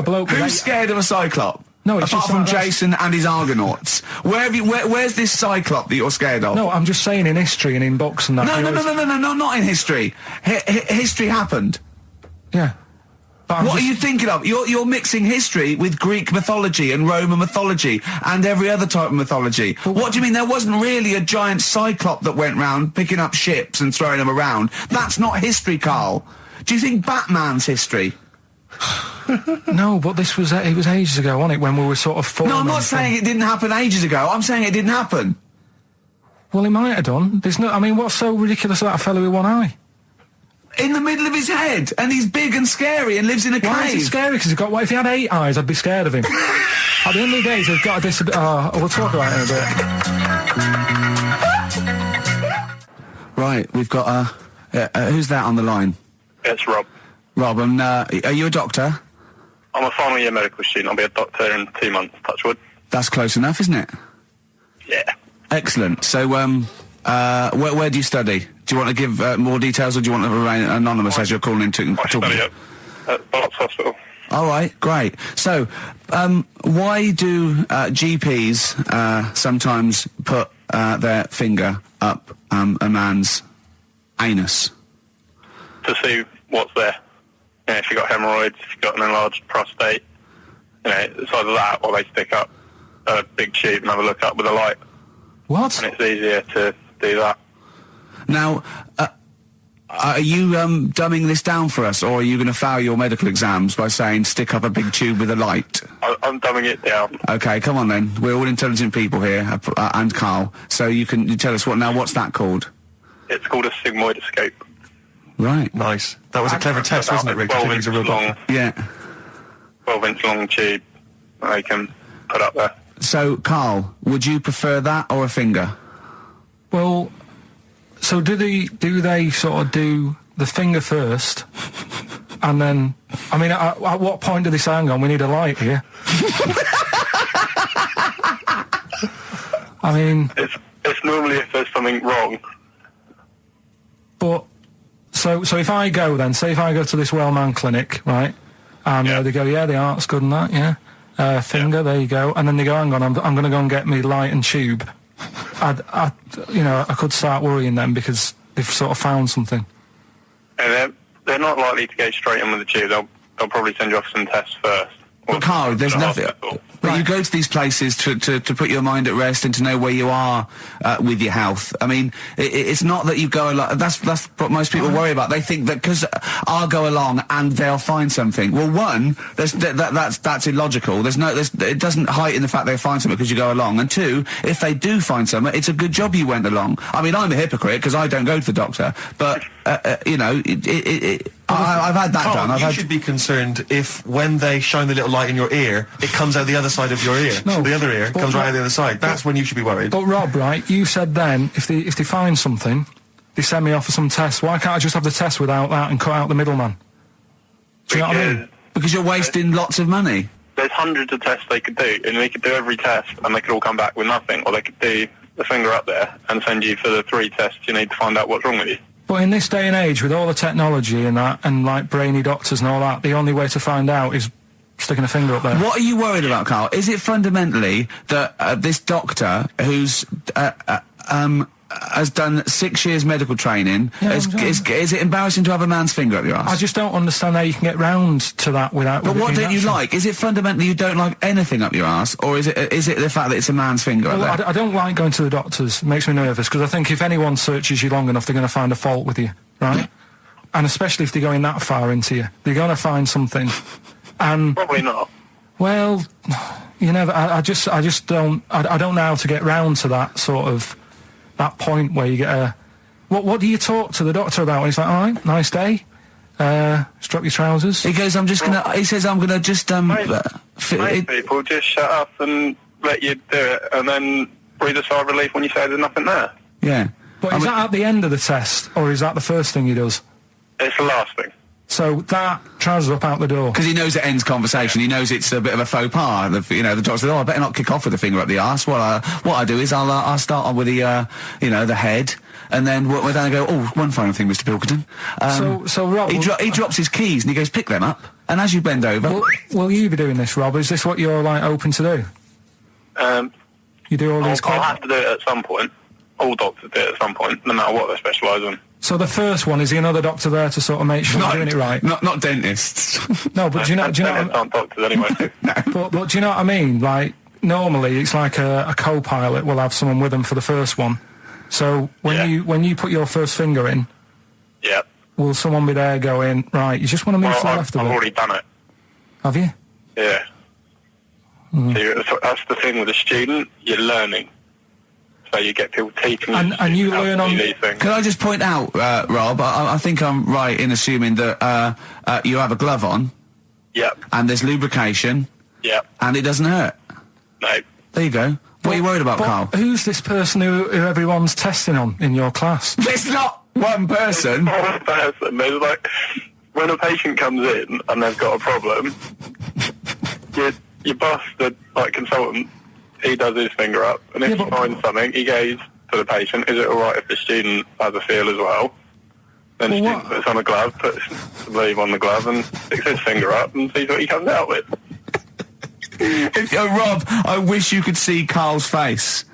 bloke with Who's scared of a cyclop? No, it's apart just from like Jason and his Argonauts. Where's this cyclop that you're scared of? No, I'm just saying in history and in books and that. No, not in history. History happened. Yeah. What are you thinking of? You're mixing history with Greek mythology and Roman mythology and every other type of mythology. What do you mean there wasn't really a giant cyclop that went round picking up ships and throwing them around? That's not history, Carl. Do you think Batman's history? No, but it was ages ago, wasn't it, when we were sort of forming... No, I'm not saying it didn't happen ages ago. I'm saying it didn't happen. Well, it might have done. What's so ridiculous about a fellow with one eye? In the middle of his head, and he's big and scary and lives in a cave. Why is he scary? Because what if he had 8 eyes, I'd be scared of him. At the end of the day, he's got a disability... we'll talk about it in a bit. Right, we've got who's that on the line? It's Rob. Rob, and are you a doctor? I'm a final year medical student. I'll be a doctor in 2 months, touch wood. That's close enough, isn't it? Yeah. Excellent. So, where do you study? Do you want to give more details, or do you want to remain anonymous as you're calling in to I study at Barts Hospital. All right, great. So, why do GPs sometimes put their finger up a man's anus? To see what's there. You know, if you've got hemorrhoids, if you've got an enlarged prostate, it's either that or they stick up a big tube and have a look up with a light. What? And it's easier to do that. Now, are you dumbing this down for us, or are you going to fail your medical exams by saying stick up a big tube with a light? I'm dumbing it down. Okay, come on then. We're all intelligent people here, and Karl. So you tell us what's that called? It's called a sigmoidoscope. Right. Nice. That was a clever test, wasn't it, Rick? 12 inch long. Yeah. 12-inch long tube that they can put up there. So, Karl, would you prefer that or a finger? Well, so do they sort of do the finger first, and then, I mean, at what point do they say, hang on, we need a light here? I mean... It's normally if there's something wrong. But, so if I go then, say if I go to this Wellman clinic, right, and they go, yeah, the art's good and that, yeah, finger, there you go, and then they go, hang on, I'm going to go and get me light and tube. I could start worrying them because they've sort of found something. And they're not likely to go straight in with the tube. They'll probably send you off some tests first. But Karl, there's nothing. But you go to these places to put your mind at rest and to know where you are with your health. I mean, it's not that you go along. That's what most people worry about. They think that because I'll go along and they'll find something. Well, one, that's illogical. It doesn't heighten the fact they'll find something because you go along. And two, if they do find something, it's a good job you went along. I mean, I'm a hypocrite because I don't go to the doctor, but I've had that Karl, done. You should be concerned if when they shine the little light in your ear, it comes out the other side of your ear. No, the other ear comes right out the other side. That's when you should be worried. But Rob, right, you said then, if they find something, they send me off for some tests. Why can't I just have the test without that and cut out the middleman? Do you know what I mean? Because you're wasting lots of money. There's hundreds of tests they could do, and they could do every test, and they could all come back with nothing. Or they could do the finger up there and send you for the 3 tests you need to find out what's wrong with you. But in this day and age, with all the technology and that, and like brainy doctors and all that, the only way to find out is sticking a finger up there. What are you worried about, Karl? Is it fundamentally that this doctor who's has done 6 years medical training, is it embarrassing to have a man's finger up your ass? I just don't understand how you can get round to that without... But what don't you like? Is it fundamentally you don't like anything up your ass, or is it the fact that it's a man's finger up there? I don't like going to the doctors. It makes me nervous, because I think if anyone searches you long enough, they're going to find a fault with you, right? And especially if they're going that far into you. They're going to find something. And Probably not. well, you know, I just don't... I don't know how to get round to that sort of... that point where you get a... What do you talk to the doctor about? And he's like, all right, nice day. Just drop your trousers. He goes, he says, I'm gonna just, Most people just shut up and let you do it, and then breathe a sigh of relief when you say there's nothing there. Yeah. But is that at the end of the test, or is that the first thing he does? It's the last thing. So that trousers up out the door. Because he knows it ends conversation. He knows it's a bit of a faux pas. The doctor says, "Oh, I better not kick off with the finger up the arse." What I do is I'll start on with the the head, and then we're down and go. Oh, one final thing, Mr. Pilkington. So Rob, he drops his keys and he goes, "Pick them up." And as you bend over, will you be doing this, Rob? Is this what you're like open to do? You do all these. I'll have to do it at some point. All doctors do it at some point, no matter what they specialise in. So the first one, is he another doctor there to sort of make sure you're doing it right? Not dentists. No, but do you know? Dentists aren't doctors anyway. No. But do you know what I mean? Like, normally it's like a co-pilot will have someone with them for the first one. So when you put your first finger in, will someone be there going, right, you just want to move to the left of it? I've already done it. Have you? Yeah. So that's the thing with a student, you're learning. So you get people teaching you and you learn on these things. Can I just point out, Rob, I think I'm right in assuming that you have a glove on. Yep. And there's lubrication. Yep. And it doesn't hurt. No. There you go. What are you worried about, Karl? Who's this person who everyone's testing on in your class? There's not one person. One person. There's like, when a patient comes in and they've got a problem, your boss, the consultant, he does his finger up, and if he finds something, he goes to the patient, is it alright if the student has a feel as well? Then the student puts on a glove, puts the sleeve on the glove, and sticks his finger up and sees what he comes out with. Rob, I wish you could see Karl's face.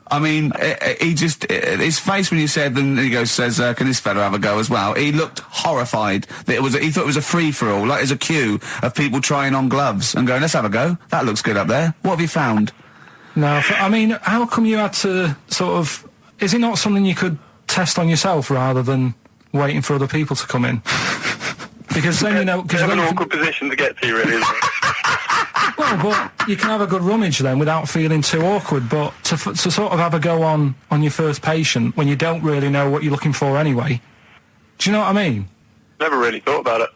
I mean, his face when you said, then he says, can this fella have a go as well? He looked horrified. That he thought it was a free-for-all, like there's a queue of people trying on gloves and going, let's have a go. That looks good up there. What have you found? No, I mean, how come you had to sort of... Is it not something you could test on yourself rather than waiting for other people to come in? Because then, you know... It's an awkward position to get to, really, isn't it? Well, but you can have a good rummage then without feeling too awkward, but to sort of have a go on your first patient when you don't really know what you're looking for anyway. Do you know what I mean? Never really thought about it.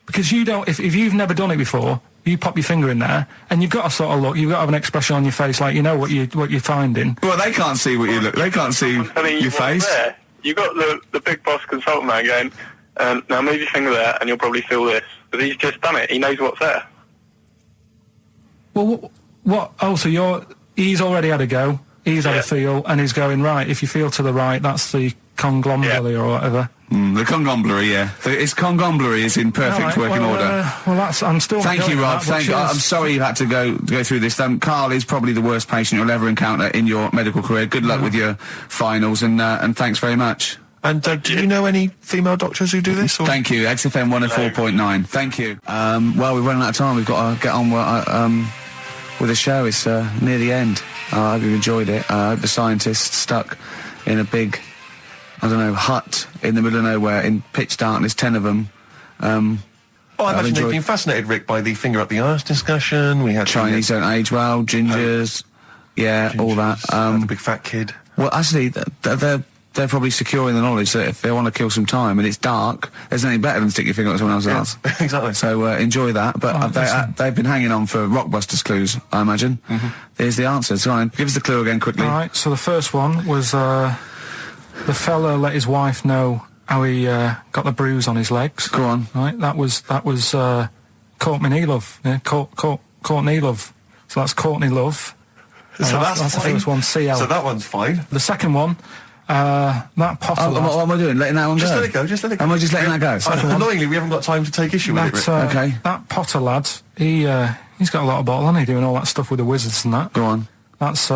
Because you don't... If you've never done it before... You pop your finger in there, and you've got to sort of look. You've got to have an expression on your face, like you know what you're finding. Well, they can't see what you look. They can't see your face. There. You got the big boss consultant man going. Now move your finger there, and you'll probably feel this. But he's just done it. He knows what's there. Well, what? Oh, so he's already had a go. He's had a feel, and he's going right. If you feel to the right, that's the conglomerate or whatever. The conglomerate, yeah. Its conglomerate is in perfect working order. Well, I'm still. Thank you, Rob. I'm sorry you had to go through this. Carl is probably the worst patient you'll ever encounter in your medical career. Good luck with your finals, and thanks very much. And do you know any female doctors who do this? Or? Thank you. XFM 104.9. Thank you. Well, we're running out of time. We've got to get on with the show. It's near the end. I hope you enjoyed it. I hope the scientists stuck in a big, I don't know, hut in the middle of nowhere in pitch darkness, 10 of them. Well, I imagine they've been fascinated, Rick, by the finger up the arse discussion. We had Chinese don't age well, gingers, all that. The big fat kid. Well, actually, they're probably securing the knowledge that if they want to kill some time and it's dark, there's nothing better than stick your finger up someone else's arse. Exactly. So enjoy that. But they've been hanging on for Rockbusters clues, I imagine. Here's the answer. So give us the clue again quickly. All right. So the first one was the fella let his wife know how he got the bruise on his legs. Go on. Right. That was Courtney Love. Yeah. Courtney Love. So that's Courtney Love. So that's the first one. CL. So that one's fine. The second one. That Potter lad. What am I doing? Letting that one just go? Let it go, just let it go. Am I just letting that go? Annoyingly, we haven't got time to take issue with it. Okay. That Potter lad, he's got a lot of bottle, hasn't he, doing all that stuff with the wizards and that. Go on. That's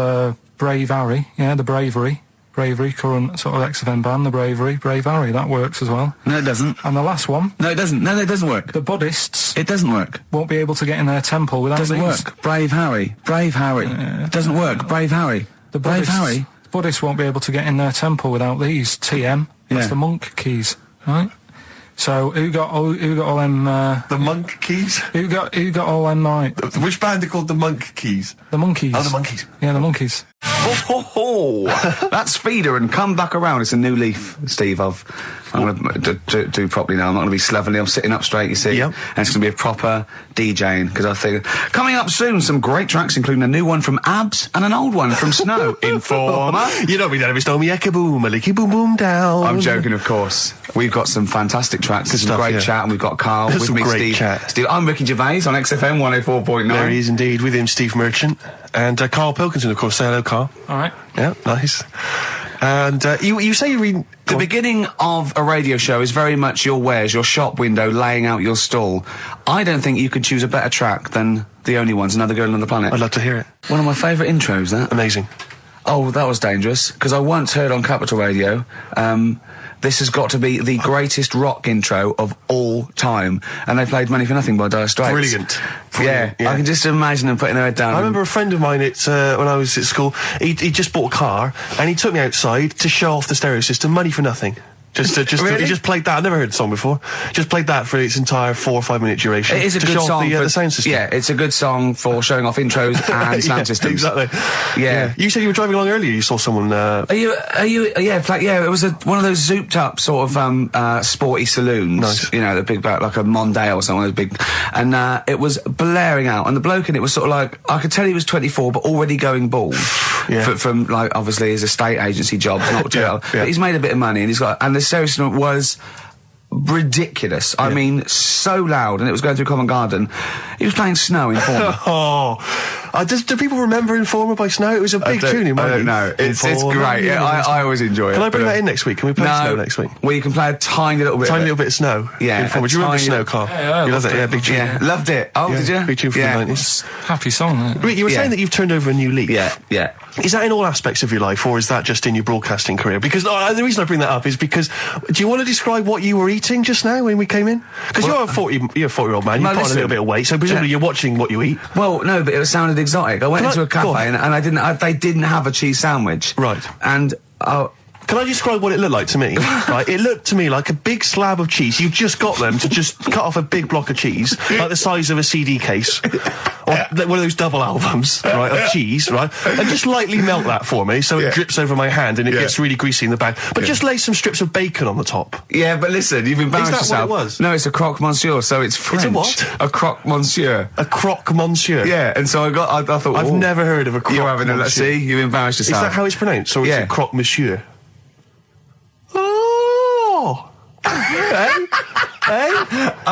Brave Harry, the Bravery, current sort of XFM band, the Brave Harry, that works as well. No, it doesn't. And the last one. No, it doesn't. No, it doesn't work. The Buddhists. It doesn't work. Won't be able to get in their temple without Doesn't these. work. Brave Harry. It doesn't work. Brave Harry. Brave Harry. Buddhists won't be able to get in their temple without these. TM. That's the monk keys, right? So who got all them? The monk keys. Who got all them? Right? Which band are called the Monk Keys? The Monkeys. Oh, the Monkeys. Yeah, the Monkeys. That's Feeder and Come Back Around. It's a new leaf, Steve. I'm going to do properly now. I'm not going to be slovenly. I'm sitting up straight, you see. Yep. And it's going to be a proper DJing, because I think... Coming up soon, some great tracks, including a new one from Abs and an old one from Snow. Informer. You know me, don't be stormy, eka boom, a licky boom boom down. I'm joking, of course. We've got some fantastic tracks. There's some great chat, and we've got Carl with some me, great Steve. Chat. Steve, I'm Ricky Gervais on XFM 104.9. There he is indeed, with him, Steve Merchant. And Karl Pilkington, of course. Say hello, Carl. All right. Yeah, nice. And you say you read... The beginning of a radio show is very much your wares, your shop window, laying out your stall. I don't think you could choose a better track than The Only Ones, Another Girl on the Planet. I'd love to hear it. One of my favourite intros, that. Amazing. Oh, that was dangerous, because I once heard on Capital Radio, this has got to be the greatest rock intro of all time. And they played Money for Nothing by Dire Straits. Brilliant. Yeah, I can just imagine them putting their head down. I remember a friend of mine, when I was at school, he just bought a car, and he took me outside to show off the stereo system, Money for Nothing. Really? He just played that. I've never heard the song before. Just played that for its entire 4 or 5 minute duration. It is a good song for the sound system. Yeah, it's a good song for showing off intros and sound systems. Exactly. Yeah. You said you were driving along earlier. You saw someone. Yeah, it was one of those zooped up sort of sporty saloons. Nice. You know, the big like a Mondale or something, those big, and it was blaring out, and the bloke in it was sort of like, I could tell he was 24, but already going bald. Yeah. From like obviously his estate agency job, not jail. But he's made a bit of money, and he's got, and the stereo system was ridiculous. I mean, so loud, and it was going through Covent Garden. He was playing Snow in Informer. Do people remember Informer by Snow? It was a big tune in my I don't know. It's great. Yeah, I always enjoy it. Can I bring that in next week? Can we play Snow next week? Well, you can play a tiny little bit. Tiny little bit of Snow. Yeah. Informer. Do you remember Snow, Carl? Yeah, you loved it. Yeah, big tune. Yeah, loved it. Oh, did you? Big tune from the 90s. Happy song, isn't it? You were saying that you've turned over a new leaf. Yeah. Is that in all aspects of your life, or is that just in your broadcasting career? Because the reason I bring that up is because, do you want to describe what you were eating just now when we came in? Because you're a 40-year-old man, you put on a little bit of weight, so presumably you're watching what you eat. Well, no, but it sounded exotic. I went into a cafe and they didn't have a cheese sandwich. Right. And can I describe what it looked like to me? Right, it looked to me like a big slab of cheese. You've just got them to just cut off a big block of cheese, like the size of a CD case, or one of those double albums, right, of cheese, right, and just lightly melt that for me so it drips over my hand and it gets really greasy in the bag. But just lay some strips of bacon on the top. Yeah, but listen, you've embarrassed yourself. Is that what it was? No, it's a croque monsieur, so it's French. It's a what? A croque monsieur. A croque monsieur. Yeah, and so I thought, I've never heard of a croque You're having monsieur. Let's see, you've embarrassed yourself. Is that how it's pronounced, or is it croque monsieur? Oh! Hey?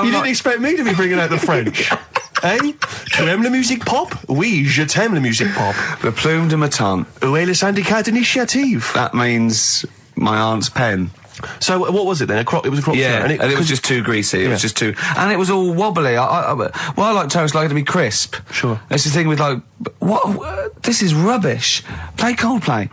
You didn't expect me to be bringing out the French. Eh? Tu aimes la musique pop? Oui, je t'aime la musique pop. Le plume de ma tante. Où est le syndicat d'initiative? That means my aunt's pen. So what was it then? It was a croque. Yeah, and it was just too greasy. It was just too, and it was all wobbly. I like toast like it to be crisp. Sure. It's the thing with like, what? This is rubbish. Play Coldplay.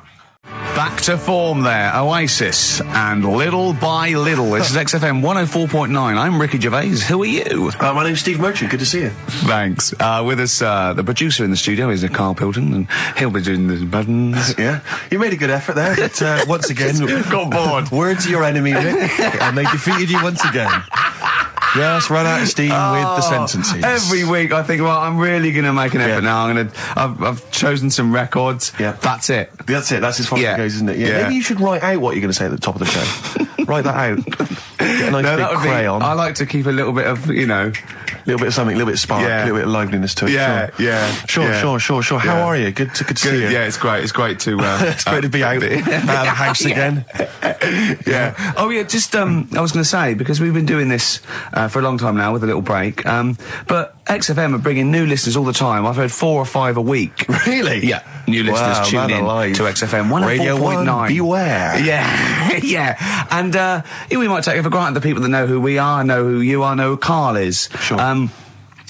Back to form there, Oasis and Little by Little. This is XFM 104.9. I'm Ricky Gervais. Who are you? My name's Steve Merchant. Good to see you. Thanks. With us, the producer in the studio is Karl Pilkington, and he'll be doing the buttons. Yeah, you made a good effort there. But, once again, got bored. Words are your enemy, Rick, and they defeated you once again. Yes, run out of steam with the sentences. Every week I think, well, I'm really going to make an effort now. I've chosen some records. Yeah. That's it. That's it. That's as far as it goes, isn't it? Yeah. Maybe you should write out what you're going to say at the top of the show. Write that out. Get a nice big crayon. I like to keep a little bit of, a little bit of something, a little bit of spark, a little bit of liveliness to it. Sure. How are you? Good to see you. Yeah, it's great. It's great to it's great to be out of the house again. Yeah. Oh yeah, just I was going to say, because we've been doing this for a long time now with a little break, but XFM are bringing new listeners all the time. I've heard 4 or 5 a week. Really? Yeah. New listeners tune in to XFM 104.9. Radio 1, beware. Yeah. Yeah. And we might take it for granted the people that know who we are, know who you are, know who Karl is. Sure.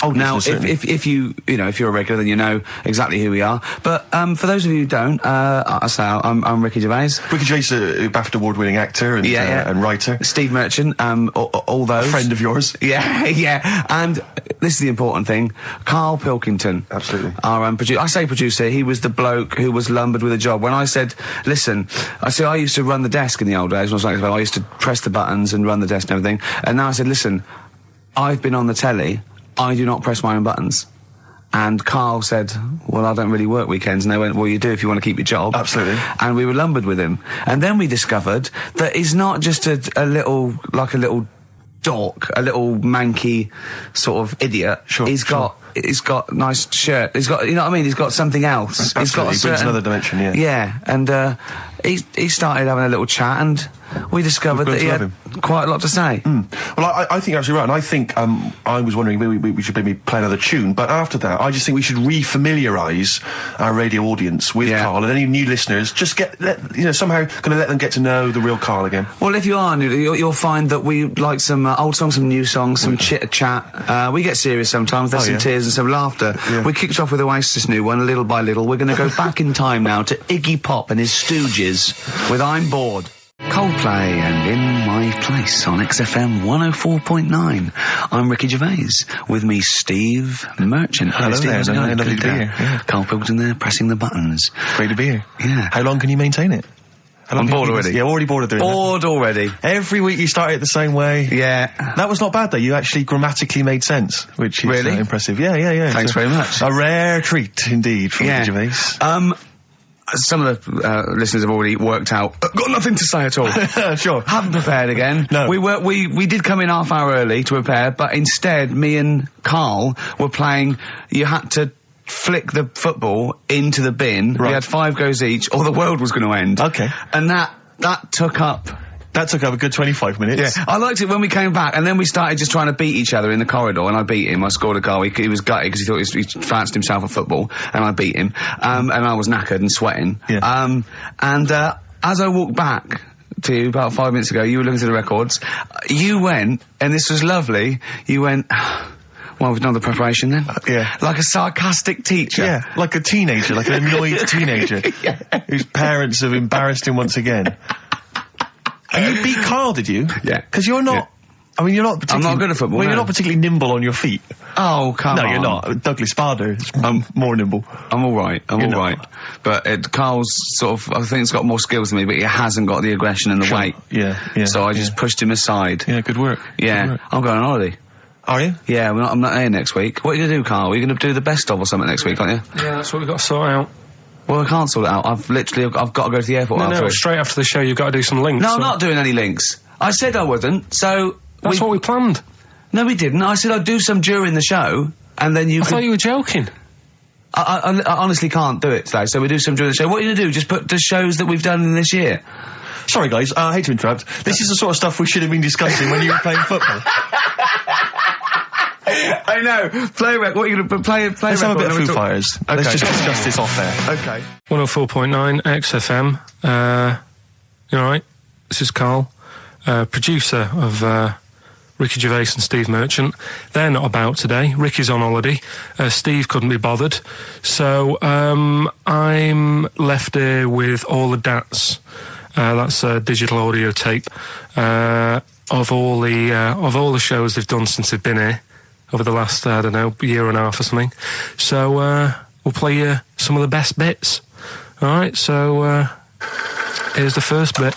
Now, if you're a regular, then you know exactly who we are. But for those of you who don't, I'm Ricky Gervais. Ricky Gervais, a BAFTA award-winning actor and writer. Steve Merchant, all those. A friend of yours. Yeah. And this is the important thing. Karl Pilkington. Absolutely. Our producer. I say producer, he was the bloke who was lumbered with a job. When I said, listen, I used to run the desk in the old days. When I was like, I used to press the buttons and run the desk and everything. And now I said, listen, I've been on the telly. I do not press my own buttons. And Karl said, well, I don't really work weekends. And they went, well, you do if you want to keep your job. Absolutely. And we were lumbered with him. And then we discovered that he's not just a little dork, a little manky sort of idiot. Sure. He's got nice shirt. He's got, you know what I mean? He's got something else. Absolutely. He's got He brings another dimension, yeah. Yeah. And, he started having a little chat, and we discovered that he had quite a lot to say. Well, I think you're absolutely right, and I think, I was wondering we should maybe play another tune, but after that, I just think we should re-familiarise our radio audience with Karl, and any new listeners, just somehow gonna let them get to know the real Karl again. Well, if you are new, you'll find that we like some old songs, some new songs, some chit-chat. We get serious sometimes, there's some tears and some laughter. Yeah. We kicked off with Oasis' new one, Little by Little. We're gonna go back in time now to Iggy Pop and his Stooges with I'm Bored. Coldplay and In My Place on XFM 104.9. I'm Ricky Gervais. With me, Steve Merchant. Hello Steve, there. Lovely to be here. Yeah. Karl Pilkington there, pressing the buttons. Great to be here. Yeah. How long can you maintain it? I'm bored already. Yeah, already bored of doing Bored already. Every week you start it the same way. Yeah. That was not bad, though. You actually grammatically made sense, which is really impressive. Yeah. Thanks very much. A rare treat, indeed, from Ricky Gervais. Some of the listeners have already worked out. Got nothing to say at all. Sure. Haven't prepared again. No. We did come in half hour early to prepare, but instead, me and Karl were playing. You had to flick the football into the bin. Right. We had 5 goes each, or the world was going to end. Okay. And that took up. That took up a good 25 minutes. Yeah, I liked it when we came back, and then we started just trying to beat each other in the corridor, and I beat him. I scored a goal. He was gutted because he thought he fancied himself at football, and I beat him. And I was knackered and sweating. Yeah. As I walked back to you about 5 minutes ago, you were looking at the records. You went, and this was lovely, you went, well, we've done the preparation then. Yeah. Like a sarcastic teacher. Yeah, like a teenager, like an annoyed teenager whose parents have embarrassed him once again. And you beat Karl, did you? Yeah. Because you're not... Yeah. I mean, you're not particularly... I'm not good at football, Well, no. you're not particularly nimble on your feet. Oh, come on. No, you're not. Douglas Bader is more nimble. I'm alright, But Carl's sort of, I think he's got more skills than me, but he hasn't got the aggression and the weight. Yeah. So I just pushed him aside. Yeah, good work. Yeah. Good work. I'm going on holiday. Are you? Yeah, I'm not here next week. What are you going to do, Carl? Are you going to do the best of or something next week, aren't you? Yeah, that's what we've got to sort out. Well, I can't sort it out. I've got to go to the airport. No, straight after the show you've got to do some links. No, I'm not doing any links. I said I wasn't, so... That's what we planned. No, we didn't. I said I'd do some during the show, and then I thought you were joking. I honestly can't do it today, so we do some during the show. What are you going to do? Just put the shows that we've done in this year? Sorry, guys, I hate to interrupt. This is the sort of stuff we should have been discussing when you were playing football. I know. Play record. What are you going to play? Let's have a bit of Foo Fighters. Okay. Let's just discuss this off there. Okay. 104.9 XFM. You alright? This is Karl, producer of Ricky Gervais and Steve Merchant. They're not about today. Ricky's on holiday. Steve couldn't be bothered. So I'm left here with all the DATs. That's a digital audio tape of all the shows they've done since they've been here over the last, I don't know, year and a half or something. So we'll play you some of the best bits. Alright, so here's the first bit.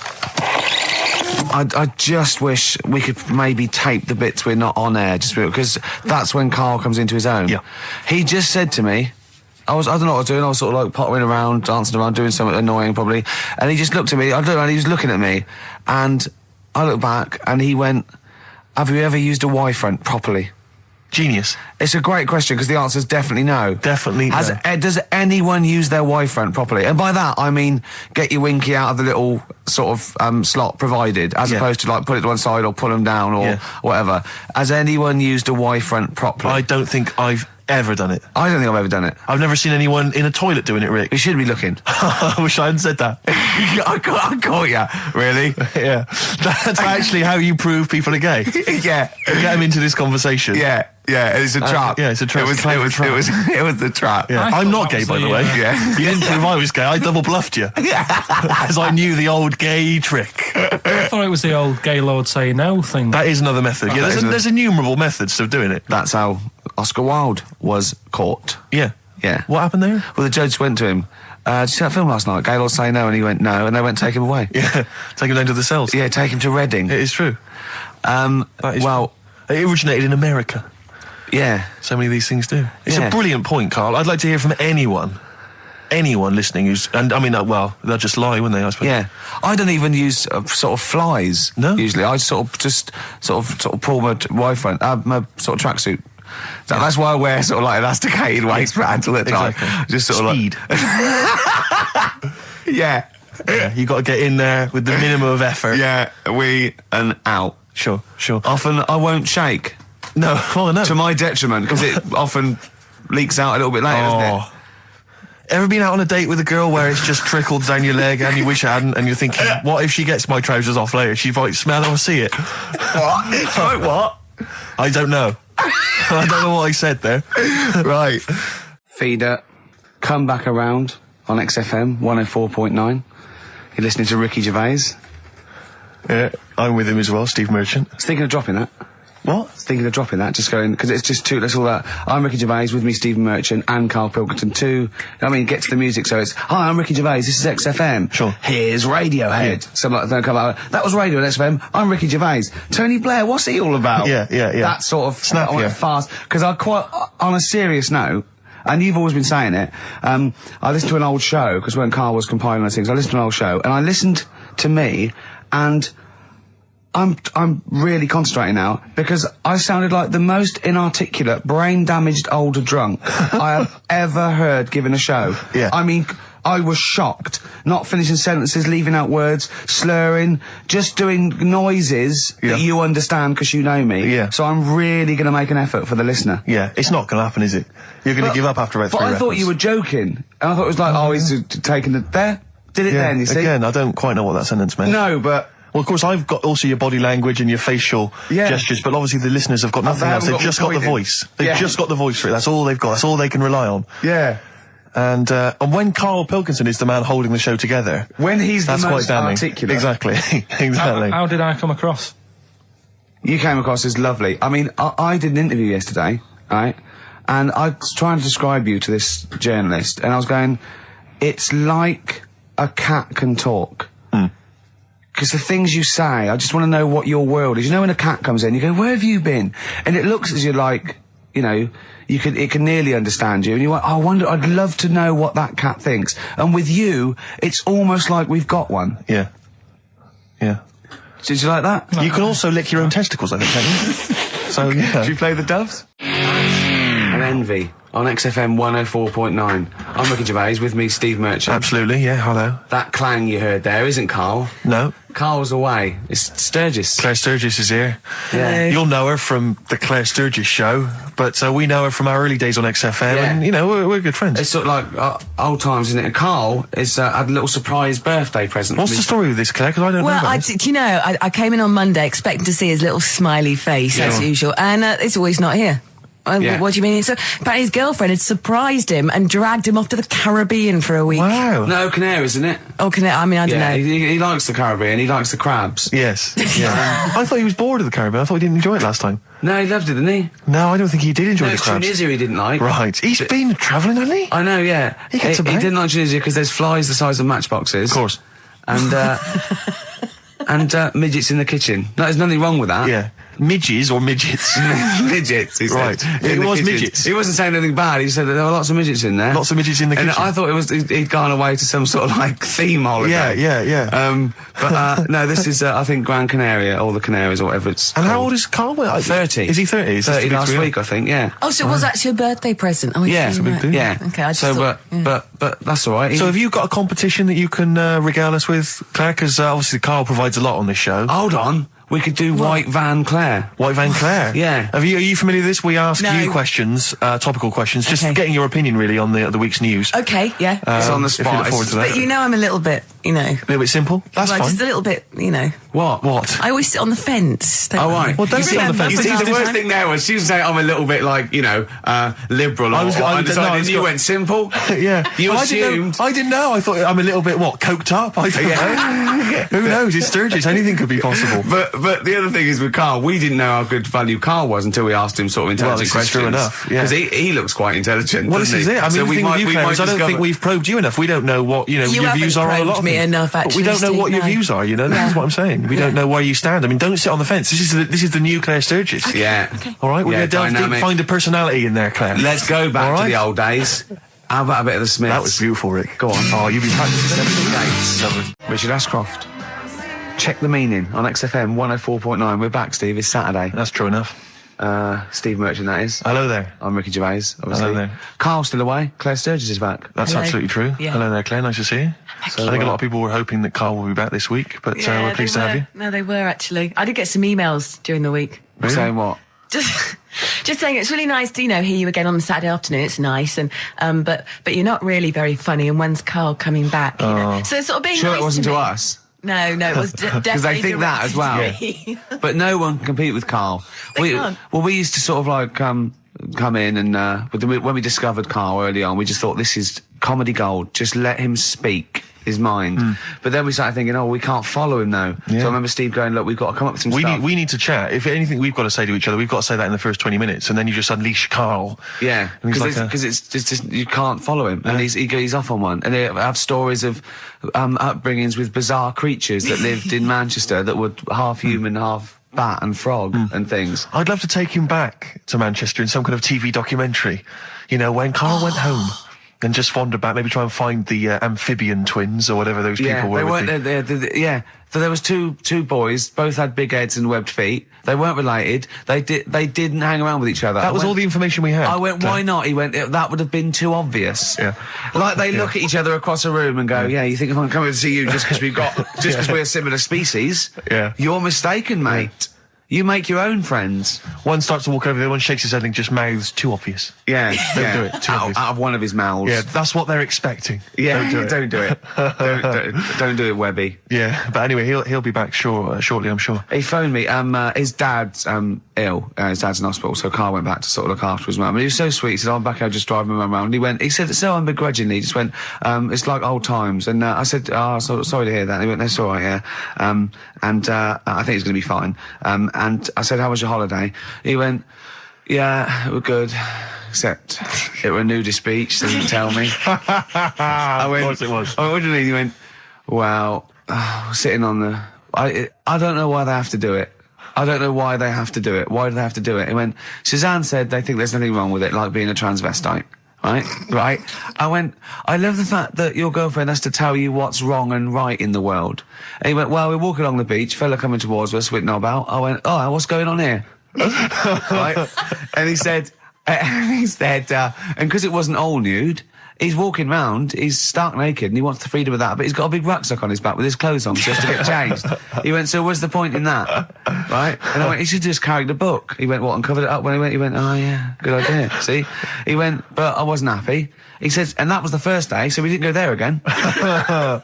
I just wish we could maybe tape the bits we're not on air, just because that's when Karl comes into his own. Yeah. He just said to me, I don't know what I was doing, I was sort of like pottering around, dancing around, doing something annoying probably, and he just looked at me, I don't know, and he was looking at me, and I looked back, and he went, have you ever used a Y-front properly? Genius. It's a great question, because the answer's definitely no. Definitely no. Does anyone use their Y-front properly? And by that, I mean, get your winky out of the little sort of slot provided, as opposed to like put it to one side or pull them down or whatever. Has anyone used a Y-front properly? I don't think I've ever done it. I don't think I've ever done it. I've never seen anyone in a toilet doing it, Rick. You should be looking. I wish I hadn't said that. I caught you. Really? Yeah. That's actually how you prove people are gay. Yeah. Get them into this conversation. Yeah. It's a trap. Yeah, it's a trap. It was the trap. Yeah. I'm not gay, by the way. Yeah. You didn't prove I was gay. I double bluffed you. Because I knew the old gay trick. I thought it was the old gay lord say no thing. That is another method. Yeah, there's innumerable methods of doing it. That's how Oscar Wilde was caught. Yeah. Yeah. What happened there? Well, the judge went to him, did you see that film last night? Gay Lord Say No, and he went no, and they went take him away. Yeah. Take him down to the cells. Yeah, take him to Reading. It is true. Well, it originated in America. Yeah. So many of these things do. It's a brilliant point, Karl. I'd like to hear from anyone listening who's, and I mean, well, they'll just lie, wouldn't they, I suppose? Yeah. I don't even use sort of flies. No? Usually. I sort of pull my Y-front, my sort of tracksuit. So that's why I wear sort of like elasticated waistbands all the time. Exactly. Just sort Speed. of like... Yeah. You got to get in there with the minimum of effort. Yeah, and out. Sure. Often I won't shake. No, oh no. To my detriment, because it often leaks out a little bit later, doesn't it? Ever been out on a date with a girl where it's just trickled down your leg and you wish you hadn't, and you're thinking, what if she gets my trousers off later? She might smell it or see it. What? What? I don't know. I don't know what I said there. Right. Feeder, come back around on XFM 104.9. You're listening to Ricky Gervais. Yeah, I'm with him as well, Steve Merchant. I was thinking of dropping that. What? Thinking of dropping that, just going, because it's just too, that's all that. I'm Ricky Gervais, with me Stephen Merchant and Karl Pilkington too. I mean, get to the music, so it's, hi, I'm Ricky Gervais, this is XFM. Sure. Here's Radiohead. Yeah. Something like that, come out, that was Radio on XFM, I'm Ricky Gervais. Tony Blair, what's he all about? Yeah. That sort of, snappier. Fast, because I quite, on a serious note, and you've always been saying it, I listened to an old show, because when Karl was compiling those things, I listened to an old show, and I listened to me, and I'm really concentrating now, because I sounded like the most inarticulate, brain-damaged older drunk I have ever heard giving a show. Yeah. I mean, I was shocked. Not finishing sentences, leaving out words, slurring, just doing noises that you understand because you know me. Yeah. So I'm really going to make an effort for the listener. Yeah, it's not going to happen, is it? You're going to give up after about 3 But I records. thought you were joking. And I thought it was like, oh, he's taking it there. Did it then, you see? Again, I don't quite know what that sentence meant. No, but... Well, of course, I've got also your body language and your facial gestures, but obviously the listeners have got nothing else. They've just got the voice. They've just got the voice for it. That's all they've got. That's all they can rely on. Yeah. And when Karl Pilkington is the man holding the show together... When he's the most quite damning. Articulate. Exactly. Exactly. How did I come across? You came across as lovely. I mean, I did an interview yesterday, right? And I was trying to describe you to this journalist, and I was going, it's like a cat can talk. Because the things you say, I just want to know what your world is. You know, when a cat comes in, you go, where have you been? And it looks as you like, you know, it can nearly understand you. And you're like, oh, I wonder, I'd love to know what that cat thinks. And with you, it's almost like we've got one. Yeah. Yeah. Did you like that? You can also lick your own testicles, I think, can't you? So, yeah. Did you play the doves? And Envy on XFM 104.9. I'm Ricky Gervais, with me Steve Merchant. Absolutely, yeah, hello. That clang you heard there isn't Karl. No. Karl's away. It's Sturgis. Claire Sturgis is here. Yeah. You'll know her from the Claire Sturgis show, but we know her from our early days on XFM, and, you know, we're good friends. It's sort of like old times, isn't it? And Karl had a little surprise birthday present. What's the story with this, Claire? Because I don't know about this. Do you know, I came in on Monday expecting to see his little smiley face, as usual, and it's always not here. What do you mean? So, apparently his girlfriend had surprised him and dragged him off to the Caribbean for a week. Wow. No, Canaries, isn't it? Oh, I mean, I don't know. He likes the Caribbean, he likes the crabs. Yes. Yeah. I thought he was bored of the Caribbean. I thought he didn't enjoy it last time. No, he loved it, didn't he? No, I don't think he did enjoy the it's crabs. Tunisia he didn't like. Right. He's been travelling, hasn't he? I know, yeah. He didn't like Tunisia because there's flies the size of matchboxes. Of course. And, and midgets in the kitchen. No, there's nothing wrong with that. Yeah. Midges or midgets? Midgets, he said. Right. It was midgets. He wasn't saying anything bad, he said that there were lots of midgets in there. Lots of midgets in the kitchen. And I thought he'd gone away to some sort of, like, theme holiday. Yeah. But, no, this is, I think, Gran Canaria, or the Canaries, or whatever it's And called. how old is Karl? 30. Is he 30? 30 last week, I think, yeah. Oh, so it was actually a birthday present. Oh, Yeah, a big deal. yeah. Okay, I just so, thought, but that's all right. So have you got a competition that you can regale us with, Claire? Because obviously Karl provides a lot on this show. Hold on. We could do White Van Claire. White Van Claire? Yeah. Are you familiar with this? We ask you questions, topical questions, just getting your opinion really on the week's news. Okay, yeah. It's on the spot. If you look forward to that. But you know I'm a little bit, you know. A little bit simple? That's fine. Just a little bit, you know. What? I always sit on the fence. Oh, right. Well, don't sit on the fence. You see, the worst thing there was she was saying I'm a little bit like, you know, liberal or undecided, and you went simple. Yeah. You assumed. I didn't know. I thought I'm a little bit, coked up? I don't know. Who knows? It's Sturgis. Anything could be possible. But the other thing is with Karl, we didn't know how good value Karl was until we asked him sort of intelligent questions. True enough, yeah. Because he looks quite intelligent, Well, this is it. I mean, so the thing with you, Claire, is I don't think we've probed you enough. We don't know what, you know, your views are on a lot of things. You haven't probed me enough, actually, but we don't know what your views are, you know? That's what I'm saying. We don't know where you stand. I mean, don't sit on the fence. This is the new Claire Sturgis. Okay. Yeah. Okay. All right, we're going to delve deep, find a personality in there, Claire. Let's go back to the old days. How about a bit of the Smiths? That was beautiful, Rick. Go on. Oh, you've been practicing 70 days. Richard Ashcroft. Check the meaning on XFM 104.9. We're back, Steve. It's Saturday. That's true enough. Steve Merchant, that is. Hello there. I'm Ricky Gervais, obviously. Hello there. Karl's still away. Claire Sturgis is back. That's absolutely true. Yeah. Hello there, Claire. Nice to see you. I think a lot of people were hoping that Karl will be back this week, but we're pleased to have you. No, they were, actually. I did get some emails during the week. Really? Saying what? Just saying it's really nice to, you know, hear you again on the Saturday afternoon. It's nice, and but you're not really very funny. And when's Karl coming back? You know? So it's sort of being sure nice it wasn't to to me. us. No, it was definitely because they think that as well. But no one can compete with Karl. They can't. Well, we used to sort of like come in and when we discovered Karl early on, we just thought this is comedy gold. Just let him speak his mind. But then we started thinking, oh, we can't follow him now. Yeah. So I remember Steve going, look, we've got to come up with some stuff. We need to chat. If anything we've got to say to each other, we've got to say that in the first 20 minutes, and then you just unleash Karl. Yeah, because it's just you can't follow him, and he's off on one. And they have stories of upbringings with bizarre creatures that lived in Manchester that were half human, half bat and frog and things. I'd love to take him back to Manchester in some kind of TV documentary. You know, when Karl went home. And just wander back, maybe try and find the amphibian twins or whatever those people were. They weren't. Yeah, so there was two boys, both had big heads and webbed feet. They weren't related. They didn't hang around with each other. That was all the information we had. I went, why not? He went, that would have been too obvious. Yeah. Like they look at each other across a room and go, yeah, you think I'm coming to see you just because we're a similar species? Yeah. You're mistaken, mate. Yeah. You make your own friends. One starts to walk over, the other one shakes his head and just mouths too obvious. Yeah. Don't do it. Too obvious. Out of one of his mouths. Yeah, that's what they're expecting. Yeah, don't do it. Don't do it, Webby. Yeah, but anyway, he'll be back shortly, I'm sure. He phoned me. His dad's ill. His dad's in hospital, so Karl went back to sort of look after his mum. And he was so sweet. He said, I'm back, I'll just drive my mum around. He said, so unbegrudgingly, he just went, it's like old times. And I said, sorry to hear that. And he went, that's all right, yeah. I think it's going to be fine. And I said, how was your holiday? He went, Yeah, it were good. Except it were a nudist beach, they didn't tell me. Of course it was. I went, what do you mean? He went, well, sitting on the... I don't know why they have to do it. I don't know why they have to do it. Why do they have to do it? He went, Suzanne said they think there's nothing wrong with it, like being a transvestite. Right? I went, I love the fact that your girlfriend has to tell you what's wrong and right in the world. And he went, well, we're walking along the beach, fella coming towards us with knob out. I went, oh, what's going on here? Right? And he said, and because it wasn't all nude, he's walking round, he's stark naked, and he wants the freedom of that, but he's got a big rucksack on his back with his clothes on just to get changed. He went, so what's the point in that? Right? And I went, he should just carry the book. He went, what, and covered it up? When he went, oh yeah, good idea. See? He went, but I wasn't happy. He says, and that was the first day, so we didn't go there again. I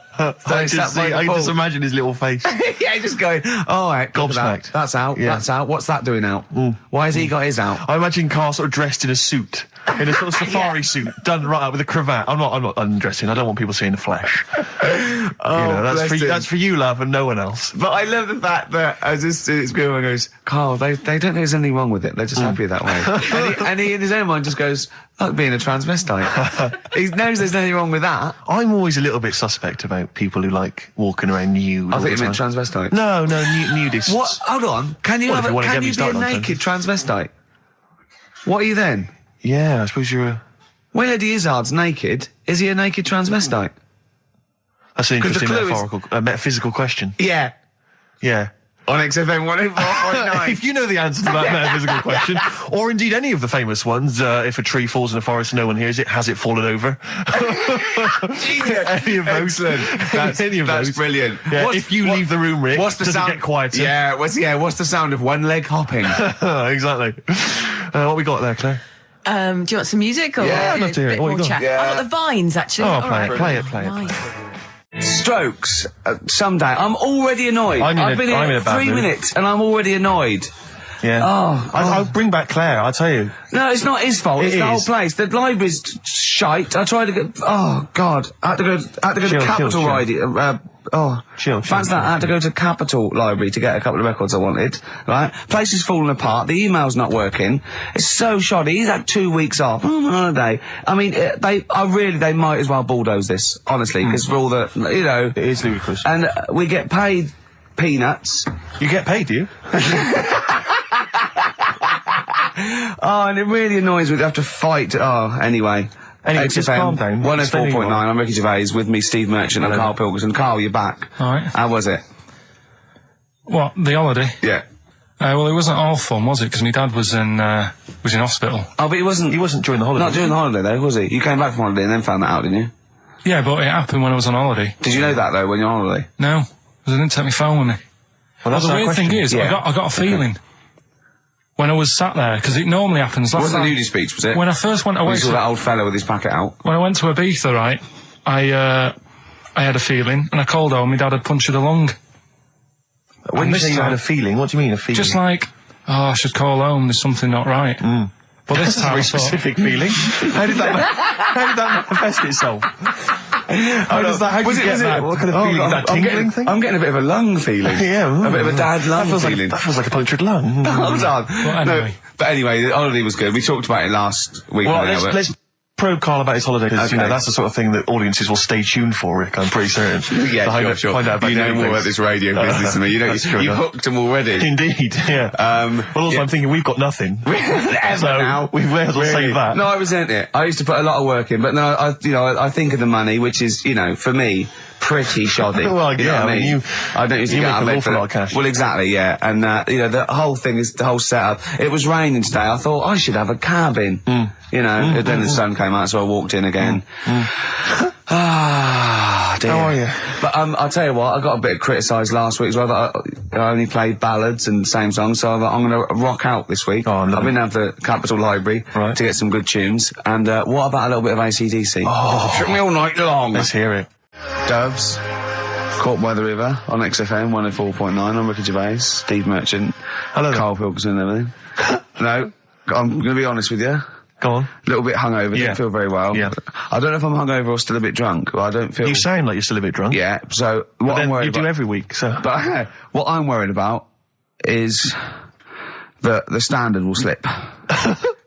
just imagine his little face. Yeah, just going, all right, gobsmacked. That's out, that's out. What's that doing out? Why has he got his out? I imagine Karl sort of dressed in a suit, in a sort of safari suit, done right up with a cravat. I'm not undressing. I don't want people seeing the flesh. That's for you, love, and no one else. But I love the fact that it's going, goes, Karl, they don't think there's anything wrong with it. They're just happy that way. and he in his own mind just goes, like being a transvestite. He knows there's nothing wrong with that. I'm always a little bit suspect about people who like walking around nude. I think you meant transvestite. No, nudists. What? Hold on. Can you be a naked transvestite? What are you then? Yeah, I suppose you're a... When Eddie Izzard's naked, is he a naked transvestite? That's an interesting metaphysical question. Yeah. Yeah. On XFM 104.9. If you know the answer to that metaphysical question, or indeed any of the famous ones, if a tree falls in a forest and no one hears it, has it fallen over? Any of those. Excellent. That's brilliant. Yeah, if you leave the room, Rick, does it get quieter? Yeah, what's the sound of one leg hopping? Exactly. What we got there, Claire? Do you want some music? Or I'd love to hear it. What you got? Yeah. I've got the Vines, actually. Oh, play it. Strokes. Someday. I'm already annoyed. I've been here 3 minutes and I'm already annoyed. Yeah. I'll bring back Claire, I'll tell you. No, it's not his fault. It's the whole place. The library's shite. I tried to get... Oh, God. I had to go to Capitol Library. Chill. Fancy that. I had to go to Capitol Library to get a couple of records I wanted. Right? Place is falling apart. The email's not working. It's so shoddy. He's had 2 weeks off. On holiday. I mean, they might as well bulldoze this, honestly, because for all the, It is ludicrous. And we get paid peanuts. You get paid, do you? Oh, and it really annoys me to have to fight. Anyway, just calm down. 104.9, I'm Ricky Gervais, with me, Steve Merchant and Karl Pilkington. Karl, you're back. All right. How was it? What, the holiday? Yeah. Well, it wasn't all fun, was it? Because my dad was in hospital. Oh, but he wasn't during the holiday. Not during the holiday, though, was he? You came back from holiday and then found that out, didn't you? Yeah, but it happened when I was on holiday. Did you know that, though, when you're on holiday? No, because I didn't take my phone with me. Well, the weird thing is, I got a feeling when I was sat there, because it normally happens. It wasn't a nudie speech, was it? When I first went away, you saw that old fella with his packet out. When I went to Ibiza, right, I had a feeling, and I called home. My dad had punctured a lung. When you say you had a feeling, what do you mean a feeling? Just like, I should call home. There's something not right. But this time, a very specific feeling. How did that manifest itself? How did you get that? What kind of feeling? Is that tingling thing? I'm getting a bit of a lung feeling. Yeah. A bit of a dad lung feeling. That feels like a punctured lung. Hold on. Well, anyway. No, but anyway, the holiday was good. We talked about it last week. Well, let's probe Karl about his holiday, because that's the sort of thing that audiences will stay tuned for, Rick, I'm pretty certain. Yeah, sure. Find out about you know more about this radio business than me. You hooked them already. Indeed, yeah. Well, also I'm thinking we've got nothing. So now we may as well save that. No, I resent it. I used to put a lot of work in, but no, I think of the money, which is, for me, pretty shoddy. Well, you know what I mean? I don't usually get out of bed an awful lot of cash. Well, exactly, yeah. And, the whole thing is the whole setup. It was raining today. I thought I should have a cabin. And then the sun came out, so I walked in again. Ah, dear. How are you? But I'll tell you what, I got a bit criticised last week as well that I only played ballads and the same songs, so I'm going to rock out this week. I've been down to Capitol Library to get some good tunes. And what about a little bit of AC/DC? Took me all night long. Let's hear it. Doves, Caught by the River on XFM 104.9. I'm Ricky Gervais, Steve Merchant, Karl Pilkington and everything. No, I'm going to be honest with you. Go on. A little bit hungover, didn't feel very well. Yeah. I don't know if I'm hungover or still a bit drunk, but I don't feel... You sound like you're still a bit drunk. Yeah, so what I'm worried about... You do every week, so... But what I'm worried about is the standard will slip.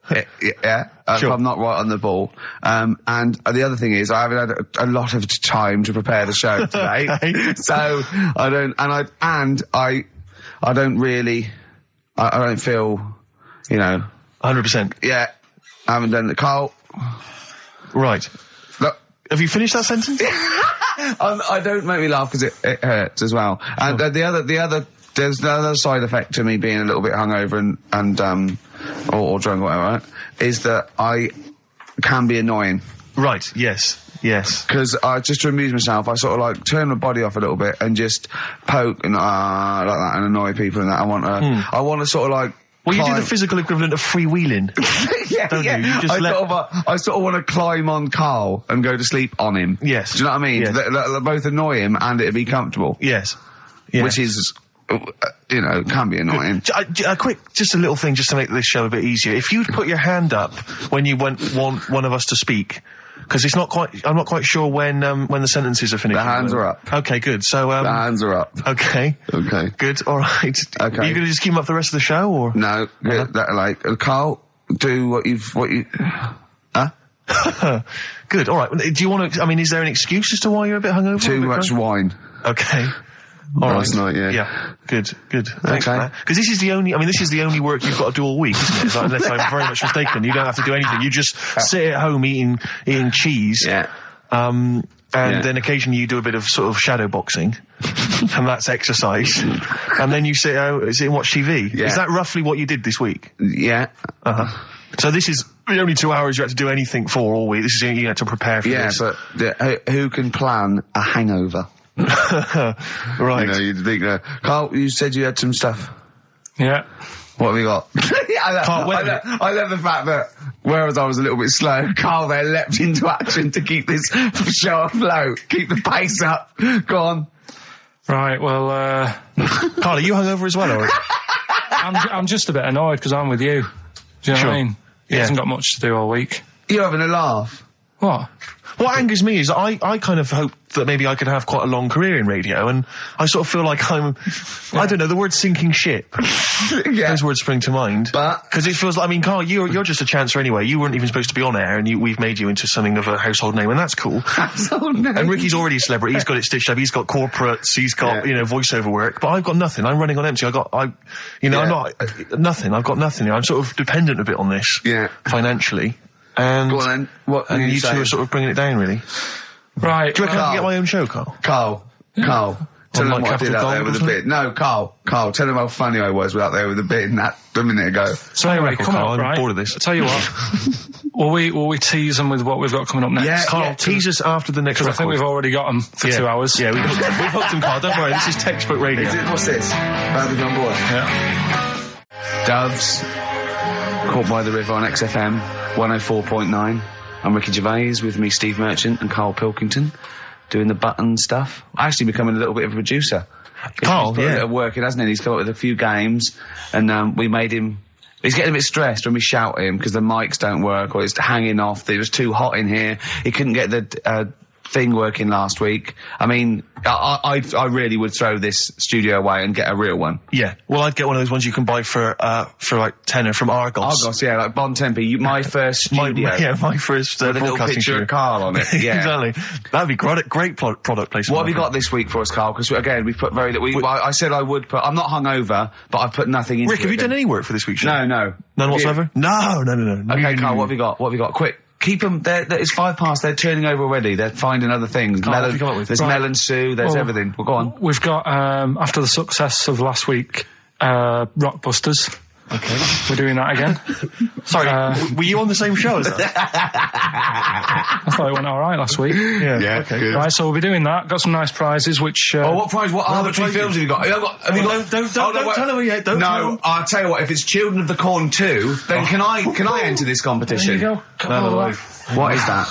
Yeah, if I'm not right on the ball. And the other thing is, I haven't had a lot of time to prepare the show today, so I don't, I don't feel, 100%. Yeah, I haven't done it. Carl. Right. Look. Have you finished that sentence? I don't make me laugh because it hurts as well. And there's the other side effect to me being a little bit hungover or drunk or whatever, right, is that I can be annoying. Right, yes. Because just to amuse myself, I sort of like turn my body off a little bit and just poke and like that and annoy people and that. I want to sort of like. Well, you do the physical equivalent of freewheeling. Don't you? You just I sort of want to climb on Carl and go to sleep on him. Yes. Do you know what I mean? Yes. They both annoy him and it'd be comfortable. Yes. Which is, can be annoying. Just a little thing just to make this show a bit easier. If you'd put your hand up when you want one of us to speak, because I'm not quite sure when the sentences are finished. The hands are up. Okay, good. So, the hands are up. Okay. Good, alright. Okay. Are you gonna just keep them up the rest of the show, or? No, Carl, do what you, huh? Good, alright. Do you want to, is there an excuse as to why you're a bit hungover? Too much wine. Okay. Last night, yeah. Yeah, good. Thanks for that. Because this is the only work you've got to do all week, isn't it? Unless I'm very much mistaken. You don't have to do anything. You just sit at home eating cheese. Yeah. Then occasionally you do a bit of sort of shadow boxing. And that's exercise. And then you sit and watch TV. Yeah. Is that roughly what you did this week? Yeah. So this is the only 2 hours you had to do anything for all week. This is you had to prepare for this. Yeah, but who can plan a hangover? Right. You'd think, Carl, you said you had some stuff. Yeah. What have you got? I love the fact that, whereas I was a little bit slow, Carl there leapt into action to keep this show afloat, keep the pace up. Go on. Right, well, Carl, are you hungover as well, or? I'm just a bit annoyed because I'm with you. Do you know what I mean? He hasn't got much to do all week. You're having a laugh. What? What angers me is I kind of hope that maybe I could have quite a long career in radio, and I sort of feel like I don't know, the word sinking ship. Those words spring to mind. But because it feels like, Carl, you're just a chancer anyway. You weren't even supposed to be on air, and we've made you into something of a household name, and that's cool. Household name. And Ricky's already a celebrity. He's got it stitched up. He's got corporates. He's got voiceover work. But I've got nothing. I'm running on empty. I'm not nothing. I've got nothing. I'm sort of dependent a bit on this. Yeah. Financially. And, go on then. What and you two are sort of bringing it down, really. Right. Do you reckon I can get my own show, Carl? Carl. Tell them what I did out there with a bin. No, Carl, tell them how funny I was out there with a bin a minute ago. So anyway, come on, I'm bored of this. I'll tell you what. will we tease them with what we've got coming up next? Yeah, Carl, tease us after the next record. I think we've already got them for 2 hours. Yeah, we've hooked them, Carl. Don't worry, this is textbook radio. What's this? Barbie on board. Yeah. Doves. Caught by the River on XFM 104.9. I'm Ricky Gervais, with me Steve Merchant and Karl Pilkington, doing the button stuff. Actually becoming a little bit of a producer. Carl, he's put a bit of work in, hasn't he? He's come up with a few games, and we made him. He's getting a bit stressed when we shout at him because the mics don't work or it's hanging off. It was too hot in here. He couldn't get the thing working last week. I really would throw this studio away and get a real one. Yeah. Well, I'd get one of those ones you can buy for like tenner from Argos. Argos, yeah, like Bon Tempe. My first studio. my first with a little picture of Carl on it. Yeah. Exactly. That'd be great product placement. What have you got this week for us, Carl? Because again, we've put very little. I said I would put. I'm not hungover, but I've put nothing into it. Rick, have you done any work for this week's show? No. None whatsoever? No. Okay, Carl, what have you got? What have you got? Quick. Keep them. It's 5 past. They're turning over already. They're finding other things. There's melon stew. There's everything. Well, go on. We've got after the success of last week, Rockbusters. Okay. We're doing that again. Sorry, were you on the same show as us? I thought it went all right last week. Yeah. Okay. Good. Right, so we'll be doing that. Got some nice prizes. Which? What prize? What arbitrary films have you got? Have you got? Don't tell them yet. Don't. No, I'll tell you what. If it's Children of the Corn 2, then can I enter this competition? There you go. What is that?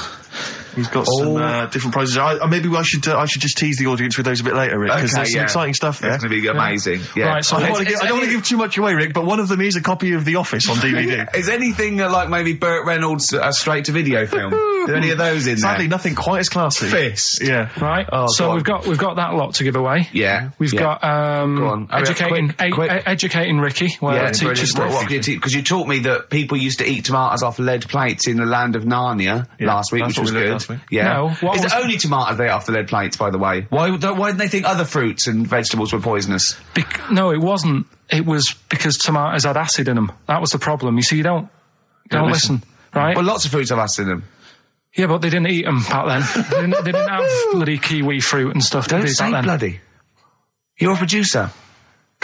He's got some different prizes. Maybe I should just tease the audience with those a bit later, Rick, because there's some exciting stuff there. It's going to be amazing. Yeah. Right, so I don't want to give too much away, Rick, but one of them is a copy of The Office on DVD. Is anything like maybe Burt Reynolds' straight-to-video film? Are there any of those in there? Sadly, nothing quite as classy. Fist. Yeah. Right. So we've got that lot to give away. Yeah. We've got Go on. educating Ricky. Well, teacher stuff. Because you taught me that people used to eat tomatoes off lead plates in the land of Narnia last week, which was good. Yeah. No, it's only tomatoes they ate off the lead plates, by the way. Why didn't they think other fruits and vegetables were poisonous? No, it wasn't. It was because tomatoes had acid in them. That was the problem. You see, you don't listen, right? Well, lots of fruits have acid in them. Yeah, but they didn't eat them back then. they didn't have bloody kiwi fruit and stuff. Don't did say back then. bloody. You're a producer.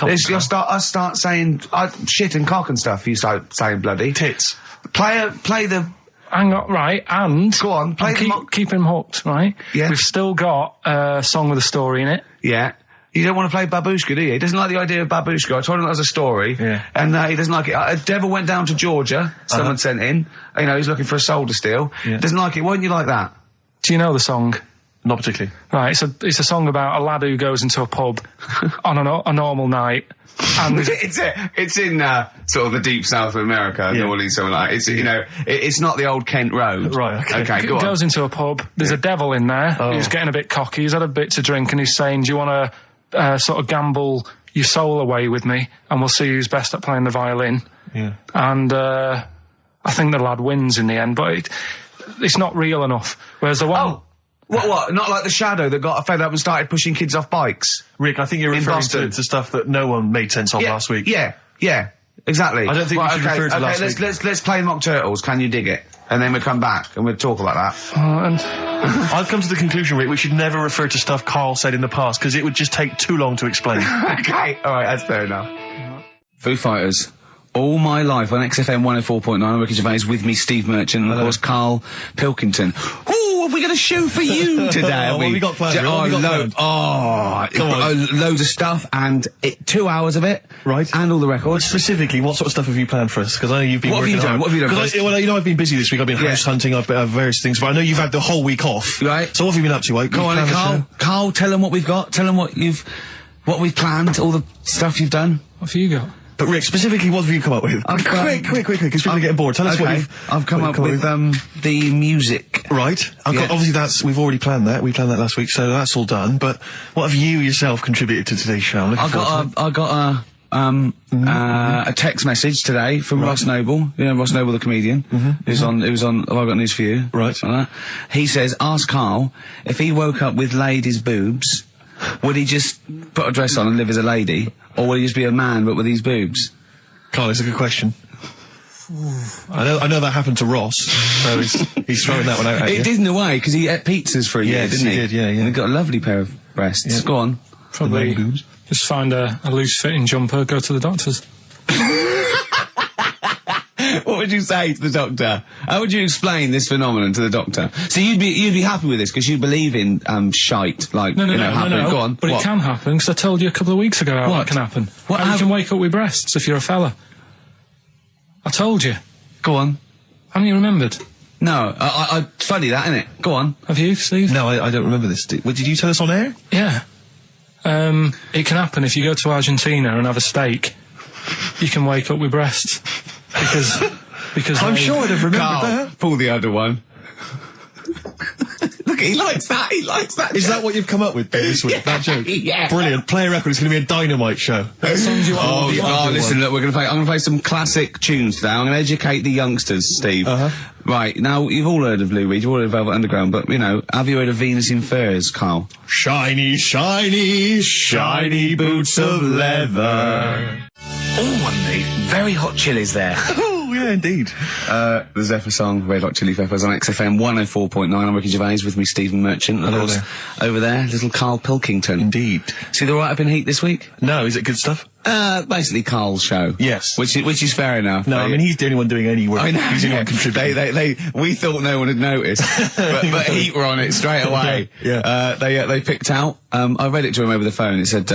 You'll start saying shit and cock and stuff. You start saying bloody. Tits. Play the. Hang on, right, and... Go on, keep him hooked, right? Yeah. We've still got a song with a story in it. Yeah. You don't want to play Babushka, do you? He doesn't like the idea of Babushka. I told him that was a story. Yeah. And he doesn't like it. A devil went down to Georgia. Someone sent in. You know, he's looking for a soul to steal. Yeah. Doesn't like it. Why don't you like that? Do you know the song? Not particularly. Right, it's a song about a lad who goes into a pub on a normal night. And it's in sort of the deep south of America, New Orleans, something like that. It's you know, it's not the old Kent Road. Right. Okay. Go on. Goes into a pub. There's a devil in there. Who's getting a bit cocky. He's had a bit to drink, and he's saying, "Do you want to sort of gamble your soul away with me, and we'll see who's best at playing the violin?" Yeah. And I think the lad wins in the end, but it's not real enough. Whereas the one. Oh. What? Not like the Shadow that got fed up and started pushing kids off bikes? Rick, I think you're referring to stuff that no one made sense of last week. Yeah, exactly. I don't think we should refer to last week. Let's play Mock Turtles, Can You Dig It? And then we'll come back and we'll talk about that. I've come to the conclusion, Rick, we should never refer to stuff Carl said in the past, because it would just take too long to explain. Okay, alright, that's fair enough. Foo Fighters. All my life on XFM 104.9, I'm Ricky Gervais, with me Steve Merchant, and of course Karl Pilkington. Ooh, have we got a show for you today? What have we got planned? Loads of stuff, and 2 hours of it. Right. And all the records. Specifically, what sort of stuff have you planned for us? Because I know you've been working hard. What have you done? Well, you know, I've been busy this week. I've been house hunting, I've various things, but I know you've had the whole week off. Right. So what have you been up to? Go on, Karl, tell them what we've got. Tell them what we've planned, all the stuff you've done. What have you got? But Rick, specifically, what have you come up with? Quick, because people are getting bored. Tell us what I've come up with the music. Right. Obviously we've already planned that. We planned that last week, so that's all done. But what have you yourself contributed to today's show? I got a text message today from Ross Noble. You know Ross Noble, the comedian. It was on. Have I got news for you? Right. He says, ask Karl if he woke up with ladies' boobs, would he just put a dress on and live as a lady? Or will he just be a man, but with these boobs? Carl, it's a good question. I know that happened to Ross, so he's throwing that one out at you. It did in a way, because he ate pizzas for a year, didn't he? Yes, he did, yeah. And he got a lovely pair of breasts. Yeah. Go on. Probably just find a loose-fitting jumper, go to the doctor's. What would you say to the doctor? How would you explain this phenomenon to the doctor? So you'd be happy with this because you believe in shite, like no. Go on. But it can happen because I told you a couple of weeks ago how that can happen. How you can wake up with breasts if you're a fella. I told you. Go on. Haven't you remembered? No, it's funny that, isn't it? Go on. Have you, Steve? No, I don't remember this. Did you tell us on air? Yeah. It can happen if you go to Argentina and have a steak. You can wake up with breasts. Because I'm sure I'd have remembered that. Pull the other one. Look, he likes that. Is that what you've come up with this week? That joke? Yeah. Brilliant. Play a record. It's going to be a dynamite show. Listen, look, I'm going to play some classic tunes today. I'm going to educate the youngsters, Steve. Right, now, you've all heard of Lou Reed, you've all heard of Velvet Underground, but, you know, have you heard of Venus in Furs, Karl? Shiny, shiny, shiny boots of leather. Oh, and the very hot chilies there. Oh, yeah, indeed. The Zephyr song, Red Hot Chili Peppers on XFM 104.9. I'm Ricky Gervais, with me Stephen Merchant. Hello there. Over there, little Karl Pilkington. Indeed. See the write-up in Heat this week? No, is it good stuff? Basically Carl's show. Yes. Which is fair enough. No, I mean, he's the only one doing any work. I know. He's the only one contributing. We thought no one had noticed, but Heat were on it straight away. Yeah. They picked out, I read it to him over the phone. It said,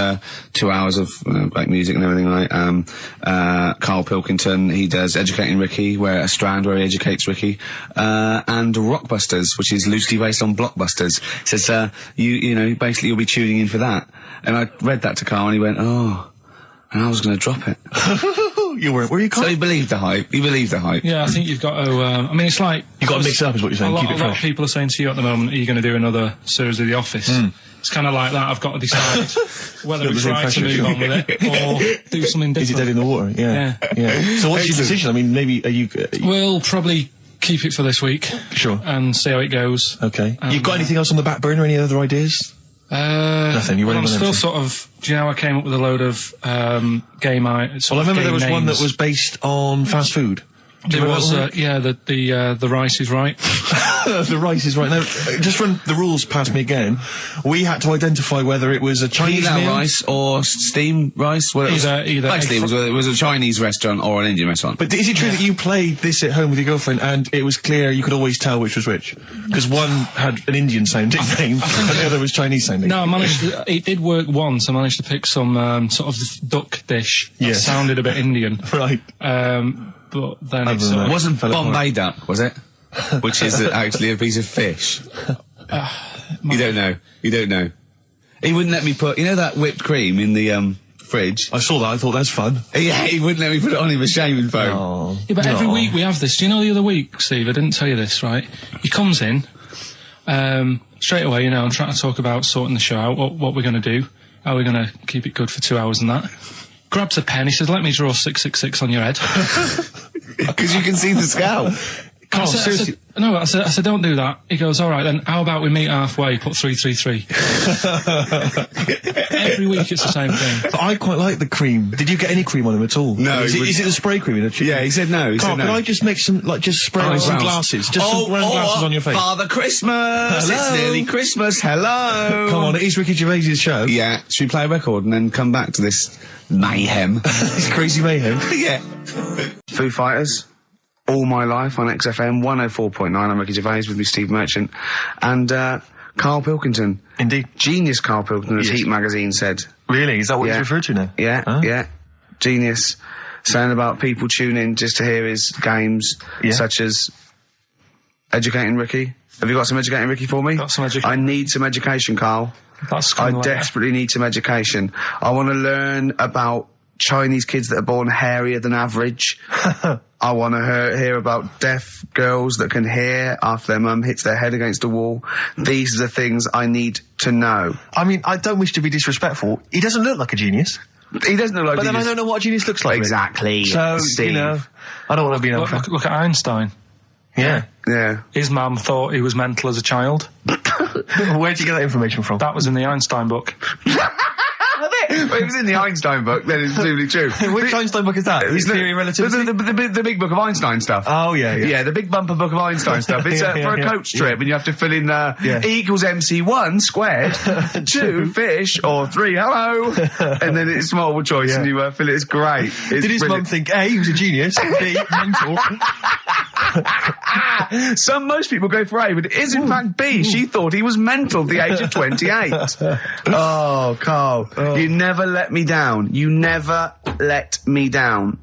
2 hours of, like music and everything, right? Karl Pilkington, he does Educating Ricky, a strand where he educates Ricky, and Rockbusters, which is loosely based on Blockbusters. It says, basically you'll be tuning in for that. And I read that to Karl and he went, oh, and I was going to drop it. You weren't, were you, Karl? So he believed the hype. Yeah, I think you've got to, I mean, it's like... You've got to mix it up, is what you're saying. Keep it fresh. A lot of people are saying to you at the moment, are you going to do another series of The Office? It's kind of like that. I've got to decide whether it's right to move on with it or do something different. Is it dead in the water? Yeah. So what's your decision? I mean, maybe, We'll probably keep it for this week. Sure. And see how it goes. Okay. You got anything else on the back burner? Any other ideas? Nothing. You're I'm still sort of. Do you know I came up with a load of game items? Well, I remember there was one that was based on fast food. There was, the rice is right. The rice is right. Now, just run the rules past me again. We had to identify whether it was a Chinese meal, rice or steamed rice. Well, either. Basically, it was a Chinese restaurant or an Indian restaurant. But is it true that you played this at home with your girlfriend and it was clear you could always tell which was which? Because one had an Indian sounding name and the other was Chinese sounding. No, I managed to, it did work once. I managed to pick some sort of duck dish that sounded a bit Indian. Right. But then it wasn't Bombay duck, was it? Which is actually a piece of fish. You don't know. He wouldn't let me put, that whipped cream in the fridge. I saw that. I thought that's fun. Yeah, he wouldn't let me put it on. He was shaming phone. Oh. Yeah, but every week we have this. Do you know the other week, Steve? I didn't tell you this, right? He comes in straight away. I'm trying to talk about sorting the show out. What we're going to do? How we're going to keep it good for 2 hours and that. Grabs a pen, he says, let me draw 666 on your head. Because you can see the scalp. Carl, seriously. I said, don't do that. He goes, all right, then, how about we meet halfway, put 333. Every week it's the same thing. But I quite like the cream. Did you get any cream on him at all? No. Is it the spray cream in a tube? Yeah, he said no. Carl, can I just make some, just spray on some glasses? Just some round glasses on your face. Father Christmas! Hello. It's nearly Christmas, hello! Come on, it is Ricky Gervais' show. Yeah, should we play a record and then come back to this mayhem? This crazy mayhem? Yeah. Foo Fighters. All My Life on XFM 104.9. I'm Ricky Gervais with me, Steve Merchant, and Karl Pilkington. Indeed. Genius Karl Pilkington, as Heat magazine said. Really? Is that what he's referred to now? Yeah, yeah. Genius. Saying about people tune in just to hear his games, such as Educating Ricky. Have you got some Educating Ricky for me? Got some education. I need some education, Karl. I desperately need some education. I want to learn about Chinese kids that are born hairier than average. I want to hear about deaf girls that can hear after their mum hits their head against a wall. These are the things I need to know. I mean, I don't wish to be disrespectful. He doesn't look like a genius. He doesn't look like a genius. But then I don't know what a genius looks like. Exactly. So, Steve. I don't want to be look at Einstein. Yeah. Yeah. His mum thought he was mental as a child. Where'd you get that information from? That was in the Einstein book. Well, it was in the Einstein book, then it's truly true. Which Einstein book is that? Theory of Relativity? The big book of Einstein stuff. Oh, yeah. Yeah, the big bumper book of Einstein stuff. It's for a coach trip, and you have to fill in E equals MC1 squared, 2 fish, or 3 hello, and then it's multiple choice, and you fill it. It's great. Did his mum think, A, he was a genius, B, mental? Most people go for A, but it is in fact B. She thought he was mental at the age of 28. Oh, Karl, you never let me down. You never let me down.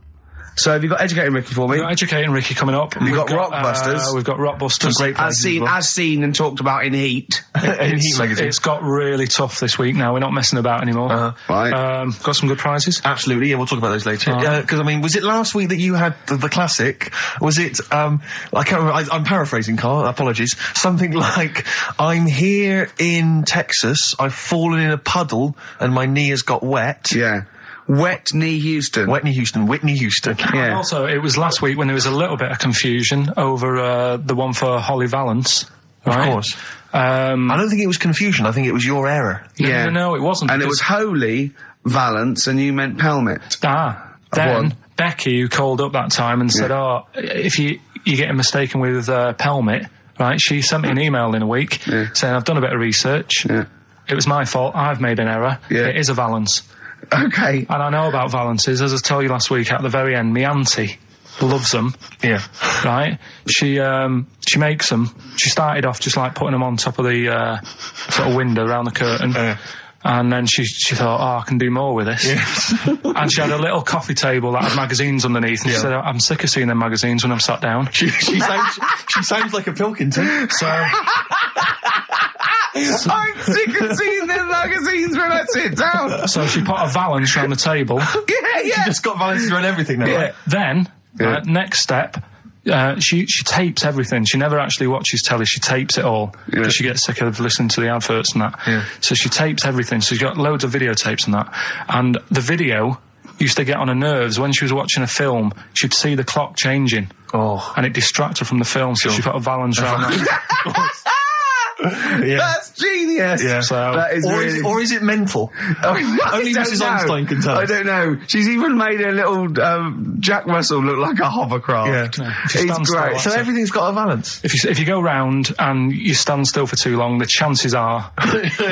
So have you got Educating Ricky for me? We've got Educating Ricky coming up. We've got Rockbusters. We've got Rockbusters. Great as seen and talked about in Heat. In Heat magazine. It's got really tough this week now. We're not messing about anymore. Right. Got some good prizes. Absolutely, yeah, we'll talk about those later. Because, I mean, was it last week that you had the classic? Was it, I can't remember, I'm paraphrasing, Karl, apologies. Something like, I'm here in Texas, I've fallen in a puddle, and my knee has got wet. Yeah. Whitney Houston. Yeah. And also, it was last week when there was a little bit of confusion over the one for Holly Valance. Right? Of course. I don't think it was confusion. I think it was your error. Yeah. No, it wasn't. And it was Holy Valance, and you meant Pelmet. Then Becky, who called up that time and said, if you're getting mistaken with Pelmet, right, she sent me an email in a week saying, I've done a bit of research. Yeah. It was my fault. I've made an error. Yeah. It is a Valance. Okay. And I know about valances, as I told you last week, at the very end, my auntie loves them. Yeah. Right? She makes them. She started off just like putting them on top of the, sort of window around the curtain. And then she thought, I can do more with this. Yeah. And she had a little coffee table that had magazines underneath, and she said, I'm sick of seeing them magazines when I'm sat down. She sounds like a Pilkington. So... I'm sick of seeing them magazines when I sit down. So she put a valance around the table. Yeah. She just got valances around everything now, right? Then, next step... she tapes everything. She never actually watches telly. She tapes it all because she gets sick of listening to the adverts and that. Yeah. So she tapes everything. So she's got loads of videotapes and that. And the video used to get on her nerves. When she was watching a film, she'd see the clock changing. Oh. And it distracted her from the film. So she put a valance around that. Yeah. That's genius. Yeah. So, that is or is it mental? Only Mrs. Einstein can tell. I don't know. She's even made a little Jack Russell look like a hovercraft. Yeah. It's great. So everything's got a balance. If you go round and you stand still for too long, the chances are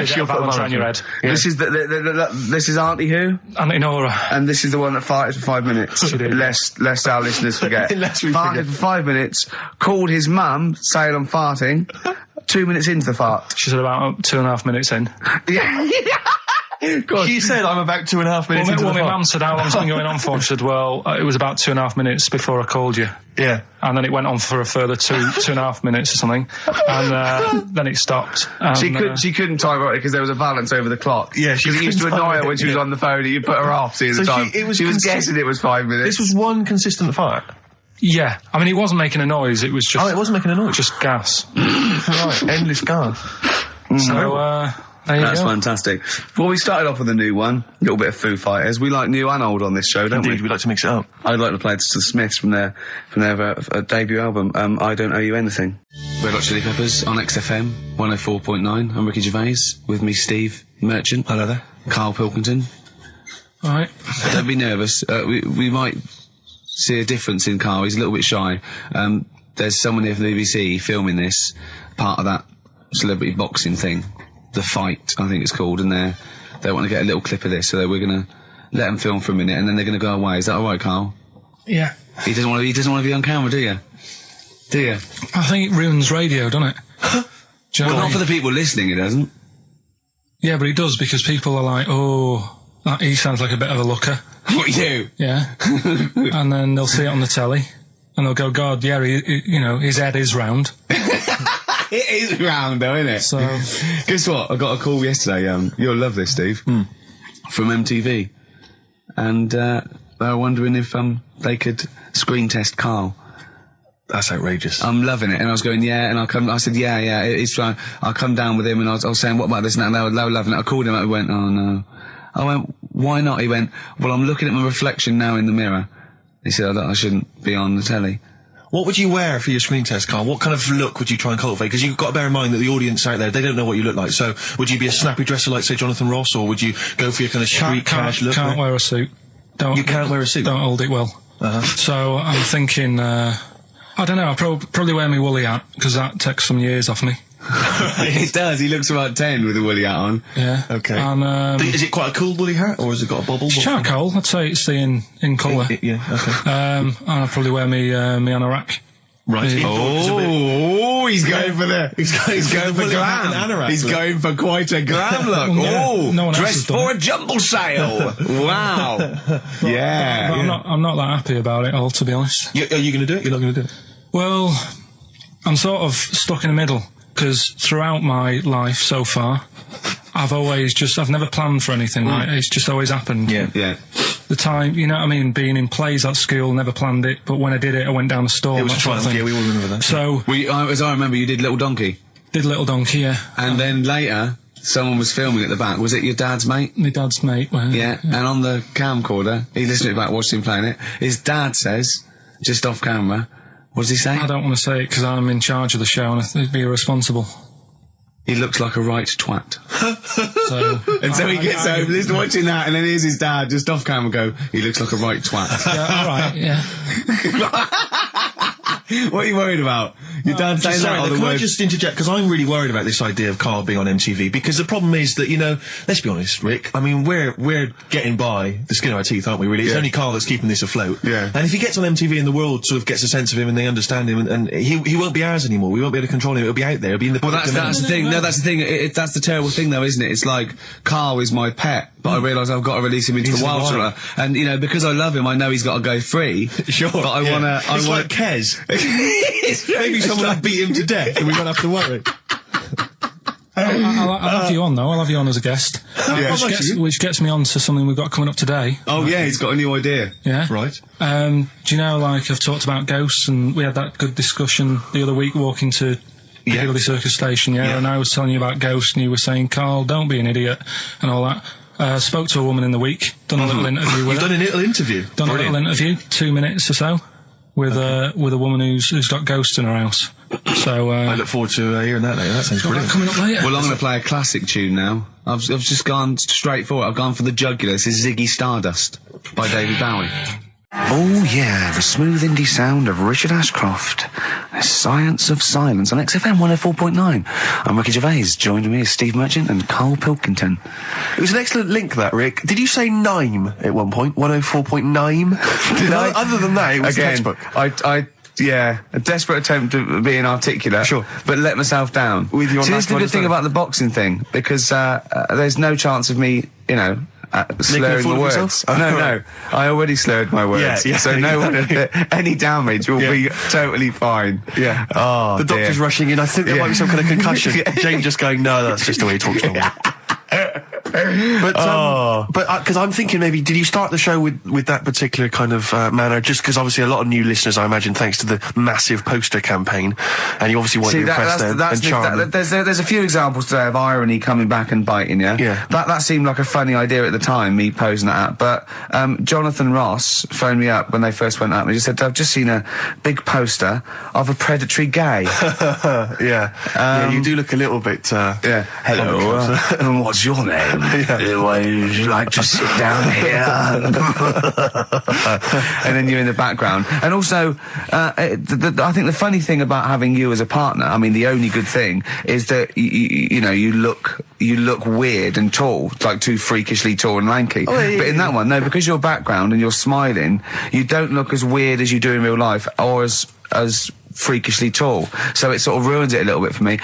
she'll balance around your head. Yeah. This is this is Auntie who? Auntie Nora. And this is the one that farted for 5 minutes. She did. Lest our listeners forget. Farted for 5 minutes. Called his mum, saying I'm farting. 2 minutes into the fart. She said about 2.5 minutes in. Yeah. God. She said I'm about 2.5 minutes into the fart. Well, my mum said how long's it been going on for? She said, well, it was about 2.5 minutes before I called you. Yeah. And then it went on for a further 2.5 minutes or something. And then it stopped. And, she couldn't time it because there was a balance over the clock. Yeah, she used to annoy her when she was on the phone and you put her off seeing the time. She was guessing it was 5 minutes. This was one consistent fart. Yeah, I mean, it wasn't making a noise, it was just... Oh, it wasn't making a noise? Just gas. Right, endless gas. So, there you That's go. fantastic. Well, we started off with a new one, a little bit of Foo Fighters. We like new and old on this show, don't Indeed, we like to mix it up. I'd like to play to the Smiths from their debut album, I Don't Owe You Anything. Red Hot Chili Peppers on XFM 104.9. I'm Ricky Gervais, with me Steve Merchant. Hello there. Karl Pilkington. Alright. Don't be nervous. We might see a difference in Karl. He's a little bit shy. There's someone here from the BBC filming this, part of that celebrity boxing thing. The Fight, I think it's called, and they want to get a little clip of this, so we're going to let them film for a minute, and then they're going to go away. Is that alright, Karl? Yeah. He doesn't want to be on camera, do you? Do you? I think it ruins radio, doesn't it? Do you know well, not for the people listening, it doesn't. Yeah, but it does, because people are like, oh, he sounds like a bit of a looker. What, you? Yeah. And then they'll see it on the telly, and they'll go, God, yeah, his head is round. It is round, though, isn't it? So, guess what? I got a call yesterday. You'll love this, Steve. From MTV, and they were wondering if they could screen test Karl. That's outrageous. I'm loving it, and I was going, yeah, and I said, yeah, it's fine. I'll come down with him, and I was saying, what about this and that, and they were loving it. I called him up, he went, oh no. I went, why not? He went, well, I'm looking at my reflection now in the mirror. He said, I shouldn't be on the telly. What would you wear for your screen test, Karl? What kind of look would you try and cultivate? Because you've got to bear in mind that the audience out there, they don't know what you look like. So, would you be a snappy dresser like, say, Jonathan Ross, or would you go for your kind of street cash look? Can't wear a suit. You can't wear a suit? Don't hold it well. So, I'm thinking, I don't know, I'll probably wear my woolly hat, because that takes some years off me. It does. He looks about 10 with a woolly hat on. Yeah. Okay. And, is it quite a cool woolly hat, or has it got a bubble? It's charcoal. I'd say it's the in colour. Yeah, okay. And I'll probably wear me anorak. Right. He's going for he's going for glam. He's going for quite a glam look. No one dressed for a jumble sale. Wow. Yeah. But I'm not that happy about it all, to be honest. Are you going to do it? You're not going to do it? Well, I'm sort of stuck in the middle, because throughout my life so far, I've never planned for anything, right? It's just always happened. Yeah. The time, you know what I mean, being in plays at school, never planned it, but when I did it, I went down the store. It was a triumph, yeah, we all remember that. So... as I remember, you did Little Donkey. Did Little Donkey, yeah. And then later, someone was filming at the back. Was it your dad's mate? My dad's mate, well, yeah, and on the camcorder, he listened to it back, watched him playing it. His dad says, just off camera, what does he say? I don't want to say it because I'm in charge of the show and I'd be irresponsible. He looks like a right twat. So he gets home, listening, watching that, and then here's his dad just off camera go, he looks like a right twat. Yeah, alright, yeah. What are you worried about? Your dad saying that on the Can I word. just interject, because I'm really worried about this idea of Karl being on MTV, because the problem is that, you know, let's be honest, Rick, I mean, we're getting by the skin of our teeth, aren't we, really? It's only Karl that's keeping this afloat. Yeah. And if he gets on MTV and the world sort of gets a sense of him and they understand him, and he won't be ours anymore, we won't be able to control him, it'll be out there, it'll be in the public domain. That's the thing. No, that's the thing. That's the terrible thing, though, isn't it? It's like, Karl is my pet, but I realise I've got to release him into the wild. And, you know, because I love him, I know he's got to go free. Sure. But I want to... It's like Kez. Maybe someone will beat him to death and we won't have to worry. I'll have you on, though. I'll have you on as a guest. Which gets me on to something we've got coming up today. Oh, yeah, he's got a new idea. Yeah. Right. Do you know, like, I've talked about ghosts, and we had that good discussion the other week walking to Piccadilly Circus Station, and I was telling you about ghosts, and you were saying, Karl, don't be an idiot, and all that. Spoke to a woman in the week, done a little interview with her. You've done a little interview? Done a little interview, 2 minutes or so, with a woman who's got ghosts in her house. So I look forward to hearing that later. That sounds brilliant. Coming up later. Well, I'm going to play a classic tune now. I've just gone straight for it. I've gone for the jugular. This is Ziggy Stardust by David Bowie. Oh yeah, the smooth indie sound of Richard Ashcroft. The Science of Silence on XFM 104.9. I'm Ricky Gervais. Joined me is Steve Merchant and Karl Pilkington. It was an excellent link, that, Rick. Did you say Nime at one point? 104.9? Did I? Other than that, it was Again, textbook. Yeah, a desperate attempt at being articulate. Sure. But let myself down. With your See, this is the good thing about the boxing thing, because there's no chance of me, you know, slurring the words. Oh, no, I already slurred my words. Yeah, so no one, any damage will be totally fine. Yeah. Oh, the doctor's rushing in. I think there might be some kind of concussion. Jane just going, no, that's just the way he talks normally. But because I'm thinking maybe, did you start the show with that particular kind of manner? Just because obviously a lot of new listeners, I imagine, thanks to the massive poster campaign, and you obviously want to impress them and charm them. There's a few examples today of irony coming back and biting you. Yeah. That seemed like a funny idea at the time, me posing that up. But Jonathan Ross phoned me up when they first went up and he just said, I've just seen a big poster of a predatory gay. Yeah, you do look a little bit. Hello, and what's your name? Would you like to sit down here? And then you're in the background. And also, I think the funny thing about having you as a partner, I mean, the only good thing is that you know, you look weird and tall, like too freakishly tall and lanky. Oh, yeah, but in that one, no, because your background and you're smiling, you don't look as weird as you do in real life, or as freakishly tall. So it sort of ruins it a little bit for me.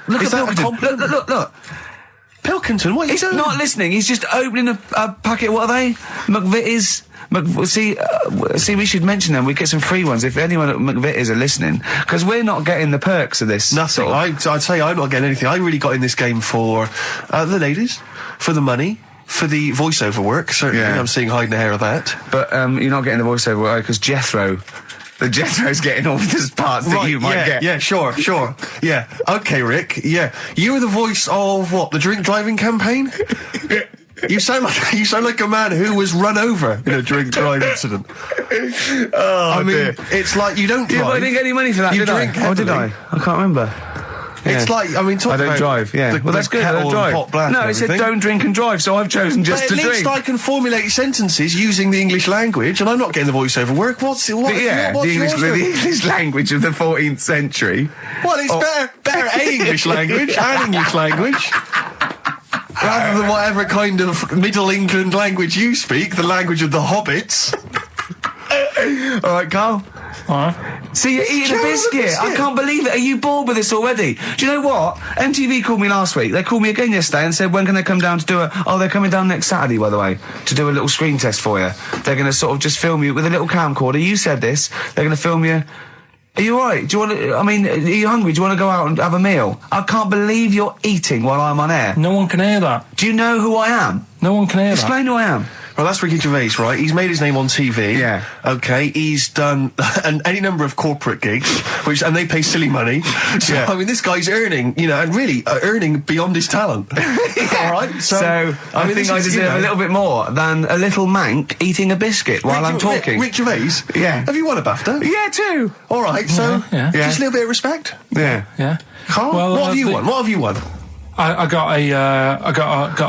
Look at Pilkington. Look. Pilkington, what are you doing? He's not listening. He's just opening a packet. What are they? McVitie's. See, we should mention them. We get some free ones if anyone at McVitie's are listening, because we're not getting the perks of this. Nothing. I'd say I'm not getting anything. I really got in this game for the ladies, for the money, for the voiceover work. Certainly, I'm seeing hide and hair of that. But you're not getting the voiceover work because Jethro's getting all the parts that you might get. Yeah, sure. Yeah. Okay, Rick. Yeah. You were the voice of what? The drink driving campaign? You sound like a man who was run over in a drink drive incident. I mean, it's like you don't drive. Yeah, but I didn't get any money for that, did I? Oh, did I? I can't remember. It's like, I mean, I don't drive, well, that's good, I don't drive. No, it said don't drink and drive, so I've chosen just to drink. At least I can formulate sentences using the English language, and I'm not getting the voiceover work. The English language of the 14th century. Well, it's better English language and English language. Rather than whatever kind of Middle England language you speak, the language of the hobbits. All right, Karl. See, you're eating a biscuit. I can't believe it. Are you bored with this already? Do you know what? MTV called me last week. They called me again yesterday and said, when can they come down to do they're coming down next Saturday, by the way, to do a little screen test for you. They're going to sort of just film you with a little camcorder. You said this. They're going to film you. Are you alright? Do you want to, are you hungry? Do you want to go out and have a meal? I can't believe you're eating while I'm on air. No one can hear that. Do you know who I am? No one can hear that. Explain who I am. Well, that's Ricky Gervais, right? He's made his name on TV. Yeah. Okay, he's done any number of corporate gigs, and they pay silly money. So, I mean, this guy's earning, and really earning beyond his talent. All right? So I think I deserve a little bit more than a little mank eating a biscuit while I'm talking. Rick Gervais? Yeah. Have you won a BAFTA? Yeah, too. All right, so just a little bit of respect. Yeah. Yeah. Karl, well, what have you won? What have you won? I got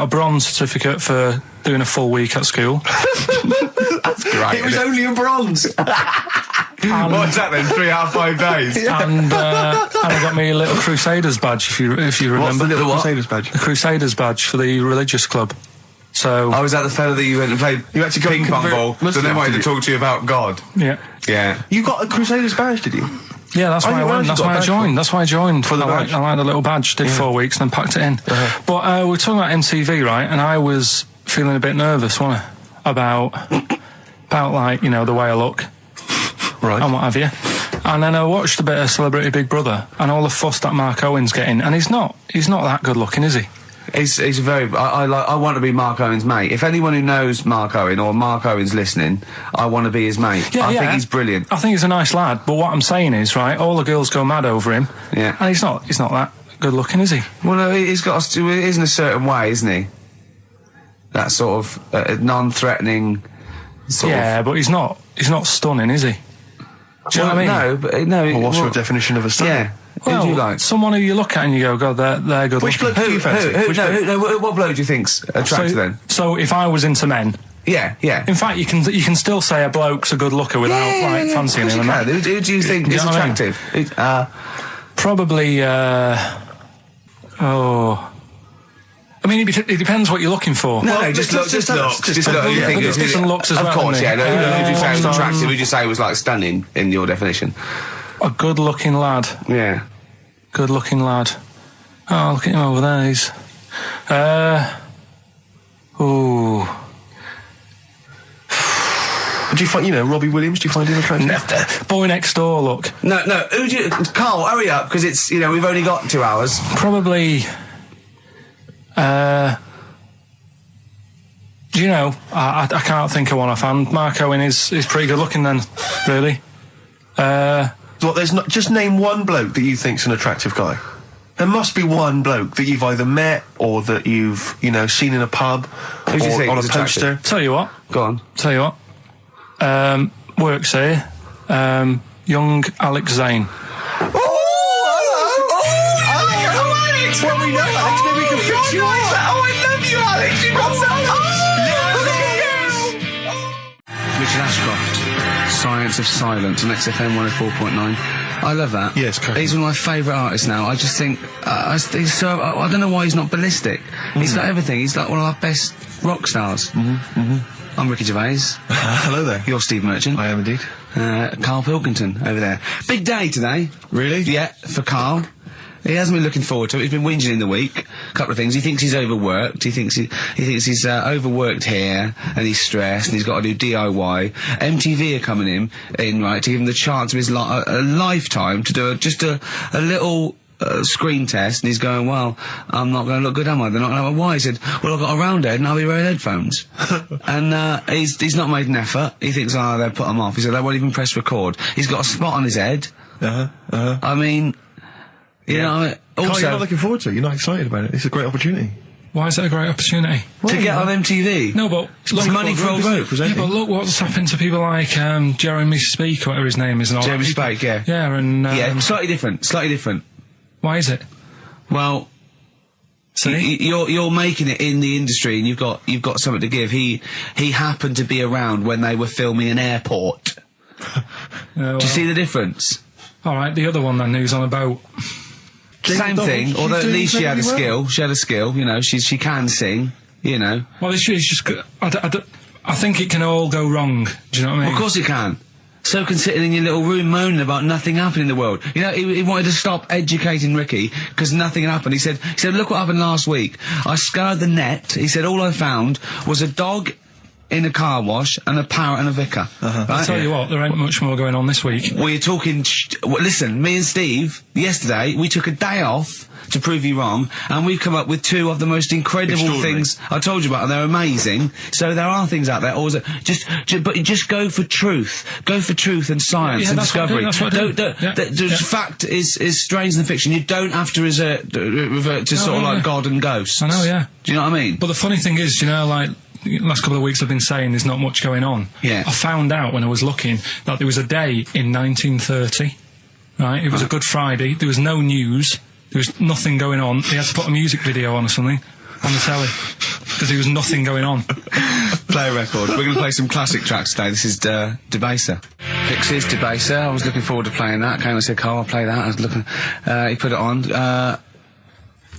a bronze certificate for doing a full week at school. That's great. It was only a bronze. What is that then? 3 out of 5 days? And I got me a little Crusaders badge, if you remember. What's the little Crusaders badge? The Crusaders badge for the religious club. So was that the fella that you went and played You had to go ping pong ball, so they wanted to talk to you about God? yeah. Yeah. You got a Crusaders badge, did you? Yeah, that's why I went. That's why I joined. That's why I joined. For the badge? I like the little badge. Did 4 weeks and then packed it in. But we're talking about MTV, right? And I was feeling a bit nervous, wasn't I? About like, you know, the way I look. Right. And what have you. And then I watched a bit of Celebrity Big Brother and all the fuss that Mark Owen's getting. And he's not that good looking, is he? He's very. I want to be Mark Owen's mate. If anyone who knows Mark Owen or Mark Owen's listening, I want to be his mate. I think he's brilliant. I think he's a nice lad. But what I'm saying is, right, all the girls go mad over him. Yeah. And he's not that good looking, is he? Well, no, he's got. It is in a certain way, isn't he? That sort of non-threatening. But he's not stunning, is he? Do you know what I mean? No, but no. Well, what's your definition of a stunning? Yeah. Well, who do you like? Someone who you look at and you go, God, they're good Which looking. bloke do you fancy? What bloke do you think's attractive then? So if I was into men, Yeah. in fact, you can still say a bloke's a good looker without fancying him. Who do you think is attractive? Probably. I mean, it depends what you're looking for. No, just look. You think different looks as well. Of course, yeah. Who do you say was Um, attractive? Who do you say was like stunning in your definition? A good-looking lad. Yeah. Good-looking lad. Oh, look at him over there. He's. Do you find, Robbie Williams, do you find him attractive? Boy next door, look. No, who do you... Carl, hurry up, because it's, we've only got 2 hours. Probably... I can't think of one offhand. Mark Owen is pretty good looking then, really. There's not... Just name one bloke that you think's an attractive guy. There must be one bloke that you've either met or that you've, seen in a pub Who do you think on a is poster. Attractive? Tell you what. Go on. Tell you what. Works here. Young Alex Zane. Alex! Well, we know Alex, maybe we can fix you up. Oh, I love you, Alex! You've got Richard Ashcroft, Science of Silence on XFM 104.9. I love that. Yes, correct. He's one of my favourite artists now. I just think, I don't know why he's not ballistic. He's got everything. He's like one of our best rock stars. I'm Ricky Gervais. Hello there. You're Steve Merchant. I am indeed. Karl Pilkington over there. Big day today. Really? Yeah, for Karl. He hasn't been looking forward to it. He's been whinging in the week. A couple of things. He thinks he's overworked. He thinks he's overworked here, and he's stressed, and he's got to do DIY. MTV are coming in, right, to give him the chance of his a lifetime to do a little screen test, and he's going, well, I'm not going to look good, am I? They're not going to have a why. He said, well, I've got a round head and I'll be wearing headphones. And he's not made an effort. He thinks, they'll put him off. He said, they won't even press record. He's got a spot on his head. I mean, you know, also... You're not looking forward to it. You're not excited about it. It's a great opportunity. Why is it a great opportunity? To get on MTV. No, but look, money for old folk. Yeah, but look what's happened to people like Jeremy Speak, whatever his name is. And all Jeremy that. Spake, yeah. Yeah, and... slightly different. Why is it? Well... See? You're making it in the industry, and you've got something to give. He happened to be around when they were filming an airport. Do you see the difference? All right, the other one then, who's on a boat. Same thing, although at least she had a skill. She had a skill, she can sing, Well, it's just... I think it can all go wrong. Do you know what I mean? Of course it can. So can sitting in your little room moaning about nothing happening in the world. He wanted to stop educating Ricky because nothing happened. He said, look what happened last week. I scoured the net. He said, all I found was a dog in a car wash and a parrot and a vicar. Right? I'll tell you what, there ain't much more going on this week. Well, you're talking... listen, me and Steve, yesterday, we took a day off to prove you wrong, and we've come up with 2 of the most incredible things I told you about, and they're amazing. So there are things out there. Or but just go for truth. Go for truth and science and discovery. Fact is stranger than fiction. You don't have to revert to sort of like God and ghosts. I know, yeah. Do you know what I mean? But the funny thing is, like... last couple of weeks I've been saying there's not much going on. Yeah. I found out when I was looking that there was a day in 1930, right? It was a Good Friday. There was no news. There was nothing going on. They had to put a music video on or something on the telly because there was nothing going on. Play a record. We're going to play some classic tracks today. This is Debaser. Pixies, Debaser. I was looking forward to playing that. Came and said, Carl, I'll play that. I was looking. He put it on.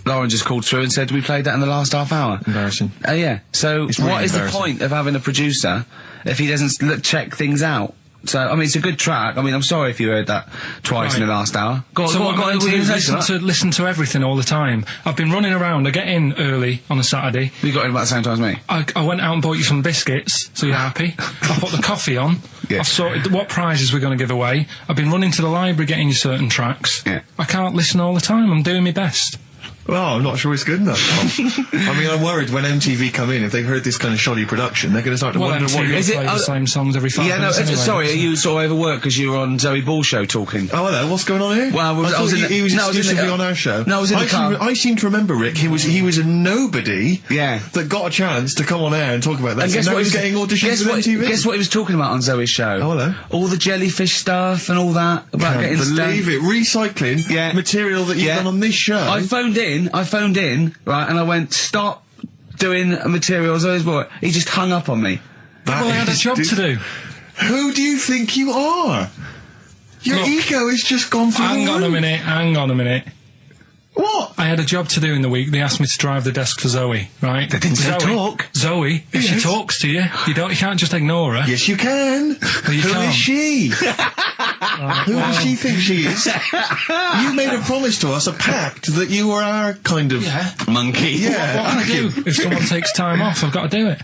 Lauren just called through and said, we played that in the last half hour. Embarrassing. Yeah. So It's really what is the embarrassing. point of having a producer if he doesn't check things out? So, I mean, it's a good track. I mean, I'm sorry if you heard that twice in the last hour. Go on, So go what on, I'm going to do is listen to everything all the time. I've been running around. I get in early on a Saturday. You got in about the same time as me? I went out and bought you some biscuits, so you're happy. I put the coffee on. Yeah. I've sorted what prizes we're going to give away. I've been running to the library getting you certain tracks. Yeah. I can't listen all the time. I'm doing my best. Well, I'm not sure it's good enough. I mean, I'm worried when MTV come in, if they've heard this kind of shoddy production, they're going to start to wonder what MTV Is it- play the same songs every 5 Yeah, no, minutes anyway. sorry, are you sort of overworked because you were on Zoe Ball show talking? Oh, hello, what's going on here? Well, I was thought in the- he was no, I was in the- exclusively on our show. No, I was in the car. I seem to remember, Rick, he was a nobody Yeah. that got a chance to come on air and talk about that. And So guess now what he's getting auditions with MTV? Guess what he was talking about on Zoe's show? Oh, hello. All the jellyfish stuff and all that about getting Believe it, recycling Yeah. material that you've Yeah. done on this show. I phoned in, right, and I went, stop doing material Zoe's boy. He just hung up on me. Well, I had a job to do. Who do you think you are? Your Look, ego has just gone through Hang the on a roof. minute. What? I had a job to do in the week. They asked me to drive the desk for Zoe, right? They didn't say Zoe, talk. Zoe, if she Yes. talks to you, you can't just ignore her. Yes, you can. you Who can't. is she? Who does she think she is? You made a promise to us, a pact, that you were our kind of Monkey. Yeah. What can I do? If someone takes time off, I've got to do it.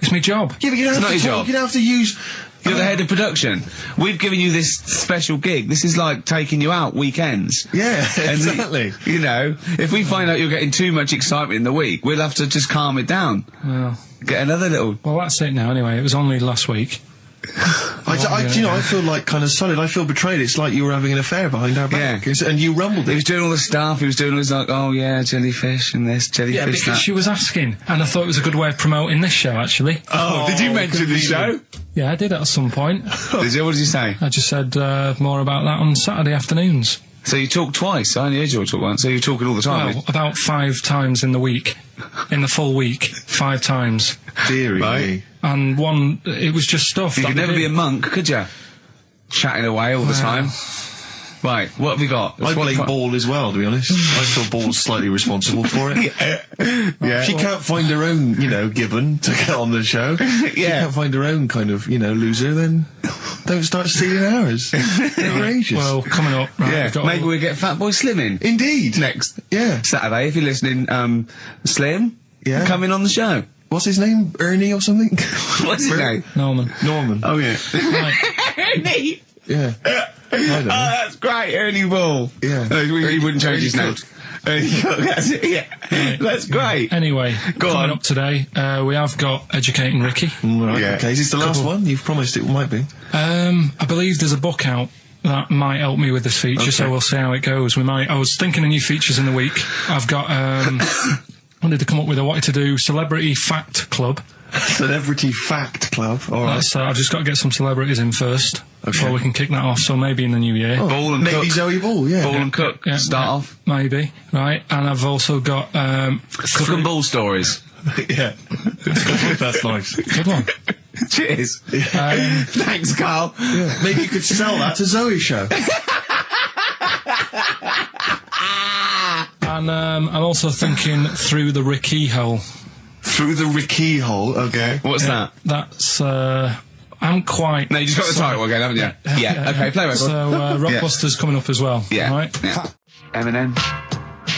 It's my job. Yeah, but you don't It's have not to your talk. job. You don't have to use. You're the head of production. We've given you this special gig. This is like taking you out weekends. Yeah, And exactly. you know, if we find out you're getting too much excitement in the week, we'll have to just calm it down. Well, Get another little... well, that's it now anyway. It was only last week. You know, I feel like kind of solid. I feel betrayed. It's like you were having an affair behind our back, and you rumbled He it. was doing all the stuff. He was doing all this like, oh yeah, jellyfish and this, jellyfish Yeah, because that. she was asking, and I thought it was a good way of promoting this show, actually. Oh, did you mention the show? Yeah, I did at some point. Did you? What did you say? I just said more about that on Saturday afternoons. So you talked twice. I only heard you talk once. So you're talking all the time. Well, about 5 times in the week. In the full week, 5 times. Deary me. And one, it was just stuff. You that could we never be did. a monk, could you? Chatting away all the time. Right, what have we got? I blame Ball as well, to be honest. I feel Ball's slightly responsible for it. Yeah. She can't find her own, gibbon to get on the show. She can't find her own kind of, loser, then don't start stealing ours. Outrageous. Well, coming up, right, Yeah, we've got maybe all- we'll get Fatboy Slim in. Indeed. Next Yeah. Saturday, if you're listening, Slim, Yeah. come in on the show. What's his name? Ernie or something? What's his name? Norman. Norman. Oh, yeah. Right. Ernie! Yeah. I don't know. That's great, Ernie Ball. Yeah. He wouldn't change Ernie his name. Cook. Ernie Cook, that's it, yeah. That's great. Anyway, Go coming on. up today, we have got Educating Ricky. Right, Yeah. okay. Is this the last one? You've promised it might be. I believe there's a book out that might help me with this feature, so we'll see how it goes. I was thinking of new features in the week. I've got, I wanted to come up with I wanted to do Celebrity Fact Club. Celebrity Fact Club. All right. That's, I've just got to get some celebrities in first before we can kick that off, so maybe in the new year. Ball and Maybe Cook. Zoe Ball, yeah. Ball and Cook. Yeah, Start yeah, off. Maybe, right. And I've also got, Cook and Ball stories. Yeah. That's nice. good one. Cheers. Thanks, Carl. Maybe you could sell that to Zoe's show. And I'm also thinking Through the Ricky Hole. Through the Ricky hole, okay. What's that? That's, I'm quite... No, you just got the title again, haven't you? Yeah. Okay, play record. So, Rockbuster's coming up as well. Yeah. Right? Yeah. Eminem,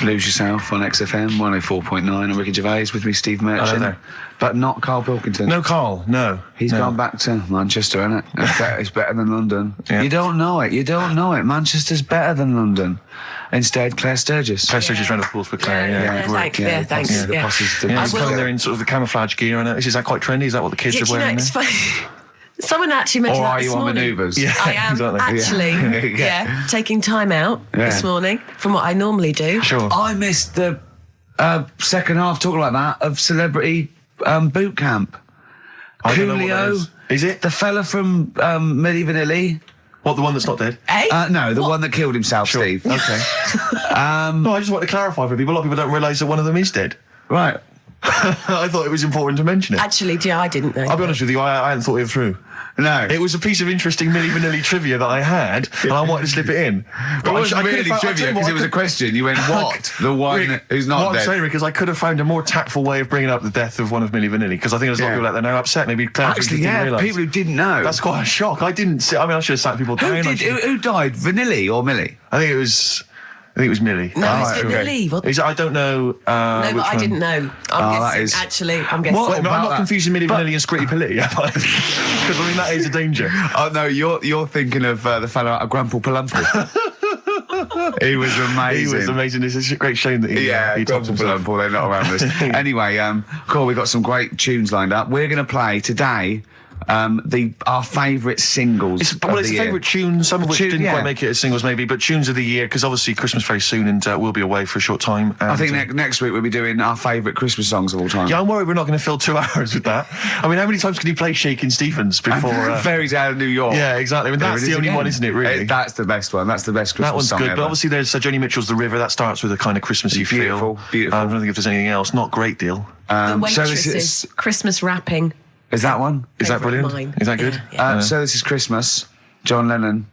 Lose Yourself on XFM 104.9. I'm Ricky Gervais, with me Steve Merchant. Hello there. But not Karl Pilkington. No, Carl, no. He's no. gone back to Manchester, innit? It's better than London. Yeah. You don't know it. Manchester's better than London. Instead, Claire Sturgis. Claire Sturgis round of applause for Claire, Yeah, thanks. Yeah, thanks. Yeah, the Yeah. posse's Yeah, I he's will- coming there in sort of the camouflage gear, and is that quite trendy? Is that what the kids Do are you know, wearing it's now? funny. Someone actually mentioned Or that are this you on morning. manoeuvres? Yeah, I am exactly. actually, Yeah. taking time out this morning from what I normally do. Sure. I missed the second half, talking like that, of Celebrity Boot Camp. I don't know what that Coolio. is it? The fella from Milli Vanilli. What, the one that's not dead? Eh? No, the one that killed himself, Steve. Okay. No, I just want to clarify for people. A lot of people don't realise that one of them is dead. Right. I thought it was important to mention it. Actually, yeah, I didn't know. I'll be honest with you, I hadn't thought it through. No. It was a piece of interesting Milli Vanilli trivia that I had, and I wanted to slip it in. But it wasn't really trivia, because it was a question. You went, what? The one Rick, who's not what dead. I'm saying, Rick, is I could have found a more tactful way of bringing up the death of one of Milli Vanilli, because I think there's a lot of people out there now upset. Maybe Actually, didn't realise. people who didn't know. That's quite a shock. I didn't see. I mean, I should have sat people down. Who died? Vanilli or Millie? I think it was Millie. No, it's Vanilli. I don't know. No, but I didn't know. I'm guessing. Actually, I'm guessing. Well, I'm not confusing Milli Vanilli and Scritti Politti, because I mean that is a danger. Oh no, you're thinking of the fellow out of Grumple Palumple. He was amazing. He was amazing. It's a great shame that he topped himself. Grumple Palumple, they're not around us. Anyway, cool. We've got some great tunes lined up. We're going to play today. Our favourite singles. It's a favourite tune, some of which didn't quite make it as singles maybe, but tunes of the year, because obviously Christmas very soon and we'll be away for a short time. I think next week we'll be doing our favourite Christmas songs of all time. Yeah, I'm worried we're not going to fill 2 hours with that. I mean, how many times can you play Shakin' Stevens before... Fairy Tale of New York. Yeah, exactly. I mean, that's the only one, isn't it, really? That's the best one. That's the best Christmas song That one's good, ever. but obviously there's Joni Mitchell's The River. That starts with a kind of Christmassy feel. Beautiful. I don't think if there's anything else. Not great deal. The Waitresses, Christmas Wrapping. Is that one? Is that brilliant? Mine. Is that good? Yeah. So This Is Christmas, John Lennon.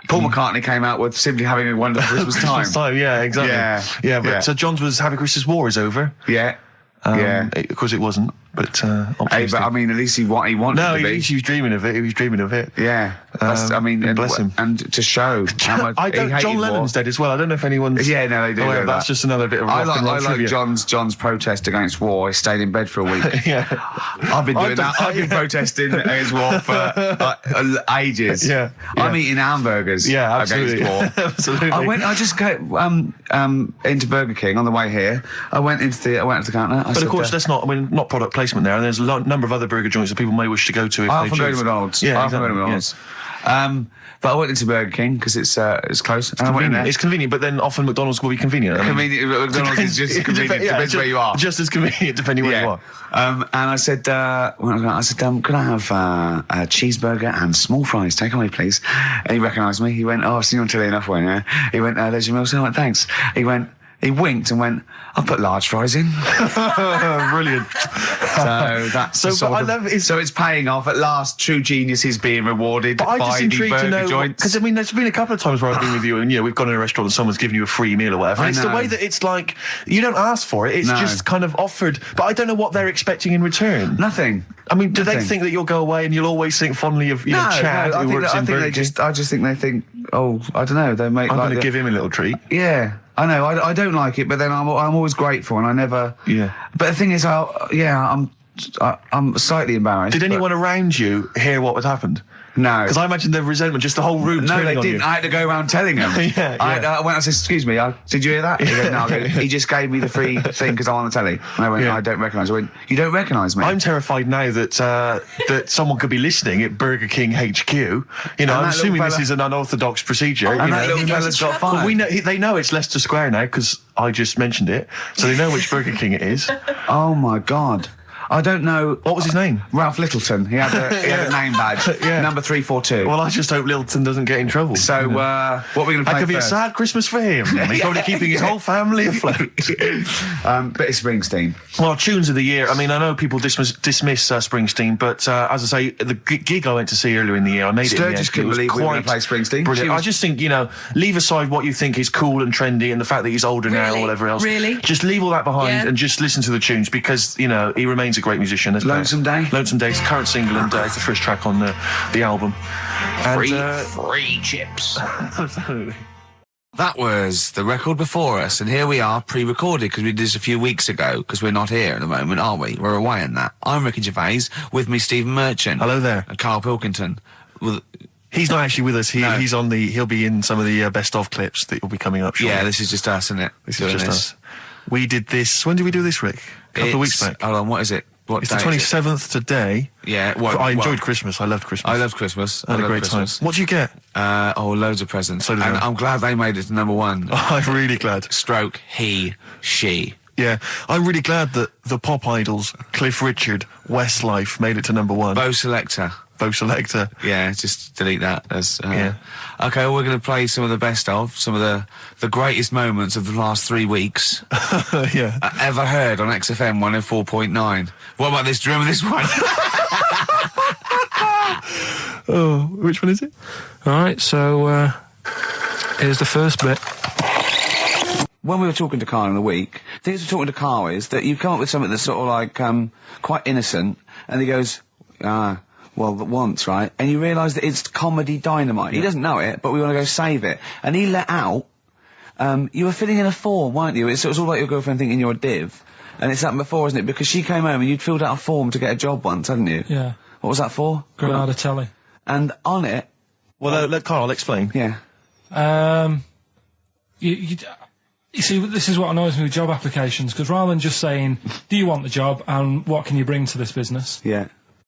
Paul McCartney came out with Simply Having a Wonderful Christmas Time. Christmas time, yeah, exactly. Yeah, but so John's was Happy Christmas War is over. Yeah. Of course it wasn't, but but I mean, at least he wanted No, to be. he was dreaming of it. He was dreaming of it. Yeah. I mean, and bless him. And to show how much John Lennon's dead as well. I don't know if anyone's... Yeah, no, they do. Oh, that's just another bit of rock and roll trivia. I like John's protest against war. He stayed in bed for a week. Yeah. I've been doing that. I've been protesting against war for ages. Yeah. I'm eating hamburgers absolutely. against war. Absolutely. I just got into Burger King on the way here. I went to the counter. But of course, that's not product placement there. And there's a number of other burger joints that people may wish to go to if I they often go to choose. McDonald's. Yeah, I often go to McDonald's. But I went into Burger King because it's close. It's convenient. It's convenient, but then often McDonald's will be convenient. McDonald's is just convenient. Depends where you are. Just as convenient depending where you are. And I said, could I have a cheeseburger and small fries? Take away, please. And he recognised me. He went, I've seen you on telly enough, won't you? He went, there's your meal. So I went, thanks. He winked and went, I'll put large fries in. Brilliant. So that's so it's paying off. At last, true genius is being rewarded by the burger joints. Because I mean, there's been a couple of times where I've been with you and we've gone in a restaurant and someone's given you a free meal or whatever. It's the way that it's like, you don't ask for it, it's just kind of offered. But I don't know what they're expecting in return. Nothing. I mean, do they think that you'll go away and you'll always think fondly of Chad who works in Burger King? I just think they think, I don't know, they make I'm going to give him a little treat. Yeah. I know, I don't like it, but then I'm always grateful, and I never. Yeah. But the thing is, I'm slightly embarrassed. Did anyone around you hear what had happened? No. Because I imagine the resentment, just the whole room No, turning they on didn't. you. I had to go around telling them. I went, I said, excuse me, did you hear that? He goes, no. He just gave me the free thing because I'm on the telly. And I went, I don't recognise. I went, you don't recognise me? I'm terrified now that that someone could be listening at Burger King HQ. You know, I'm assuming this is an unorthodox procedure. And that little fella's got fired. Well, they know it's Leicester Square now because I just mentioned it. So they know which Burger King it is. Oh, my God. I don't know. What was his name? Ralph Littleton. He had a name badge. Number 342. Well, I just hope Littleton doesn't get in trouble. So, what are we going to play? That could be a sad Christmas for him. He's probably keeping his whole family afloat. But it's Springsteen. Well, tunes of the year. I mean, I know people dismiss Springsteen, but as I say, the gig I went to see earlier in the year, I made it. Sturgis couldn't believe we were going to play Springsteen. Brilliant. I just think, leave aside what you think is cool and trendy and the fact that he's older now or whatever else. Really? Just leave all that behind and just listen to the tunes because, he remains a great musician. Lonesome Day? Lonesome Day, it's the current single and it's the first track on the album. Free chips. Absolutely. That was the record before us, and here we are, pre-recorded, because we did this a few weeks ago, because we're not here at the moment, are we? We're away in that. I'm Ricky Gervais, with me Stephen Merchant. Hello there. And Karl Pilkington. He's not actually with us. He'll be in some of the best of clips that will be coming up shortly. Yeah, this is just us, isn't it? This is just us. We did this, when did we do this, Rick? A couple of weeks back. Hold on, what is it? It's the 27th today. Yeah. I enjoyed Christmas. I loved Christmas. I loved Christmas. I had a great time. What did you get? Loads of presents. So did and I. I'm glad they made it to number one. I'm really glad. Stroke, he, she. Yeah, I'm really glad that the pop idols, Cliff Richard, Westlife, made it to number 1. Bo Selector. Yeah, just delete that as... yeah. Okay, well, we're going to play some of the best of, some of the greatest moments of the last 3 weeks. Yeah. Ever heard on XFM 104.9. What about this? Do you remember this one? Oh, which one is it? Alright, so, here's the first bit. When we were talking to Karl in the week, the things we're talking to Karl is that you come up with something that's sort of like, quite innocent, and he goes, well, once, right? And you realise that it's comedy dynamite. He doesn't know it, but we want to go save it. And he let out, you were filling in a form, weren't you? It was all like your girlfriend thinking you're a div. And it's happened before, isn't it? Because she came home and you'd filled out a form to get a job once, hadn't you? Yeah. What was that for? Granada Telly. And on it... Well, let Karl explain. Yeah. You see, this is what annoys me with job applications, because rather than just saying, do you want the job and what can you bring to this business? Yeah.